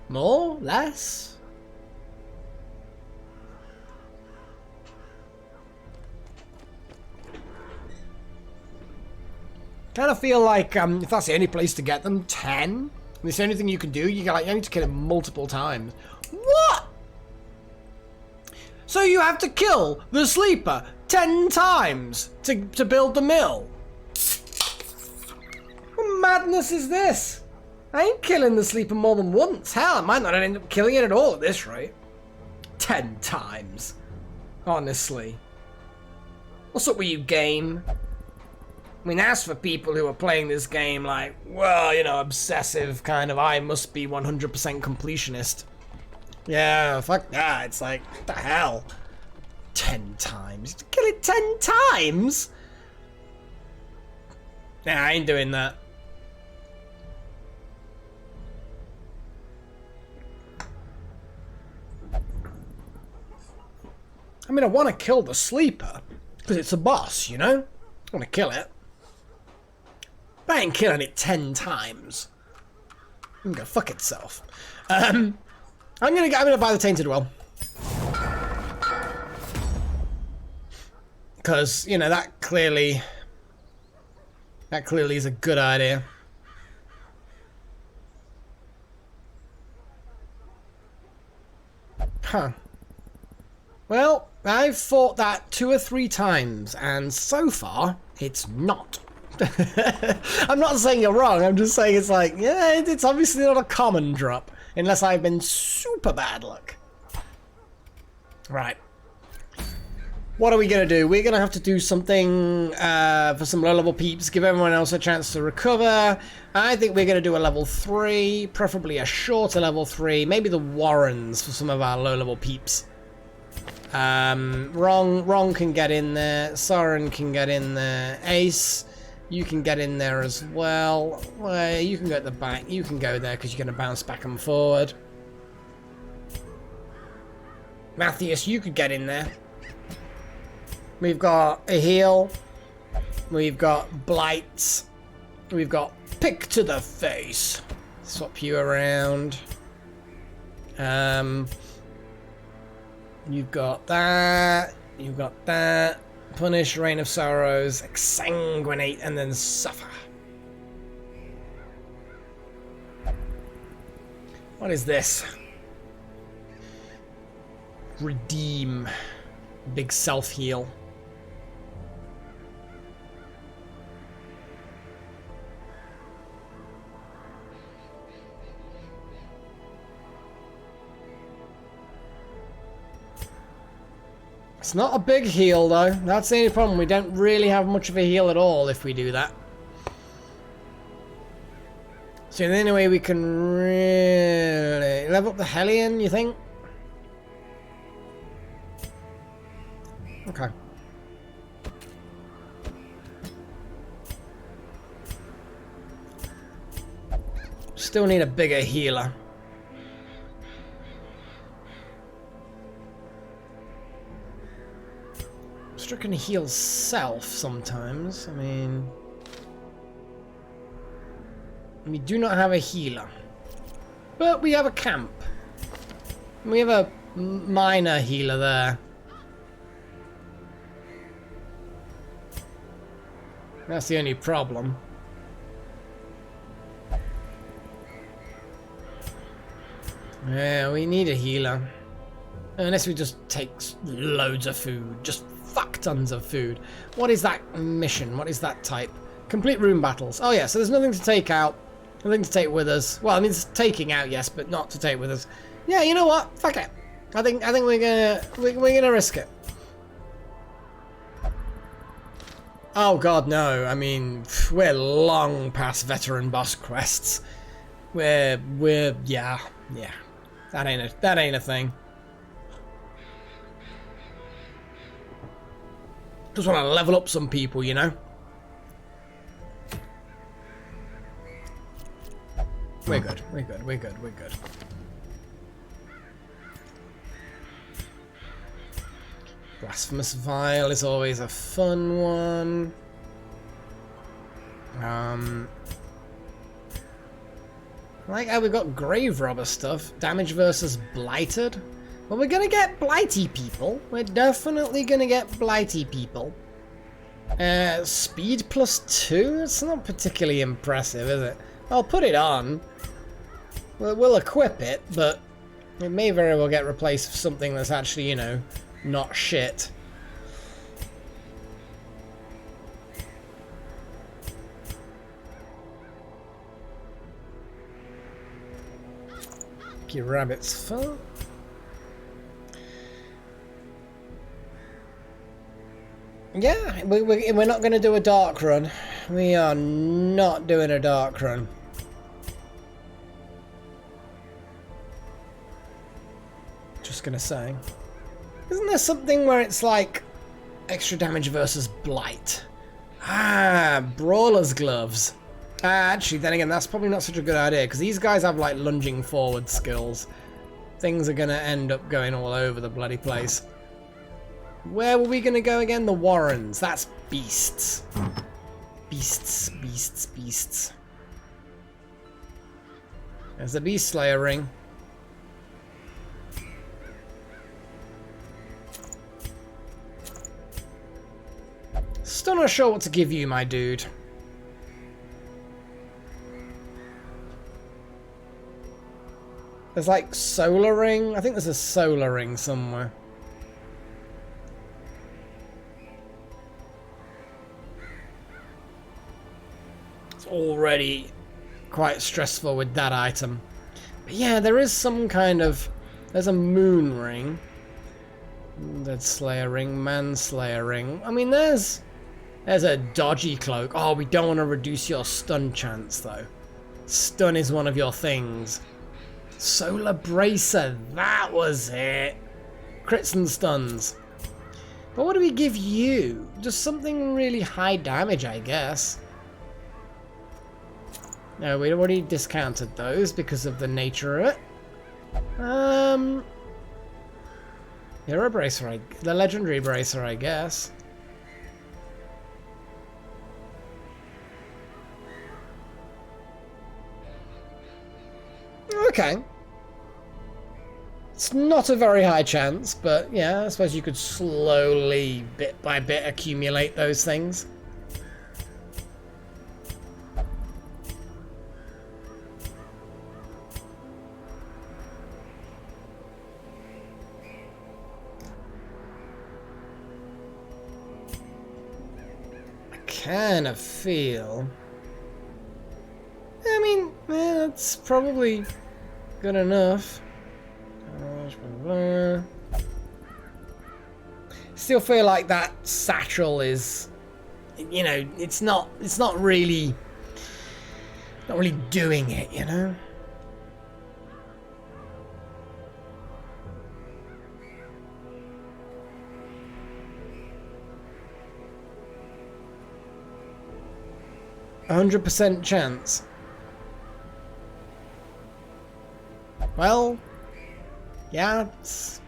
More? Less? Kind of feel like if that's the only place to get them, 10? It's the only thing you can do. You need to kill him multiple times. What? So you have to kill the sleeper 10 times to build the mill? What madness is this? I ain't killing the sleeper more than once. Hell, I might not end up killing it at all at this rate. 10 times. Honestly. What's up with you, game? I mean, as for people who are playing this game like, well, you know, obsessive kind of, I must be 100% completionist. Yeah, fuck that. It's like, what the hell? 10 times? Kill it 10 times? Nah, I ain't doing that. I mean, I want to kill the sleeper, because it's a boss, you know? I want to kill it. But I ain't killing it 10 times. It can go fuck itself. I'm gonna buy the Tainted Well. Because, you know, that clearly is a good idea. Huh. Well, I've fought that 2 or 3 times, and so far, it's not. I'm not saying you're wrong, I'm just saying it's like, yeah, it's obviously not a common drop, unless I've been super bad luck. Right. What are we going to do? We're going to have to do something for some low-level peeps, give everyone else a chance to recover. I think we're going to do a level 3, preferably a shorter level 3, maybe the Warrens for some of our low-level peeps. Wrong can get in there, Soren can get in there, Ace, you can get in there as well. Well, you can go at the back, you can go there because you're going to bounce back and forward. Matthias, you could get in there. We've got a heal, we've got blights, we've got pick to the face. Swap you around. You've got that, you've got that. Punish, Reign of Sorrows, Exsanguinate, and then Suffer. What is this? Redeem. Big self-heal. It's not a big heal though, that's the only problem. We don't really have much of a heal at all if we do that. So the only way we can really level up the Hellion, you think? Okay. Still need a bigger healer. Struck can heal self sometimes. I mean, we do not have a healer, but we have a camp. We have a minor healer there. That's the only problem. Yeah, we need a healer. Unless we just take loads of food. Just fuck tons of food. What is that mission? What is that type? Complete room battles. Oh yeah, so there's nothing to take out. Nothing to take with us. Well, I mean, it's taking out, yes, but not to take with us. Yeah, you know what? Fuck it. I think we're gonna risk it. Oh god, no. I mean, we're long past veteran boss quests. We're yeah. That ain't a thing. Just want to level up some people, you know. We're good. We're good. Blasphemous Vial is always a fun one. Like how we've got Grave Robber stuff. Damage versus Blighted. Well, we're gonna get Blighty people. We're definitely gonna get Blighty people. Speed +2? It's not particularly impressive, is it? I'll put it on. We'll equip it, but it may very well get replaced with something that's actually, you know, not shit. Your rabbit's fun. Yeah, we're not going to do a dark run. We are not doing a dark run. Just going to say. Isn't there something where it's like extra damage versus blight? Ah, Brawler's Gloves. Actually, then again, that's probably not such a good idea, because these guys have, like, lunging forward skills. Things are going to end up going all over the bloody place. Where were we going to go again? The Warrens. That's beasts. Beasts, beasts, beasts. There's the Beast Slayer ring. Still not sure what to give you, my dude. There's like solar ring. I think there's a solar ring somewhere. It's already quite stressful with that item. But yeah, there is some kind of... There's a moon ring. Dead Slayer ring, Manslayer ring. I mean, there's a dodgy cloak. Oh, we don't want to reduce your stun chance, though. Stun is one of your things. Solar Bracer, that was it. Crits and stuns. But what do we give you? Just something really high damage, I guess. No, we already discounted those because of the nature of it. Hero Bracer, the Legendary Bracer, I guess. Okay. It's not a very high chance, but yeah, I suppose you could slowly, bit by bit, accumulate those things. I kind of feel... I mean, yeah, that's probably good enough. Still feel like that satchel is, you know, it's not really doing it, you know. %100 chance. Well, yeah, it's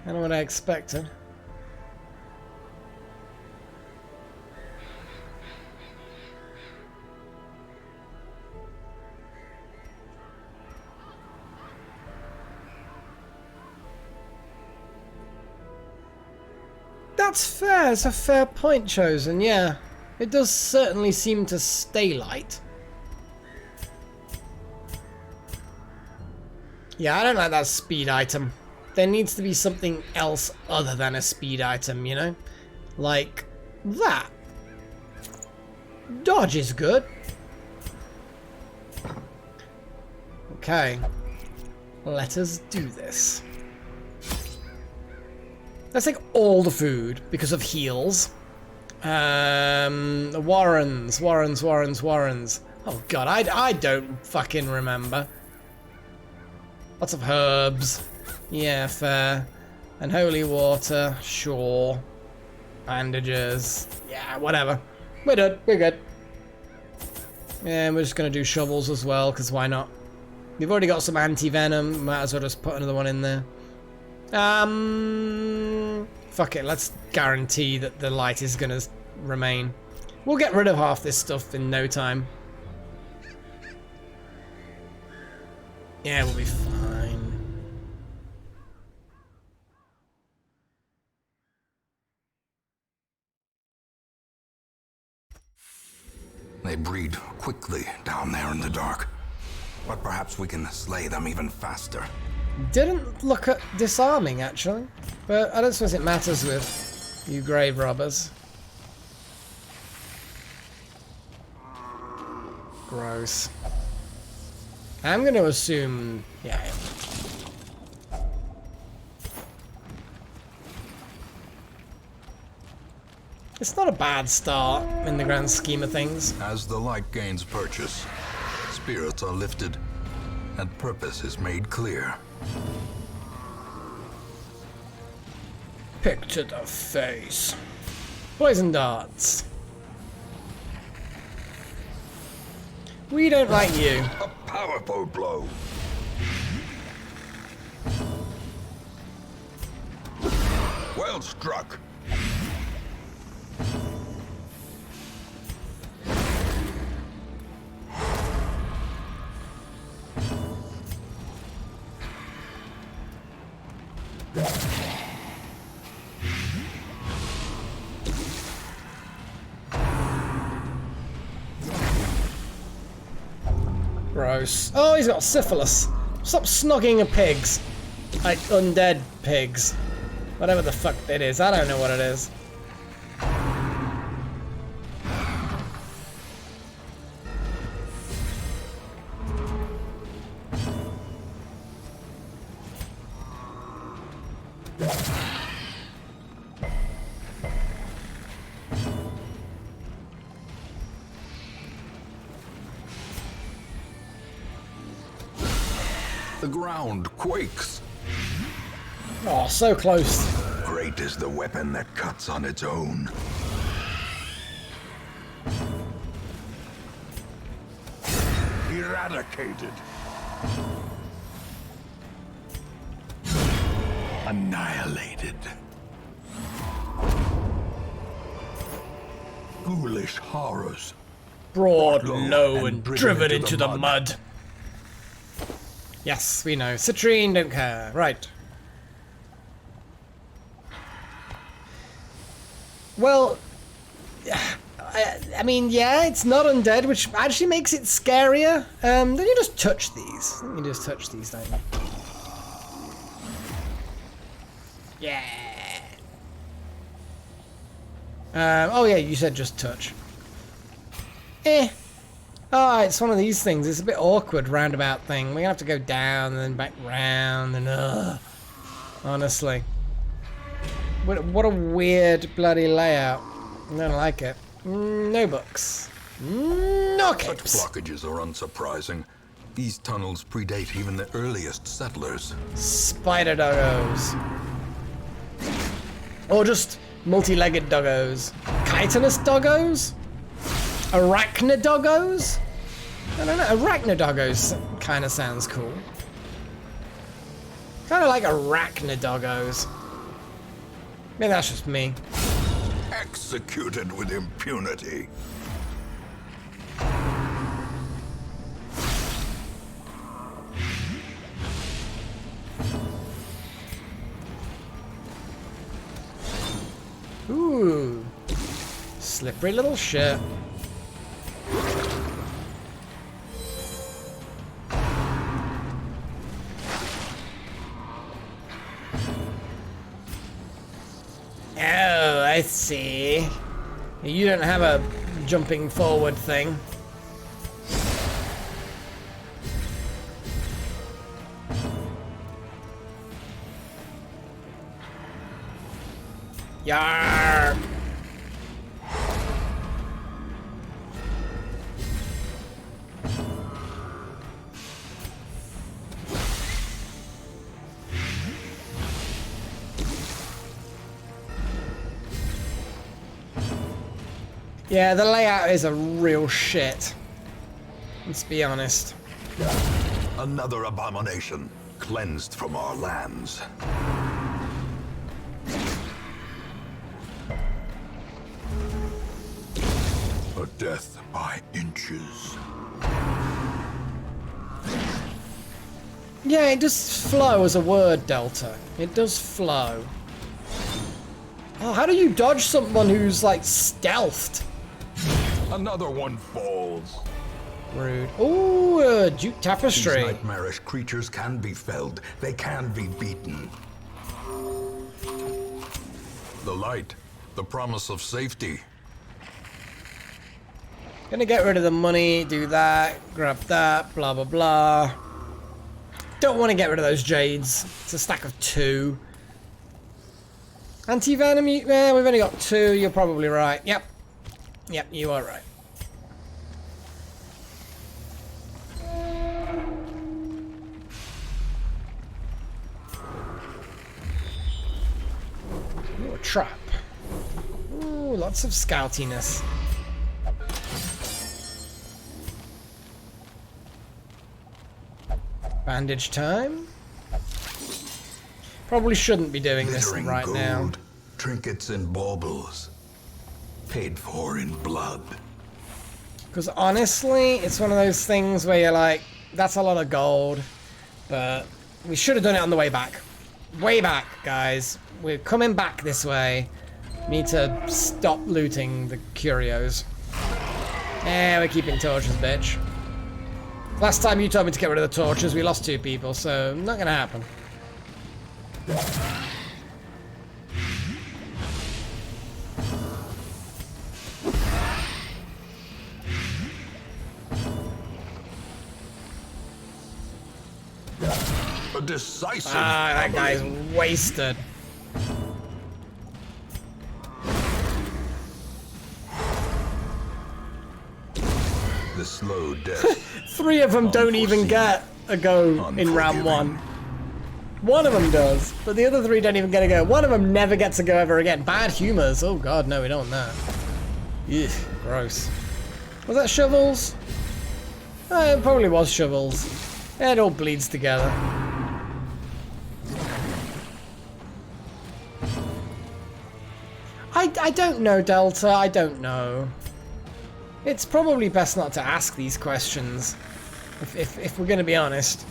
kind of what I expected. That's fair. It's a fair point chosen, yeah. It does certainly seem to stay light. Yeah, I don't like that speed item. There needs to be something else other than a speed item, you know? Like that. Dodge is good. Okay. Let us do this. Let's take all the food because of heals. The Warrens. Oh god, I don't fucking remember. Lots of herbs. Yeah, fair. And holy water, sure. Bandages. Yeah, whatever. We're good. We're good. Yeah, we're just gonna do shovels as well, because why not? We've already got some anti-venom. Might as well just put another one in there. Fuck it. Let's guarantee that the light is gonna remain. We'll get rid of half this stuff in no time. Yeah, we'll be fine. They breed quickly down there in the dark. But perhaps we can slay them even faster. Didn't look at disarming, actually. But I don't suppose it matters with you grave robbers. Gross. I'm going to assume... yeah. It's not a bad start in the grand scheme of things. As the light gains purchase, spirits are lifted, and purpose is made clear. Pick to the face. Poison darts. We don't like you. A powerful blow. Well struck. Gross. Oh, he's got syphilis. Stop snogging at pigs. Like undead pigs. Whatever the fuck it is. I don't know what it is. The ground quakes. Oh, so close. Great is the weapon that cuts on its own. Eradicated. Annihilated. Foolish horrors. Broad, Low low, and and driven driven into into the the mud. mud. Yes, we know. Citrine don't care. Right. Well, I mean, yeah, it's not undead, which actually makes it scarier. Then you just touch these. You just touch these, don't you? Yeah. Oh yeah, you said just touch. Oh, it's one of these things. It's a bit awkward, roundabout thing. We're gonna have to go down and then back round and honestly. What a weird bloody layout. I don't like it. No books. No Such capes. blockages are unsurprising. These tunnels predate even the earliest settlers. Spider doggos. Or just multi-legged doggos. Chitinous doggos? Arachnodoggos? I don't know. Arachnodoggos kind of sounds cool. Kind of like arachnodoggos. Maybe that's just me. Executed with impunity. Ooh. Slippery little shit. Oh, I see. You don't have a jumping forward thing. Yarr! Yeah, the layout is a real shit. Let's be honest. Another abomination cleansed from our lands. A death by inches. Yeah, it does flow as a word, Delta. It does flow. Oh, how do you dodge someone who's, like, stealthed? Another one falls. Rude. Ooh, Duke These Tapestry. nightmarish creatures can be felled. They can be beaten. The light, the promise of safety. Gonna get rid of the money, do that, grab that, blah blah blah. Don't want to get rid of those jades. It's a stack of 2. Anti-venom, we've only got 2, you're probably right. Yep. Yep, you are right. Ooh, a trap. Ooh, lots of scoutiness. Bandage time. Probably shouldn't be doing this Glittering right gold, now. trinkets and baubles, paid for in blood. Because honestly, it's one of those things where you're like, that's a lot of gold, but we should have done it on the way back. Way back, guys. We're coming back this way. We need to stop looting the curios. Yeah, we're keeping torches, bitch. Last time you told me to get rid of the torches, we lost 2 people, so not gonna happen. A decisive. Ah, that guy's wasted. The slow death. 3 of them don't even Unforeseen. get a go in round 1. One of them does, but the other 3 don't even get a go. One of them never gets a go ever again. Bad humors. Oh god, no, we don't want that. Ugh, gross. Was that shovels? It probably was shovels. It all bleeds together. I don't know, Delta. I don't know. It's probably best not to ask these questions, if we're going to be honest.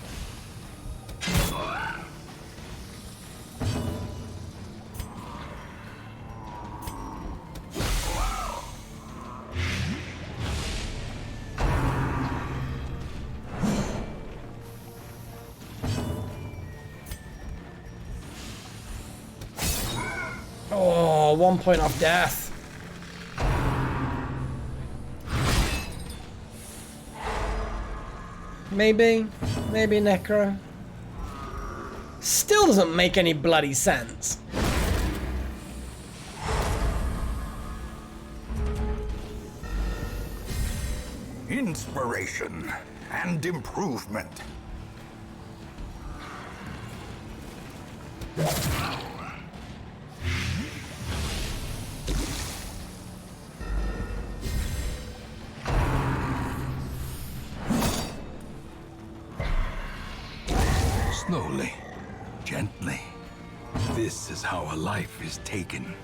Oh, 1 point off death. Maybe Necro. Still doesn't make any bloody sense. Inspiration and improvement. Slowly, gently. This is how a life is taken.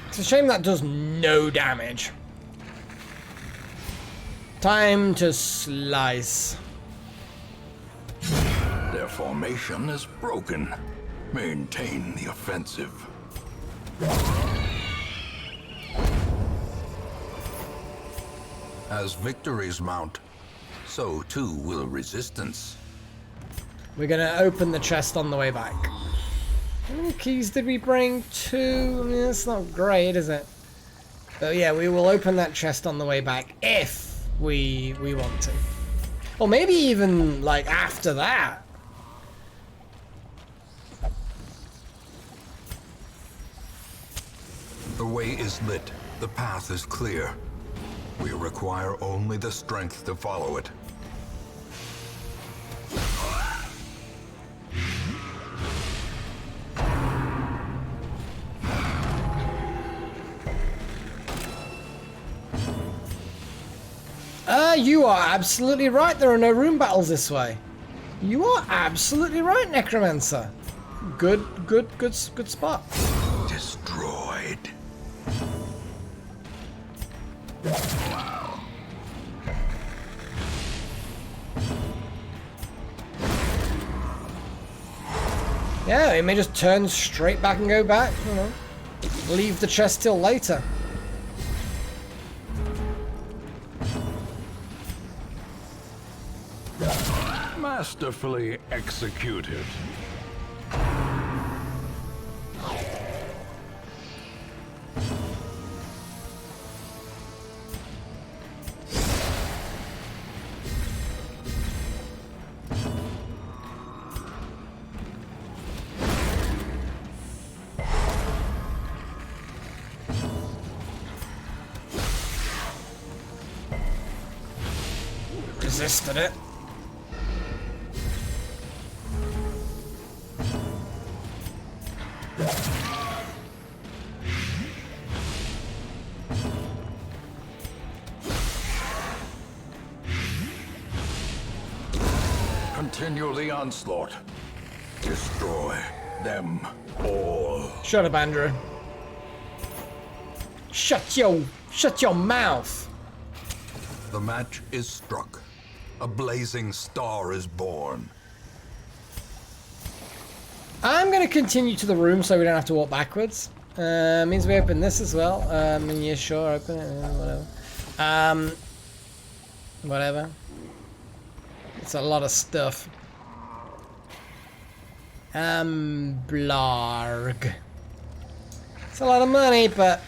It's a shame that does no damage. Time to slice. Their formation is broken. Maintain the offensive. As victories mount, so too will resistance. We're gonna open the chest on the way back. How many keys did we bring? 2? I mean, that's not great, is it? But yeah, we will open that chest on the way back if we want to. Or maybe even, like, after that. The way is lit. The path is clear. We require only the strength to follow it. You are absolutely right. There are no room battles this way. You are absolutely right, Necromancer. Good spot. Destroyed. Yeah, it may just turn straight back and go back, you know. Leave the chest till later. Masterfully executed. Resisted it. Continue the onslaught. Destroy them all. Shut up, Andrew. Shut your mouth. The match is struck. A blazing star is born. I'm going to continue to the room so we don't have to walk backwards. Means we open this as well. Yeah, sure, open it. Whatever. Whatever. It's a lot of stuff. Blarg. It's a lot of money, but...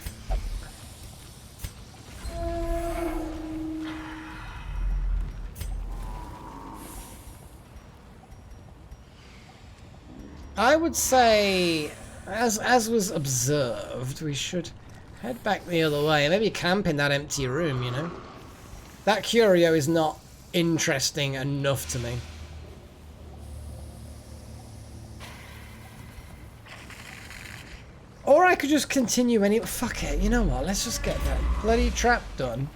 I would say, as was observed, we should head back the other way. Maybe camp in that empty room, you know? That curio is not interesting enough to me. Or I could just continue any... Fuck it, you know what? Let's just get that bloody trap done.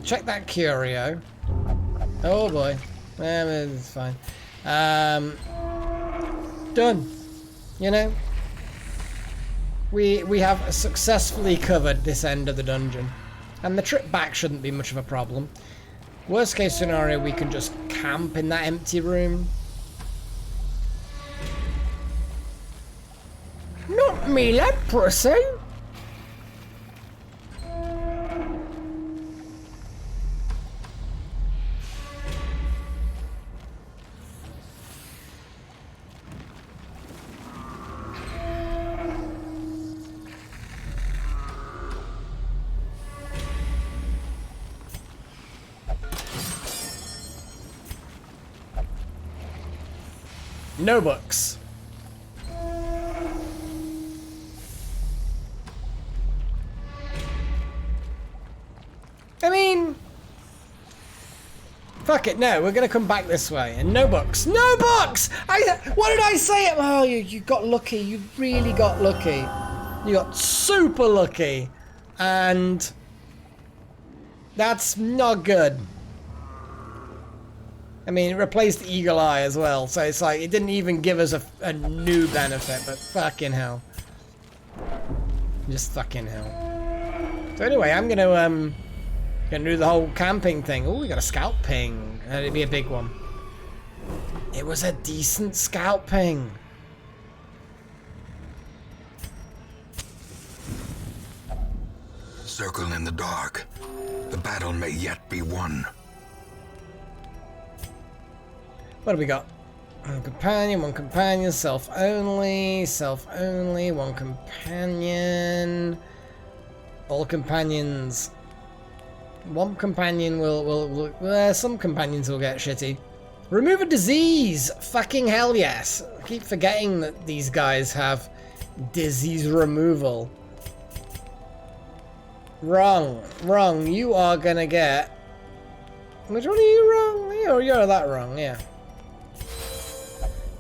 Check that curio. Oh boy. It's fine. Done. You know? We have successfully covered this end of the dungeon. And the trip back shouldn't be much of a problem. Worst case scenario, we can just camp in that empty room. Not me, leprosy! No books. I mean, fuck it. No, we're gonna come back this way, and no books. No books. What did I say? Oh, you got lucky. You really got lucky. You got super lucky, and that's not good. I mean, it replaced the Eagle Eye as well, so it's like, it didn't even give us a new benefit, but fucking hell. Just fucking hell. So anyway, I'm gonna do the whole camping thing. Oh, we got a scout ping. That'd be a big one. It was a decent scout ping. Circle in the dark. The battle may yet be won. What do we got? One companion, self-only, one companion. All companions. One companion will some companions will get shitty. Remove a disease! Fucking hell yes! I keep forgetting that these guys have disease removal. Wrong. You are gonna get... Which one are you wrong? You're that wrong, yeah.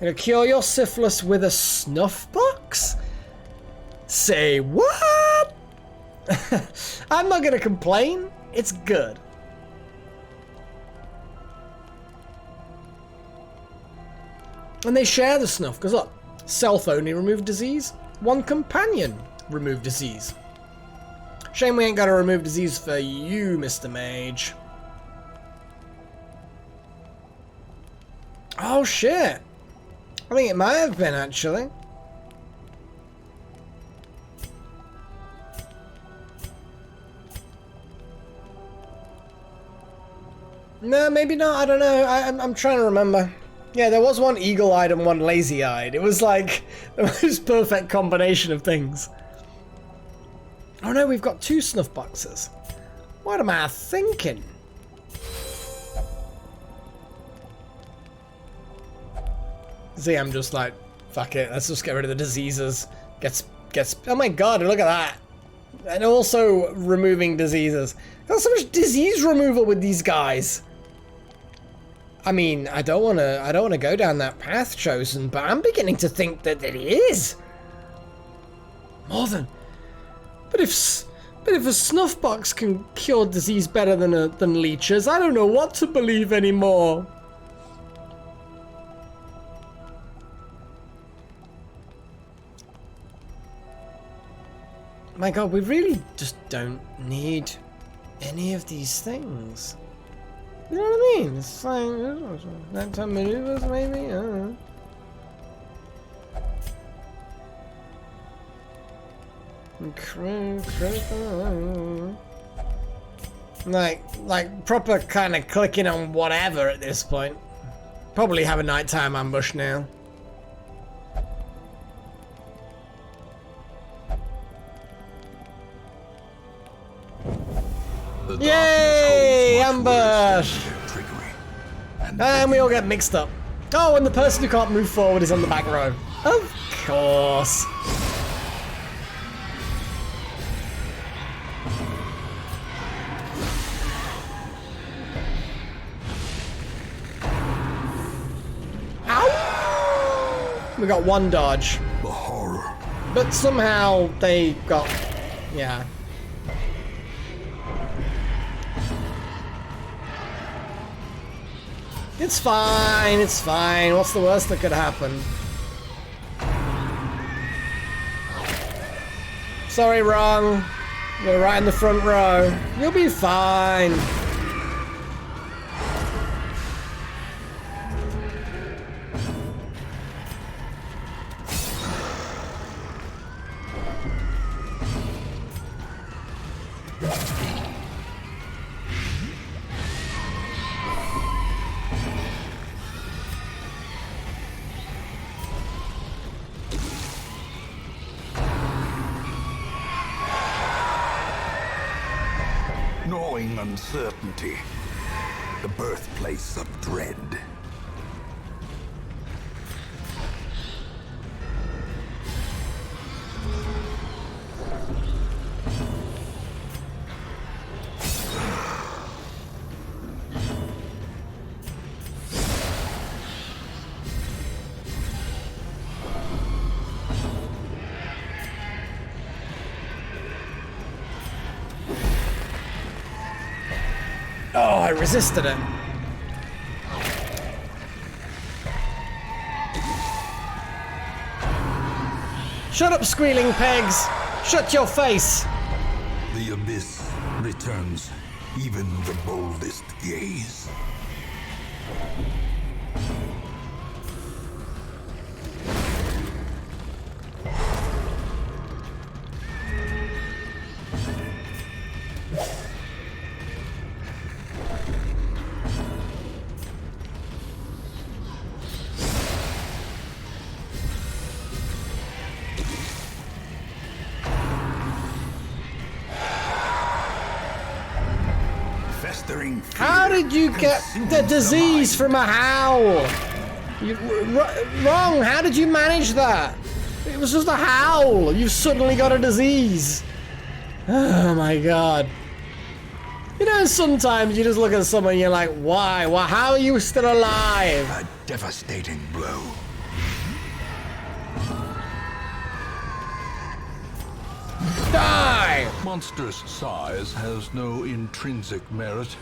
Gonna cure your syphilis with a snuff box? Say what? I'm not gonna complain. It's good. And they share the snuff, because look, self-only remove disease, one companion remove disease. Shame we ain't got to remove disease for you, Mr. Mage. Oh shit. I think it might have been, actually. No, maybe not. I don't know. I'm trying to remember. Yeah, there was one eagle-eyed and one lazy-eyed. It was like the most perfect combination of things. Oh no, we've got 2 snuff boxes. What am I thinking? See, I'm just like, fuck it, let's just get rid of the diseases. Gets, oh my god, look at that. And also removing diseases. There's so much disease removal with these guys. I mean, I don't wanna go down that path, Chosen, but I'm beginning to think that it is. More than... But if a snuff box can cure disease better than leeches, I don't know what to believe anymore. My god, we really just don't need any of these things. You know what I mean? It's like 10 maneuvers maybe? I don't know. Like proper kind of clicking on whatever at this point. Probably have a nighttime ambush now. Yay! Ambush! And we all get mixed up. Oh, and the person who can't move forward is on the back row. Of course. Ow! We got one dodge. The horror. But somehow they got... yeah. It's fine, it's fine. What's the worst that could happen? Sorry, wrong. You're right in the front row. You'll be fine. Gnawing uncertainty, the birthplace of dread. Oh, I resisted it. Shut up, squealing pegs! Shut your face! The abyss returns even the boldest gaze. How did you get the disease from a howl? Wrong, how did you manage that? It was just a howl. You've suddenly got a disease. Oh my god. You know, sometimes you just look at someone and you're like, why? Well, how are you still alive? A devastating blow. Die! Monstrous size has no intrinsic merit,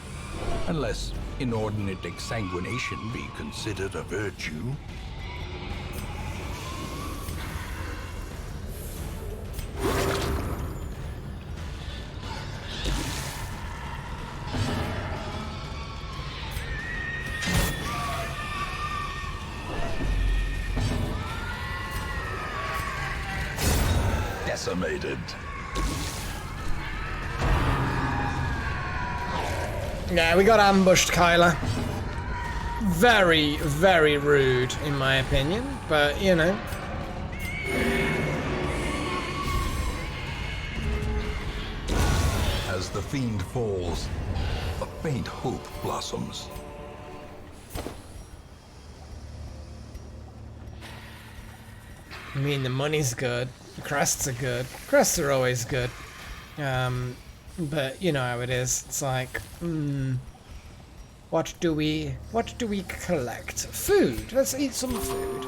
unless inordinate exsanguination be considered a virtue. Decimated. Yeah, we got ambushed, Kyla. Very, very rude, in my opinion, but you know. As the fiend falls, a faint hope blossoms. I mean, the money's good, the crests are good. Crests are always good. But you know how it is. It's like, What do we collect? Food. Let's eat some food.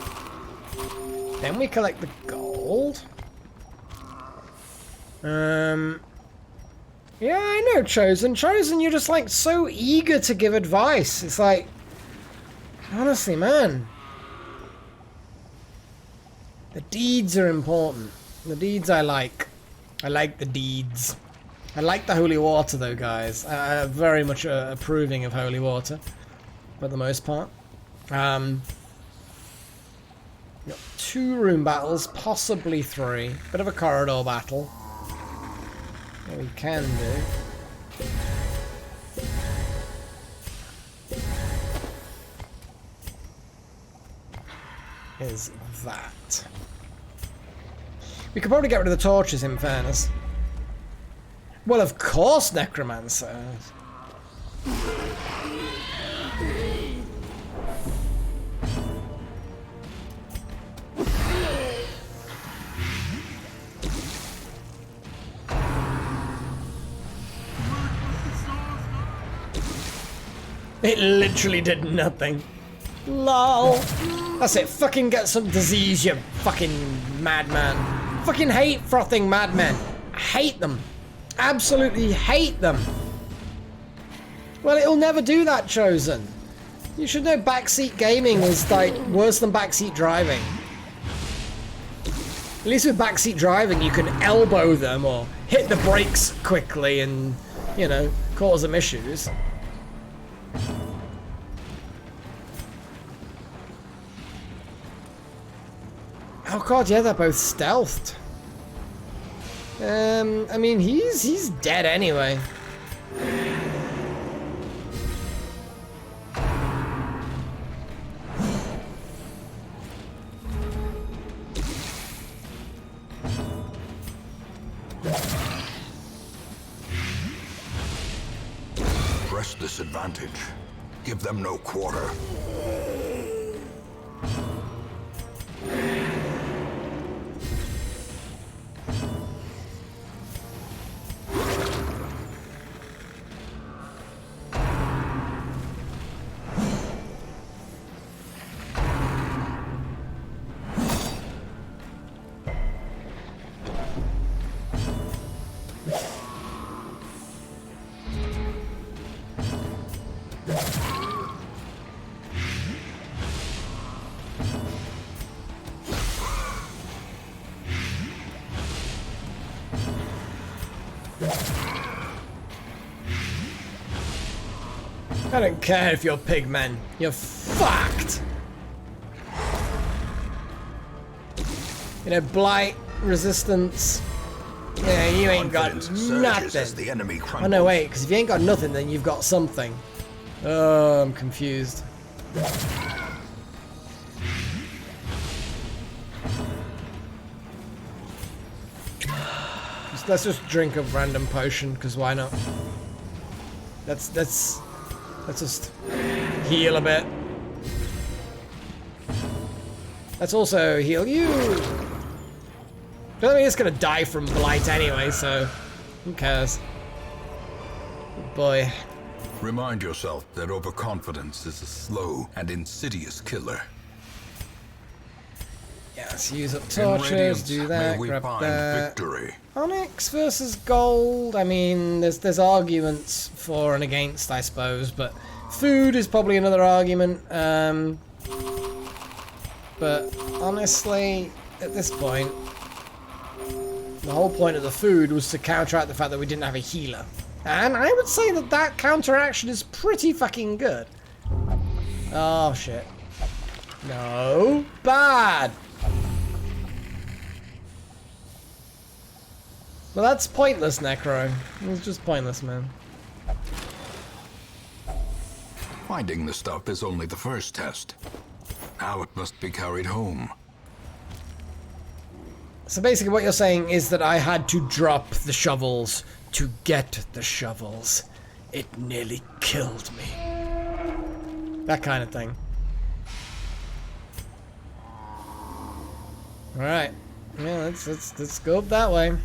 Then we collect the gold. Yeah, I know, Chosen. Chosen, you're just like so eager to give advice. It's like, honestly, man. The deeds are important. The deeds I like. I like the deeds. I like the holy water, though, guys. I'm very much approving of holy water, for the most part. Got 2 room battles, possibly 3. Bit of a corridor battle. What we can do is that. We could probably get rid of the torches, in fairness. Well, of course, Necromancer. It literally did nothing. LOL. That's it. Fucking get some disease, you fucking madman. Fucking hate frothing madmen. I hate them. Absolutely hate them. Well, it'll never do that, Chosen. You should know backseat gaming is like worse than backseat driving. At least with backseat driving, you can elbow them or hit the brakes quickly and, you know, cause them issues. Oh god, yeah, they're both stealthed. I mean, he's dead anyway. Press this advantage. Give them no quarter. I don't care if you're pigmen. You're fucked. You know, blight, resistance. Yeah, you ain't got nothing. The enemy Oh no, wait, because if you ain't got nothing, then you've got something. Oh, I'm confused. Let's just drink a random potion, because why not? Let's just heal a bit. Let's also heal you. But I mean, it's gonna die from blight anyway, so who cares? Good boy. Remind yourself that overconfidence is a slow and insidious killer. Yes, use up torches, do that, grab that. Victory. Onyx versus gold. I mean, there's arguments for and against, I suppose, but food is probably another argument. But honestly, at this point, the whole point of the food was to counteract the fact that we didn't have a healer. And I would say that that counteraction is pretty fucking good. Oh, shit. No. Bad. Well, that's pointless, Necro. It's just pointless, man. Finding the stuff is only the first test. Now it must be carried home. So basically what you're saying is that I had to drop the shovels to get the shovels. It nearly killed me. That kind of thing. Alright. Yeah, let's go up that way.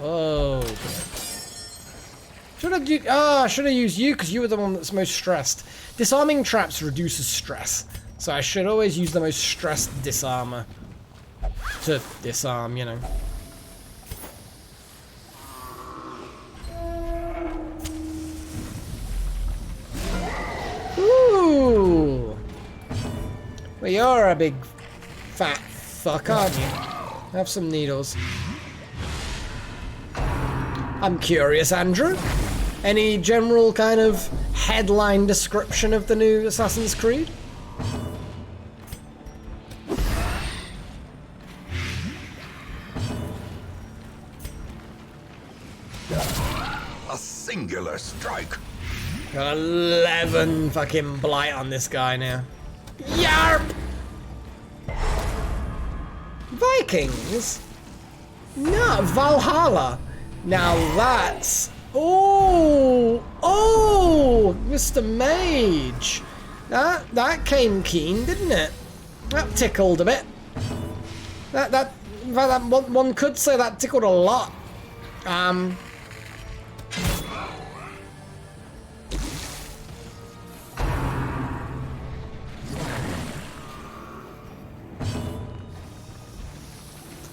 Oh. I should have used you because you were the one that's most stressed. Disarming traps reduces stress. So I should always use the most stressed disarmer. To disarm, you know. Ooh! Well, you're a big fat fuck, aren't you? Have some needles. I'm curious, Andrew. Any general kind of headline description of the new Assassin's Creed? A singular strike. Got 11 fucking blight on this guy now. Yarp! Vikings? No, Valhalla. Now that's... Oh! Oh! Mr. Mage. That came keen, didn't it? That tickled a bit. One could say that tickled a lot.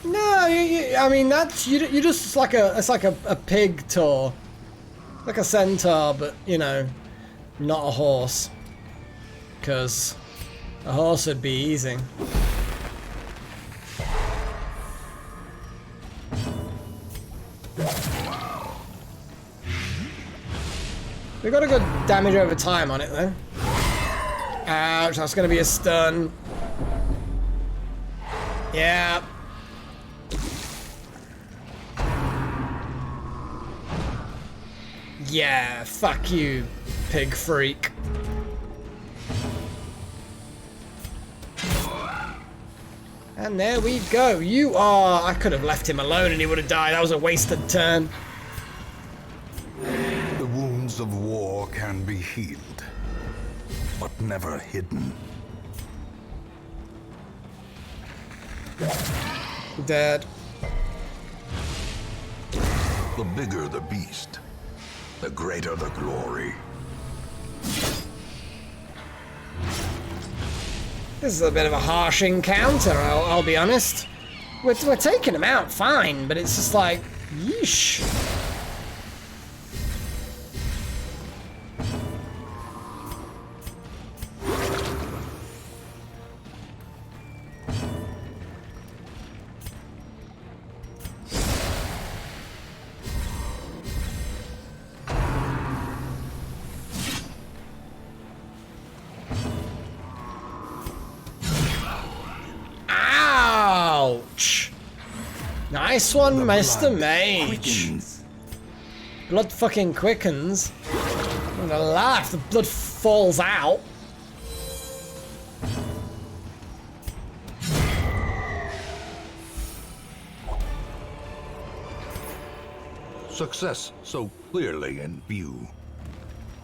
No, I mean that's you just it's like a pig tour, like a centaur, but you know, not a horse, because a horse would be easy. We got a good damage over time on it though. Ouch, that's gonna be a stun. Yeah. Yeah, fuck you, pig freak. And there we go. You are... I could have left him alone and he would have died. That was a wasted turn. The wounds of war can be healed, but never hidden. Dead. The bigger the beast, the greater the glory. This is a bit of a harsh encounter, I'll be honest. We're taking him out fine, but it's just like, yeesh. Ouch! Nice one, Mr. Mage. Blood fucking quickens. I'm gonna laugh, the blood falls out. Success so clearly in view.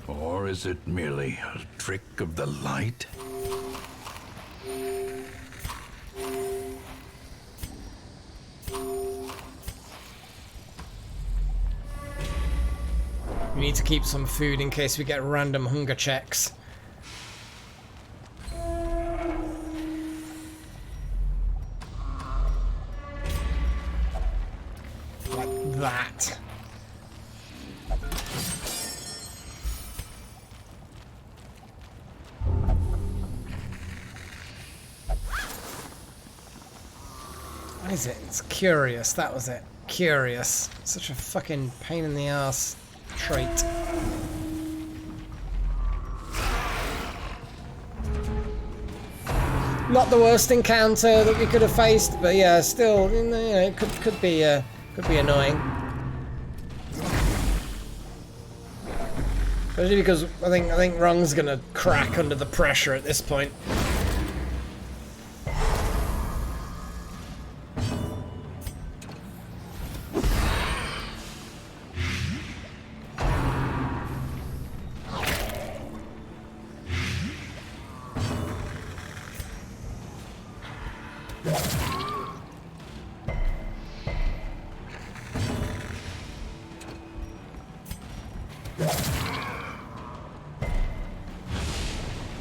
Or is it merely a trick of the light? We need to keep some food in case we get random hunger checks. Like that. What is it? It's curious. That was it. Curious. Such a fucking pain in the ass trait. Not the worst encounter that we could have faced, but yeah, still, you know, it could be annoying. Especially because I think Rung's gonna crack under the pressure at this point.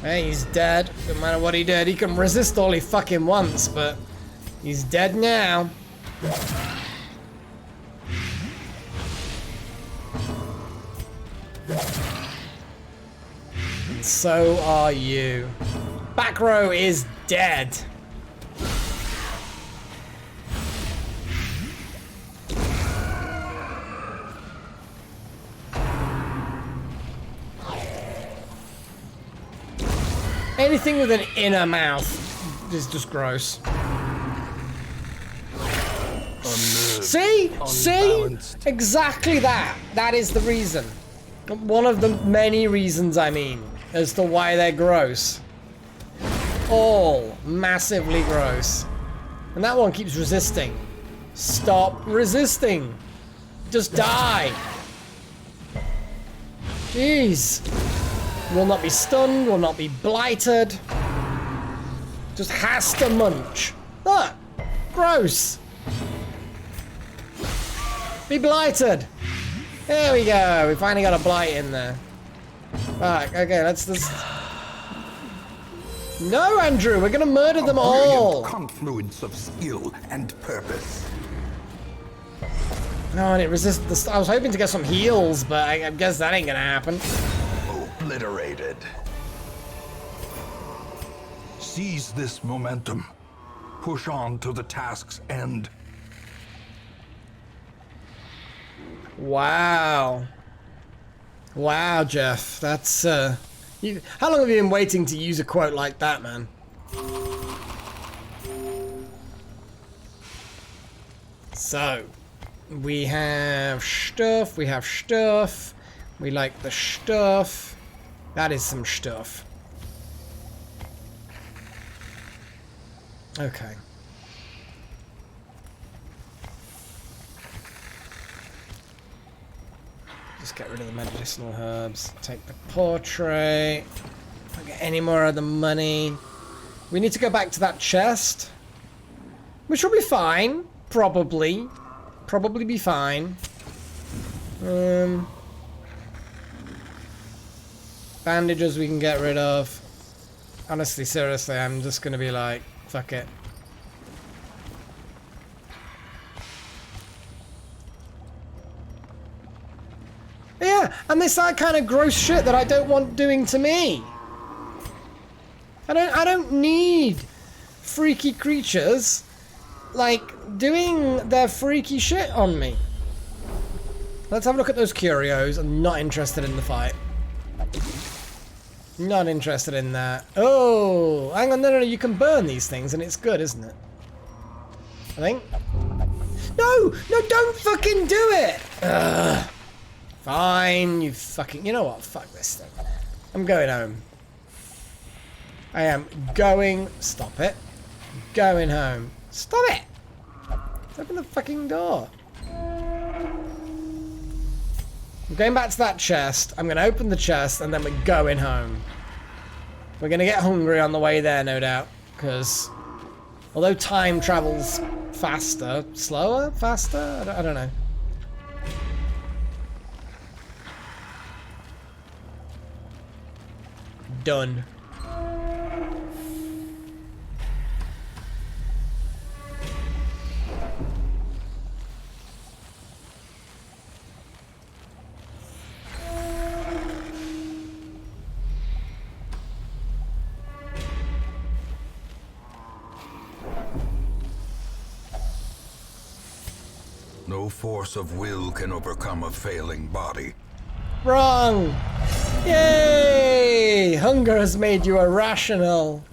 Hey, he's dead. No matter what he did, he can resist all he fucking wants, but he's dead now. And so are you. Back row is dead. Anything with an inner mouth is just gross. See? See? Exactly that. That is the reason. One of the many reasons, I mean, as to why they're gross. All massively gross. And that one keeps resisting. Stop resisting. Just die. Jeez. Will not be stunned, will not be blighted. Just has to munch. Look. Gross. Be blighted. There we go. We finally got a blight in there. Right, okay, let's just... No, Andrew, we're gonna murder them all. Confluence of skill and purpose. No, and it resisted the... I was hoping to get some heals, but I guess that ain't gonna happen. Obliterated. Seize this momentum. Push on to the task's end. Wow. Wow, Jeff. That's, how long have you been waiting to use a quote like that, man? So, we have stuff, we have stuff. We like the stuff. That is some stuff. Okay. Just get rid of the medicinal herbs. Take the portrait. Don't get any more of the money. We need to go back to that chest. Which will be fine. Probably. Probably be fine. Bandages we can get rid of. Honestly, seriously, I'm just gonna be like, fuck it. Yeah, and this that kind of gross shit that I don't want doing to me. I don't need freaky creatures like doing their freaky shit on me. Let's have a look at those curios. I'm not interested in the fight. Not interested in that. Oh, hang on, no, you can burn these things and it's good, isn't it? I think. No, don't fucking do it! Ugh. Fine, you fucking... You know what? Fuck this thing. I'm going home. I am going... Stop it. Going home. Stop it! Open the fucking door. I'm going back to that chest. I'm going to open the chest and then we're going home. We're going to get hungry on the way there, no doubt. Because although time travels faster, slower, faster? I don't know. Done. No force of will can overcome a failing body. Wrong! Yay! Hunger has made you irrational.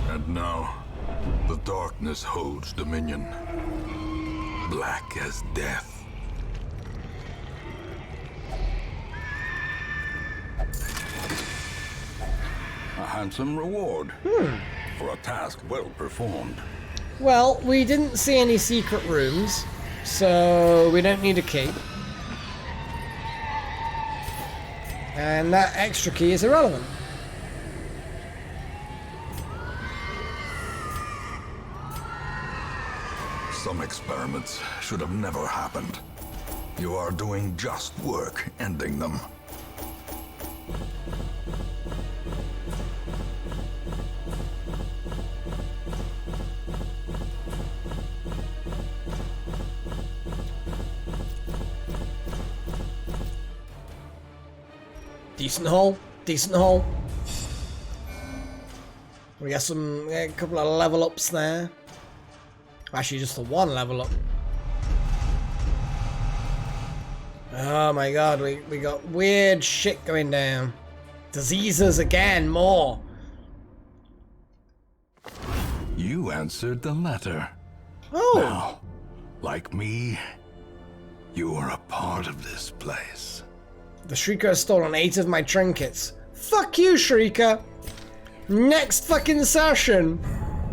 And now, the darkness holds dominion. Black as death. A handsome reward for a task well performed. Well, we didn't see any secret rooms, so we don't need a key. And that extra key is irrelevant. Some experiments should have never happened. You are doing just work ending them. Decent haul, decent haul. We got a couple of level ups there. Actually, just the one level up. Oh my god, we got weird shit going down. Diseases again, more. You answered the letter. Oh. Now, like me, you are a part of this place. The Shrieker has stolen 8 of my trinkets. Fuck you, Shrieker. Next fucking session.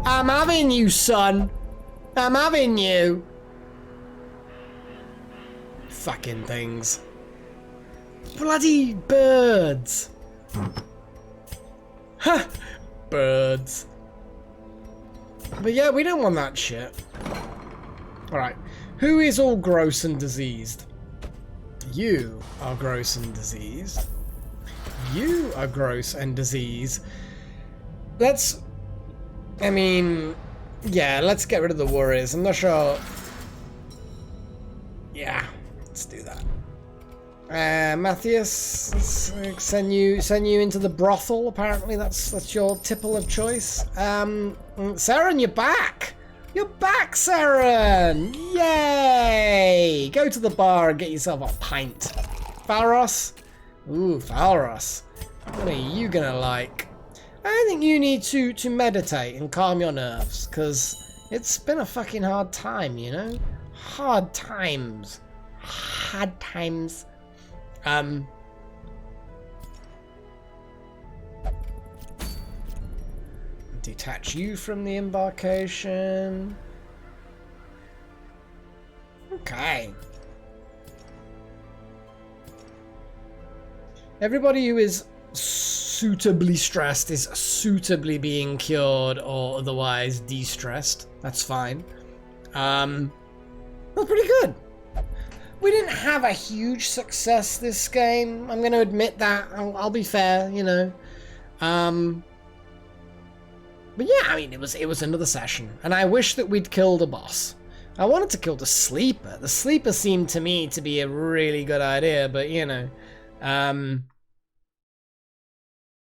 I'm having you, son. I'm having you. Fucking things. Bloody birds. Ha! Birds. But yeah, we don't want that shit. Alright. Who is all gross and diseased? You are gross and diseased. You are gross and diseased. Let's... I mean... Yeah, let's get rid of the worries. I'm not sure... Yeah, let's do that. Matthias, let's send you into the brothel. Apparently that's your tipple of choice. Saren, you're back! You're back, Saren! Yay! Go to the bar and get yourself a pint. Falros? Ooh, Falros. What are you gonna like? I think you need to meditate and calm your nerves, because it's been a fucking hard time, you know? Hard times. Hard times. Detach you from the embarkation. Okay. Everybody who is suitably stressed is suitably being cured or otherwise de-stressed. That's fine. That's pretty good. We didn't have a huge success this game. I'm going to admit that. I'll be fair, you know. But yeah, I mean, it was another session, and I wish that we'd killed a boss. I wanted to kill the sleeper. The sleeper seemed to me to be a really good idea, but you know,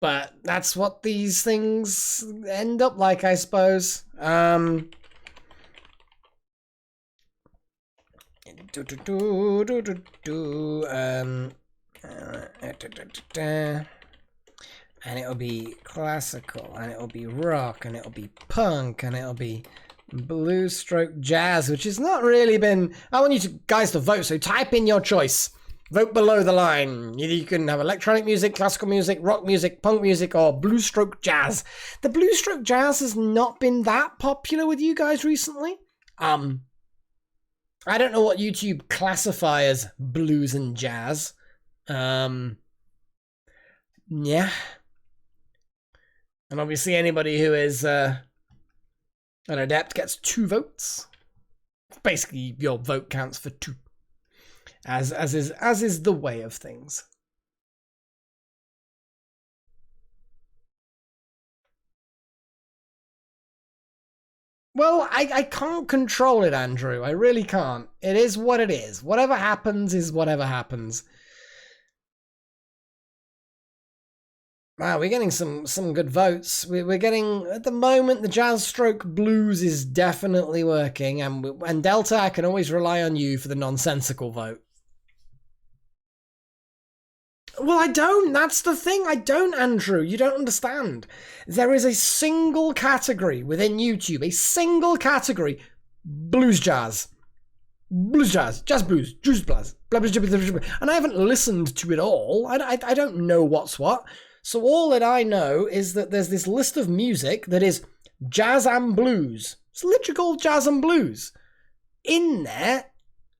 but that's what these things end up like, I suppose. And it'll be classical, and it'll be rock, and it'll be punk, and it'll be blues stroke jazz, which has not really been... I want you guys to vote, so type in your choice. Vote below the line. Either you can have electronic music, classical music, rock music, punk music, or blues stroke jazz. The blues stroke jazz has not been that popular with you guys recently. I don't know what YouTube classify as blues and jazz. Yeah. And obviously anybody who is an adept gets 2 votes. Basically, your vote counts for 2. As is the way of things. Well, I can't control it, Andrew. I really can't. It is what it is. Whatever happens is whatever happens. Wow, we're getting some good votes. We're getting, at the moment, the jazz stroke blues is definitely working, and Delta, I can always rely on you for the nonsensical vote. Well, I don't. That's the thing. I don't, Andrew. You don't understand. There is a single category within YouTube, a single category, blues jazz. Blues jazz, jazz blues, juice blues, blah, blah, blah, blah, blah. And I haven't listened to it all. I don't know what's what. So all that I know is that there's this list of music that is jazz and blues. It's literally called jazz and blues. In there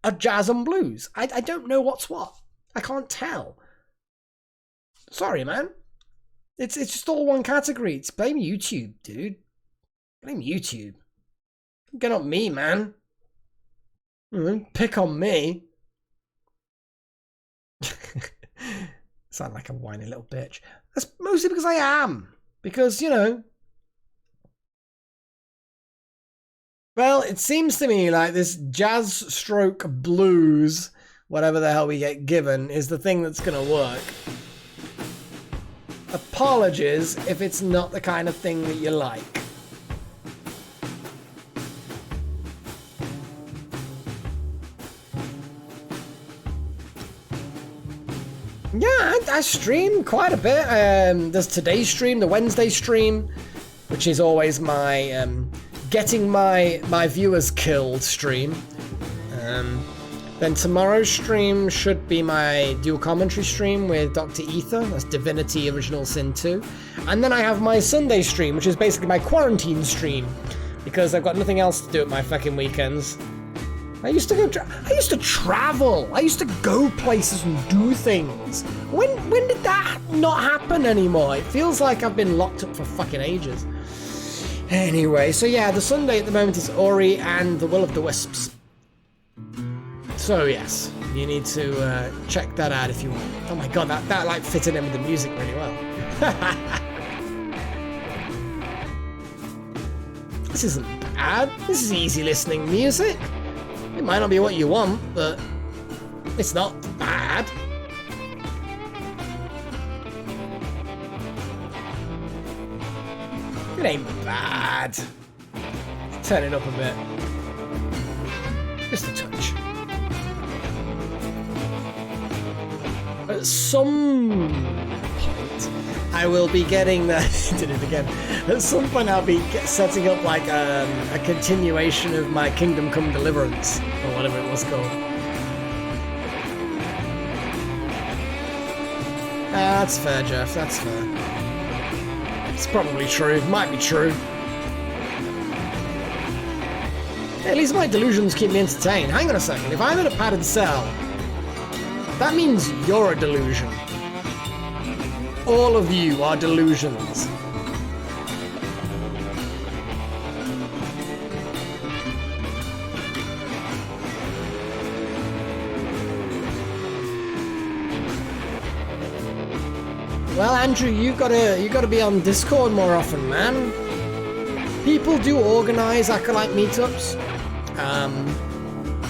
are jazz and blues. I don't know what's what. I can't tell. Sorry, man. It's just all one category. It's blame YouTube, dude. Blame YouTube. Get on me, man. Pick on me. Sound like a whiny little bitch. That's mostly because I am. Because, you know. Well, it seems to me like this jazz stroke blues, whatever the hell we get given, is the thing that's going to work. Apologies if it's not the kind of thing that you like. Yeah, I stream quite a bit. There's today's stream, the Wednesday stream, which is always my getting my viewers killed stream. Then tomorrow's stream should be my dual commentary stream with Dr. Ether. That's Divinity Original Sin 2. And then I have my Sunday stream, which is basically my quarantine stream, because I've got nothing else to do at my fucking weekends. I used to travel. I used to go places and do things. When did that not happen anymore? It feels like I've been locked up for fucking ages. Anyway, so yeah, the Sunday at the moment is Ori and the Will of the Wisps. So yes, you need to check that out if you want. Oh my god, that like fitted in with the music really well. This isn't bad. This is easy listening music. It might not be what you want, but it's not bad. It ain't bad. Turn it up a bit. Just a touch. At some point, I will be getting the... did it again. At some point, I'll be setting up like a continuation of my Kingdom Come Deliverance, or whatever it was called. That's fair, Jeff. That's fair. It's probably true. Might be true. At least my delusions keep me entertained. Hang on a second. If I'm in a padded cell, that means you're a delusion. All of you are delusions. Well, Andrew, you gotta be on Discord more often, man. People do organize acolyte meetups,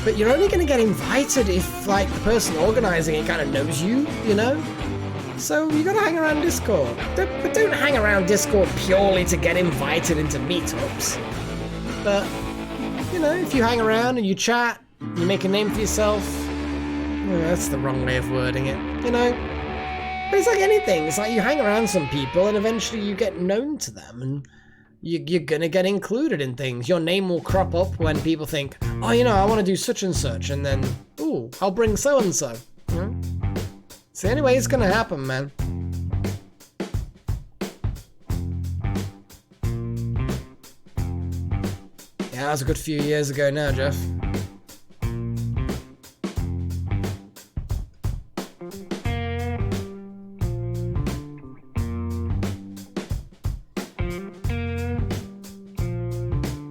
but you're only gonna get invited if, like, the person organizing it kind of knows you, you know. So you gotta hang around Discord. But don't hang around Discord purely to get invited into meetups. But you know, if you hang around and you chat, you make a name for yourself. Well, that's the wrong way of wording it, you know. But it's like anything. It's like you hang around some people and eventually you get known to them and you're gonna get included in things. Your name will crop up when people think, oh, you know, I want to do such and such, and then, ooh, I'll bring so and so. So anyway, it's gonna happen, man. Yeah, that was a good few years ago now, Jeff.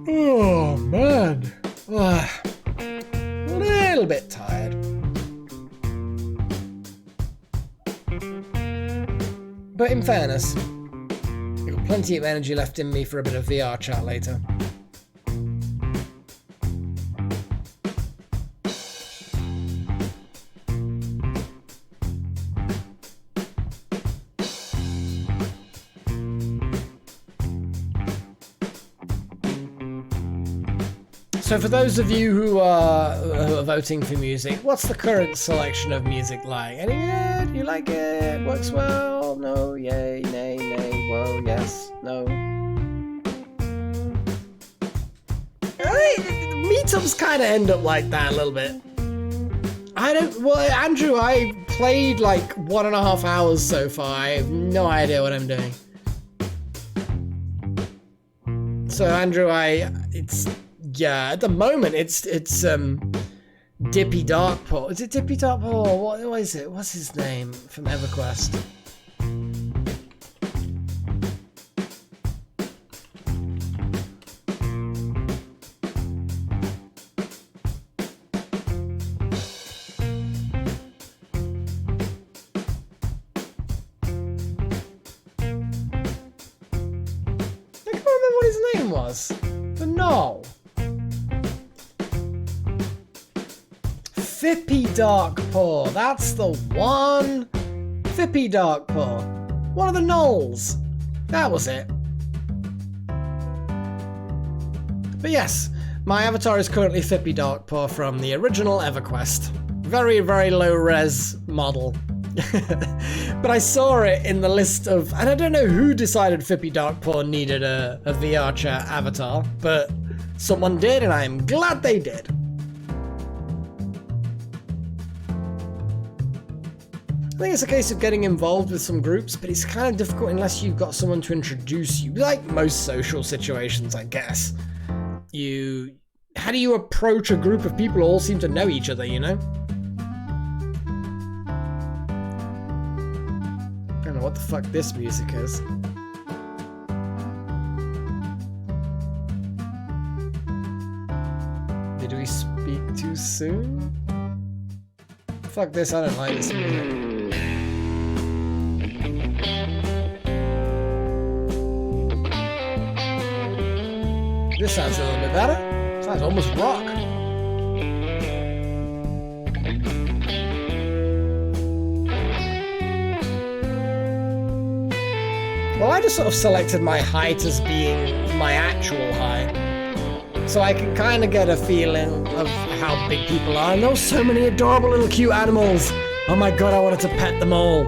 Oh, man. A little bit tired. But in fairness, I've got plenty of energy left in me for a bit of VR chat later. So for those of you who are voting for music, what's the current selection of music like? Any good? You like it? Works well? No? Yay? Nay? Nay? Well? Yes? No? Meetups kind of end up like that a little bit. Well, Andrew, I played like 1.5 hours so far. I have no idea what I'm doing. So Andrew, yeah, at the moment it's Dippy Darkpaw. Is it Dippy Darkpaw? What is it? What's his name from EverQuest? was. The Knoll. Fippy Darkpaw. That's the one. Fippy Darkpaw. One of the Knolls. That was it. But yes, my avatar is currently Fippy Darkpaw from the original EverQuest. Very, very low res model. But I saw it in the list of, and I don't know who decided Fippy Darkpaw needed a VR chat avatar, but someone did, and I am glad they did. I think it's a case of getting involved with some groups, but it's kind of difficult unless you've got someone to introduce you. Like most social situations, I guess. How do you approach a group of people who all seem to know each other, you know? I don't know what the fuck this music is. Did we speak too soon? Fuck this, I don't like this music. This sounds a little bit better. Sounds almost rock. Well, I just sort of selected my height as being my actual height. So I can kind of get a feeling of how big people are. And there's so many adorable little cute animals. Oh my god, I wanted to pet them all.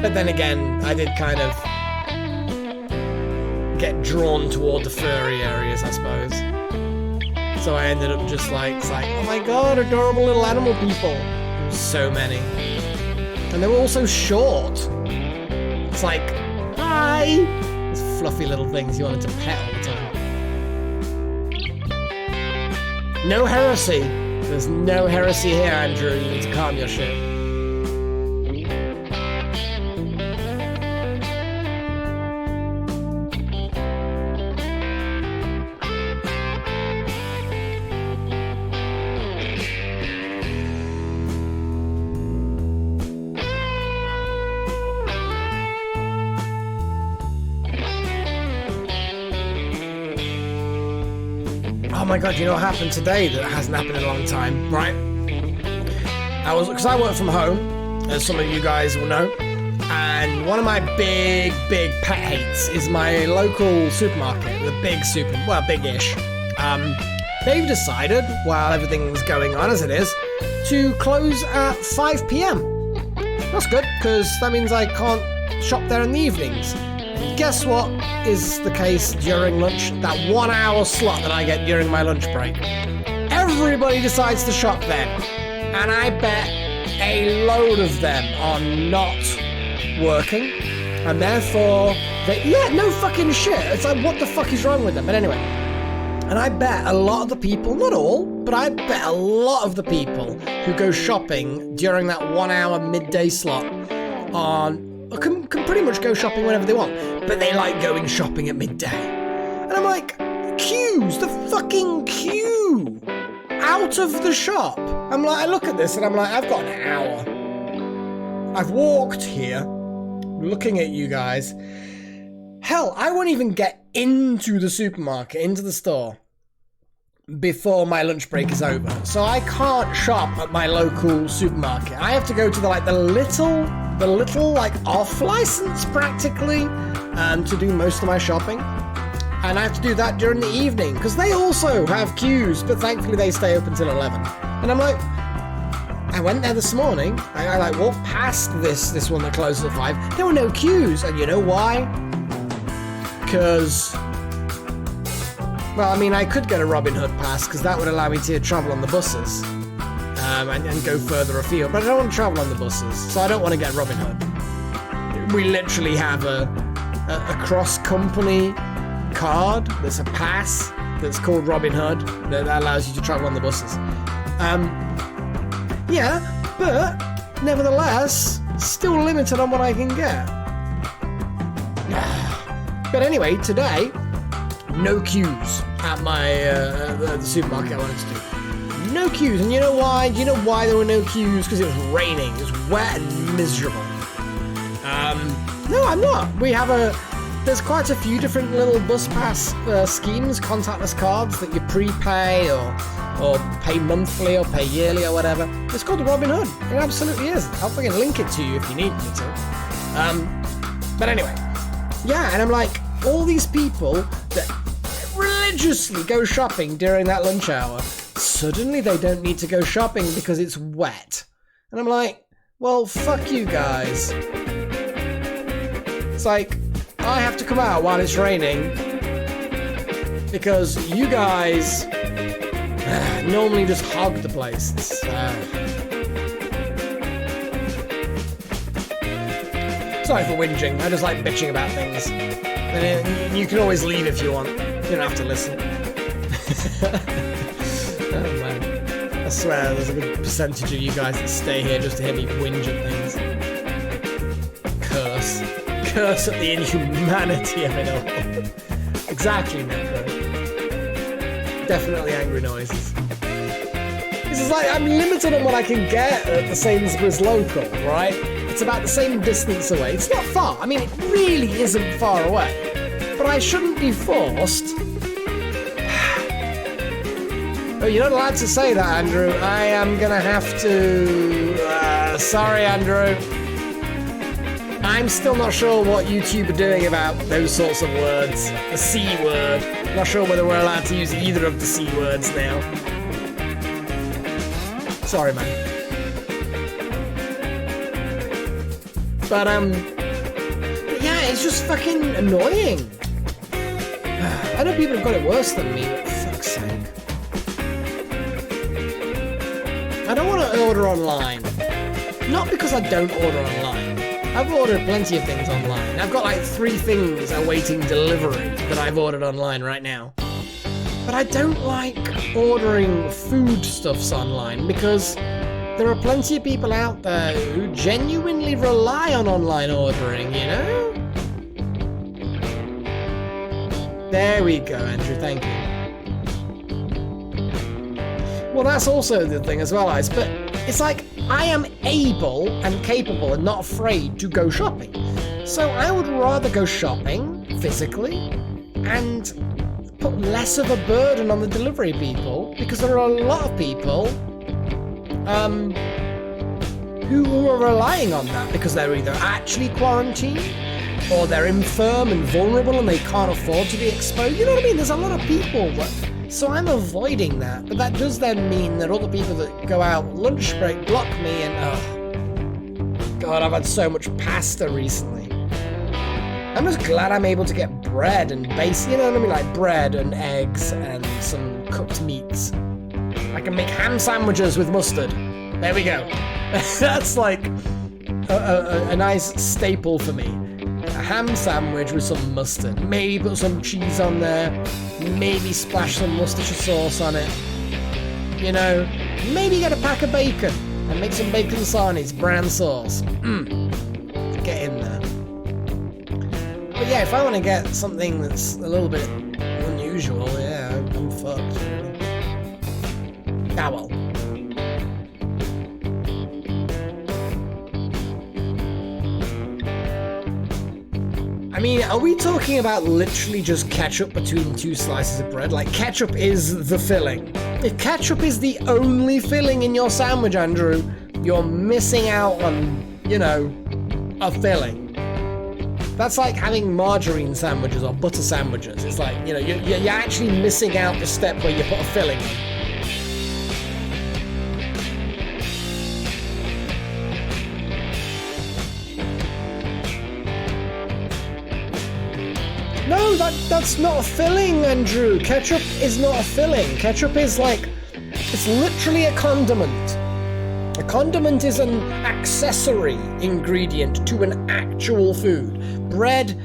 But then again, I did kind of get drawn toward the furry areas, I suppose. So I ended up just like, it's like, oh my god, adorable little animal people. There was so many. And they were all so short. It's like, hi! These fluffy little things you wanted to pet all the time. No heresy. There's no heresy here, Andrew. You need to calm your shit. Oh my god, you know what happened today that hasn't happened in a long time, right? Because I work from home, as some of you guys will know, and one of my big pet hates is my local supermarket, the big-ish. They've decided, while everything's going on as it is, to close at 5 PM. That's good, because that means I can't shop there in the evenings. Guess what is the case during lunch? That 1 hour slot that I get during my lunch break. Everybody decides to shop then. And I bet a load of them are not working. And therefore, no fucking shit. It's like, what the fuck is wrong with them? But anyway. And I bet a lot of the people, not all, but I bet a lot of the people who go shopping during that 1 hour midday slot can pretty much go shopping whenever they want, but they like going shopping at midday. And I'm like, queues, the fucking queue, out of the shop. I'm like, I look at this and I'm like, I've got an hour. I've walked here, looking at you guys. Hell, I won't even get into the supermarket, into the store, before my lunch break is over. So I can't shop at my local supermarket. I have to go to the little like off license practically to do most of my shopping. And I have to do that during the evening because they also have queues, but thankfully they stay open till 11. And I'm like, I went there this morning. I like walked past this one that closes at 5. There were no queues, and you know why? Because, well, I mean, I could get a Robin Hood pass because that would allow me to travel on the buses and go further afield. But I don't want to travel on the buses, so I don't want to get Robin Hood. We literally have a cross-company card that's a pass that's called Robin Hood that allows you to travel on the buses. Yeah, but nevertheless, still limited on what I can get. But anyway, today, no queues at my the supermarket I wanted to do. No queues, and you know why? Do you know why there were no queues? Because it was raining. It was wet and miserable. No, I'm not. There's quite a few different little bus pass schemes, contactless cards that you prepay or pay monthly or pay yearly or whatever. It's called the Robin Hood. It absolutely is. I'll fucking link it to you if you need me to. But anyway, yeah, and I'm like, all these people that religiously go shopping during that lunch hour, suddenly they don't need to go shopping because it's wet. And I'm like, well, fuck you guys. It's like, I have to come out while it's raining because you guys normally just hog the place. Sorry for whinging, I just like bitching about things. And you can always leave if you want. You don't have to listen. Oh man. I swear there's a good percentage of you guys that stay here just to hear me whinge at things. Curse at the inhumanity of it all. Exactly, Necro. Definitely angry noises. This is like, I'm limited on what I can get at the Sainsbury's local, right? It's about the same distance away. It's not far. I mean, it really isn't far away. But I shouldn't be forced. Oh, you're not allowed to say that, Andrew. I am gonna have to... sorry, Andrew. I'm still not sure what YouTube are doing about those sorts of words. The C word. Not sure whether we're allowed to use either of the C words now. Sorry, man. But yeah, it's just fucking annoying. I know people have got it worse than me, but fuck's sake. I don't want to order online. Not because I don't order online. I've ordered plenty of things online. I've got like 3 things awaiting delivery that I've ordered online right now. But I don't like ordering foodstuffs online because there are plenty of people out there who genuinely rely on online ordering, you know? There we go, Andrew, thank you. Well, that's also the thing as well, Ice, but it's like, I am able and capable and not afraid to go shopping. So I would rather go shopping physically and put less of a burden on the delivery people, because there are a lot of people who are relying on that because they're either actually quarantined or they're infirm and vulnerable and they can't afford to be exposed. You know what I mean? There's a lot of people that... So I'm avoiding that, but that does then mean that other people that go out lunch break block me and oh god, I've had so much pasta recently. I'm just glad I'm able to get bread and base, you know what I mean, like bread and eggs and some cooked meats. I can make ham sandwiches with mustard. There we go. That's like a nice staple for me. A ham sandwich with some mustard. Maybe put some cheese on there. Maybe splash some Worcestershire sauce on it. You know, maybe get a pack of bacon and make some bacon sarnies, brown sauce. Get in there. But yeah, if I want to get something that's a little bit unusual, yeah, I'm fucked. Ah well. I mean, are we talking about literally just ketchup between 2 slices of bread? Like, ketchup is the filling. If ketchup is the only filling in your sandwich, Andrew, you're missing out on, you know, a filling. That's like having margarine sandwiches or butter sandwiches. It's like, you know, you're actually missing out the step where you put a filling in. No, that's not a filling, Andrew. Ketchup is not a filling. Ketchup is like, it's literally a condiment. A condiment is an accessory ingredient to an actual food. Bread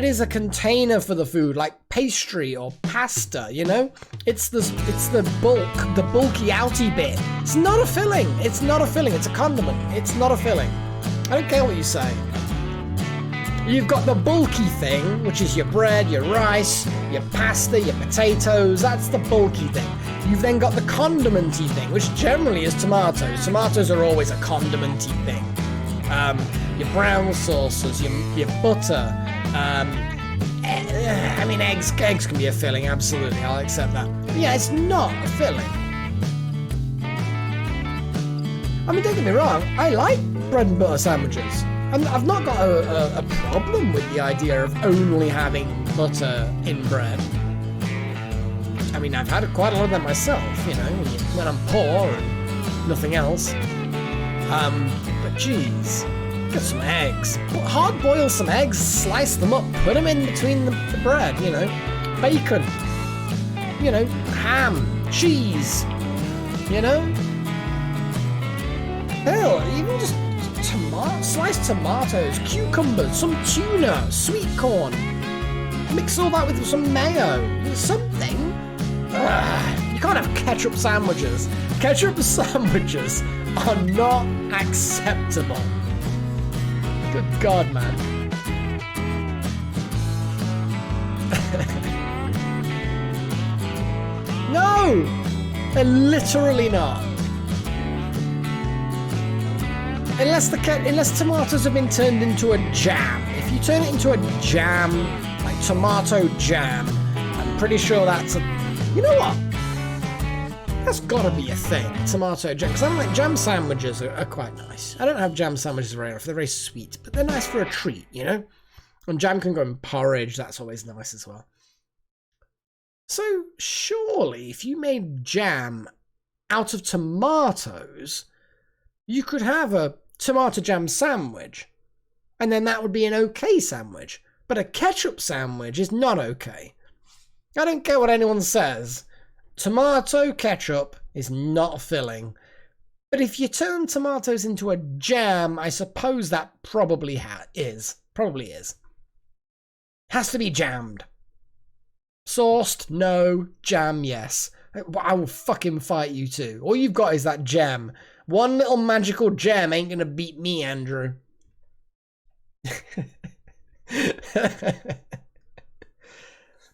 is a container for the food, like pastry or pasta, you know? It's the bulky outy bit. It's not a filling. It's not a filling. It's a condiment. It's not a filling. I don't care what you say. You've got the bulky thing, which is your bread, your rice, your pasta, your potatoes. That's the bulky thing. You've then got the condimenty thing, which generally is tomatoes. Tomatoes are always a condimenty thing. Your brown sauces, your butter. I mean, eggs can be a filling, absolutely. I'll accept that. But yeah, it's not a filling. I mean, don't get me wrong. I like bread and butter sandwiches. I've not got a problem with the idea of only having butter in bread. I mean, I've had quite a lot of that myself, you know, when I'm poor and nothing else. But geez, get some eggs. Hard boil some eggs, slice them up, put them in between the bread, you know. Bacon, you know, ham, cheese, you know. Hell, even just sliced tomatoes, cucumbers, some tuna, sweet corn. Mix all that with some mayo, something. You can't have ketchup sandwiches. Ketchup sandwiches are not acceptable. Good God, man. No! They're literally not. Unless tomatoes have been turned into a jam. If you turn it into a jam, like tomato jam, I'm pretty sure that's a... You know what? That's gotta be a thing, tomato jam. Because I'm like, jam sandwiches are quite nice. I don't have jam sandwiches very often. They're very sweet, but they're nice for a treat, you know? And jam can go in porridge. That's always nice as well. So surely, if you made jam out of tomatoes, you could have a tomato jam sandwich, and then that would be an okay sandwich. But a ketchup sandwich is not okay. I don't care what anyone says. Tomato ketchup is not a filling. But if you turn tomatoes into a jam, I suppose that probably is. Probably is. Has to be jammed. Sauced? No. Jam? Yes. I will fucking fight you too. All you've got is that gem. One little magical gem ain't gonna beat me, Andrew.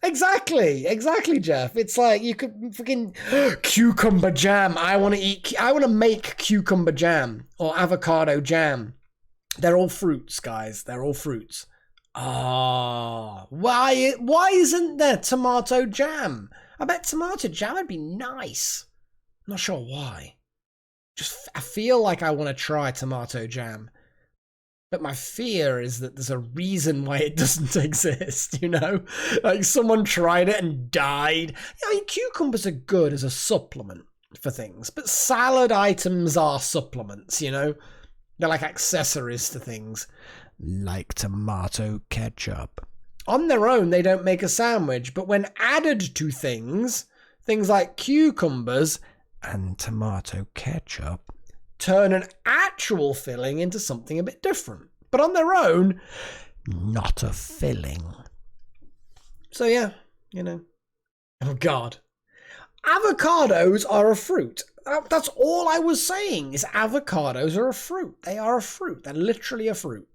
Exactly, Jeff. It's like you could fucking cucumber jam. I want to make cucumber jam or avocado jam. They're all fruits, guys. They're all fruits. Ah, why isn't there tomato jam? I bet tomato jam would be nice. I'm not sure why. I feel like I want to try tomato jam. But my fear is that there's a reason why it doesn't exist, you know? Like someone tried it and died. I mean, cucumbers are good as a supplement for things, but salad items are supplements, you know? They're like accessories to things. Like tomato ketchup. On their own, they don't make a sandwich, but when added to things like cucumbers and tomato ketchup, turn an actual filling into something a bit different. But on their own, not a filling. So yeah, you know. Oh God. Avocados are a fruit. That's all I was saying, is avocados are a fruit. They are a fruit. They're literally a fruit.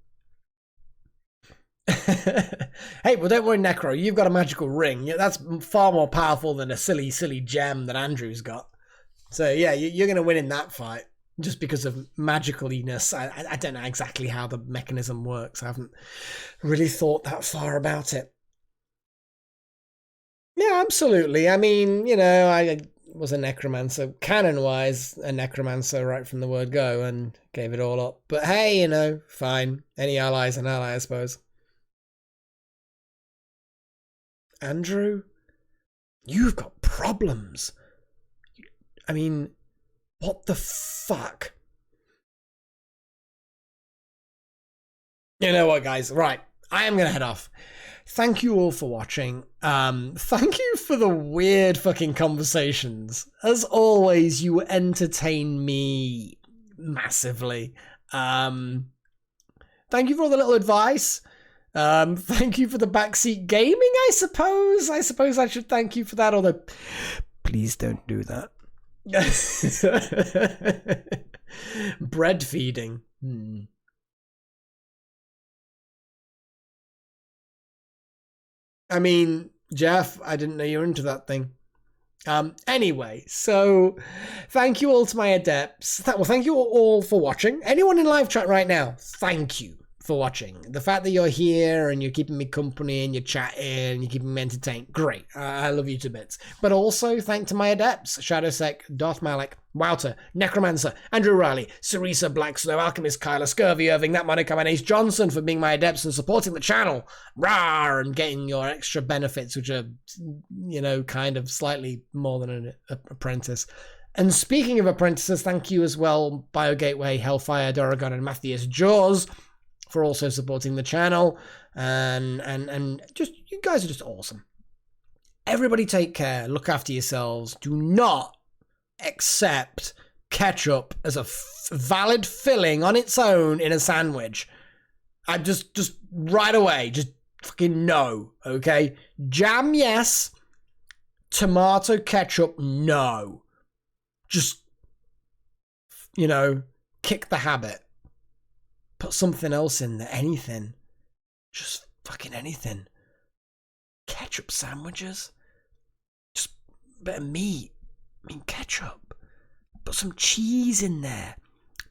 Hey, well, don't worry, Necro. You've got a magical ring. That's far more powerful than a silly gem that Andrew's got. So yeah, you're going to win in that fight. Just because of magicaliness. I don't know exactly how the mechanism works. I haven't really thought that far about it. Yeah, absolutely. I mean, you know, I was a necromancer, canon-wise, a necromancer right from the word go, and gave it all up. But hey, you know, fine. Any ally's an ally, I suppose. Andrew, you've got problems. I mean, what the fuck? You know what, guys? Right, I am going to head off. Thank you all for watching. Thank you for the weird fucking conversations. As always, you entertain me massively. Thank you for all the little advice. Thank you for the backseat gaming, I suppose. I suppose I should thank you for that, although please don't do that. Bread feeding. I mean, Jeff, I didn't know you were into that thing. Anyway, so thank you all to my adepts. Well, thank you all for watching. Anyone in live chat right now, thank you for watching. The fact that you're here and you're keeping me company and you're chatting and you're keeping me entertained, great. I love you to bits. But also thank to my adepts, Shadowsec, Darth Malik, Wouter, Necromancer, Andrew Riley, Cerisa, Black Snow, Alchemist, Kyler, Scurvy, Irving, That Monica, and Ace Johnson for being my adepts and supporting the channel. Rawr, and getting your extra benefits, which are, you know, kind of slightly more than an apprentice. And speaking of apprentices, thank you as well, BioGateway, Hellfire, Doragon, and Matthias Jaws, for also supporting the channel, and just, you guys are just awesome. Everybody take care, look after yourselves, do not accept ketchup as a valid filling on its own in a sandwich. I just right away, just fucking no, okay? Jam, yes. Tomato ketchup, no. Just, you know, kick the habit. Put something else in there, anything. Just fucking anything. Ketchup sandwiches? Just a bit of meat. I mean, ketchup. Put some cheese in there.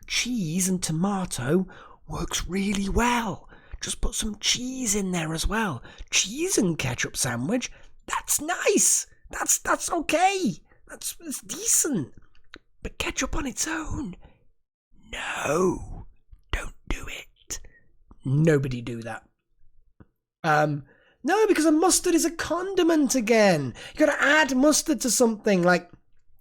Cheese and tomato works really well. Just put some cheese in there as well. Cheese and ketchup sandwich, that's nice. That's okay. That's decent. But ketchup on its own? No. Don't do it. Nobody do that. No, because a mustard is a condiment again. You gotta add mustard to something like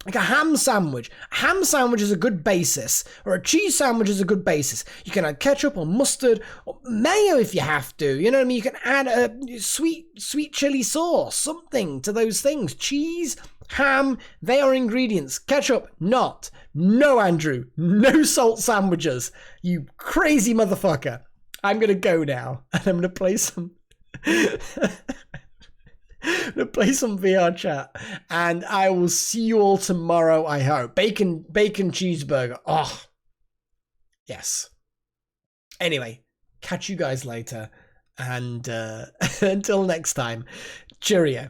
a ham sandwich. A ham sandwich is a good basis, or a cheese sandwich is a good basis. You can add ketchup or mustard or mayo if you have to. You know what I mean? You can add a sweet chili sauce, something to those things. Cheese, ham, they are ingredients. Ketchup, not. No, Andrew, no salt sandwiches. You crazy motherfucker. I'm gonna go now, and I'm gonna play some. I'm gonna play some VR chat, and I will see you all tomorrow. I hope bacon cheeseburger. Oh, yes. Anyway, catch you guys later, and until next time, cheerio.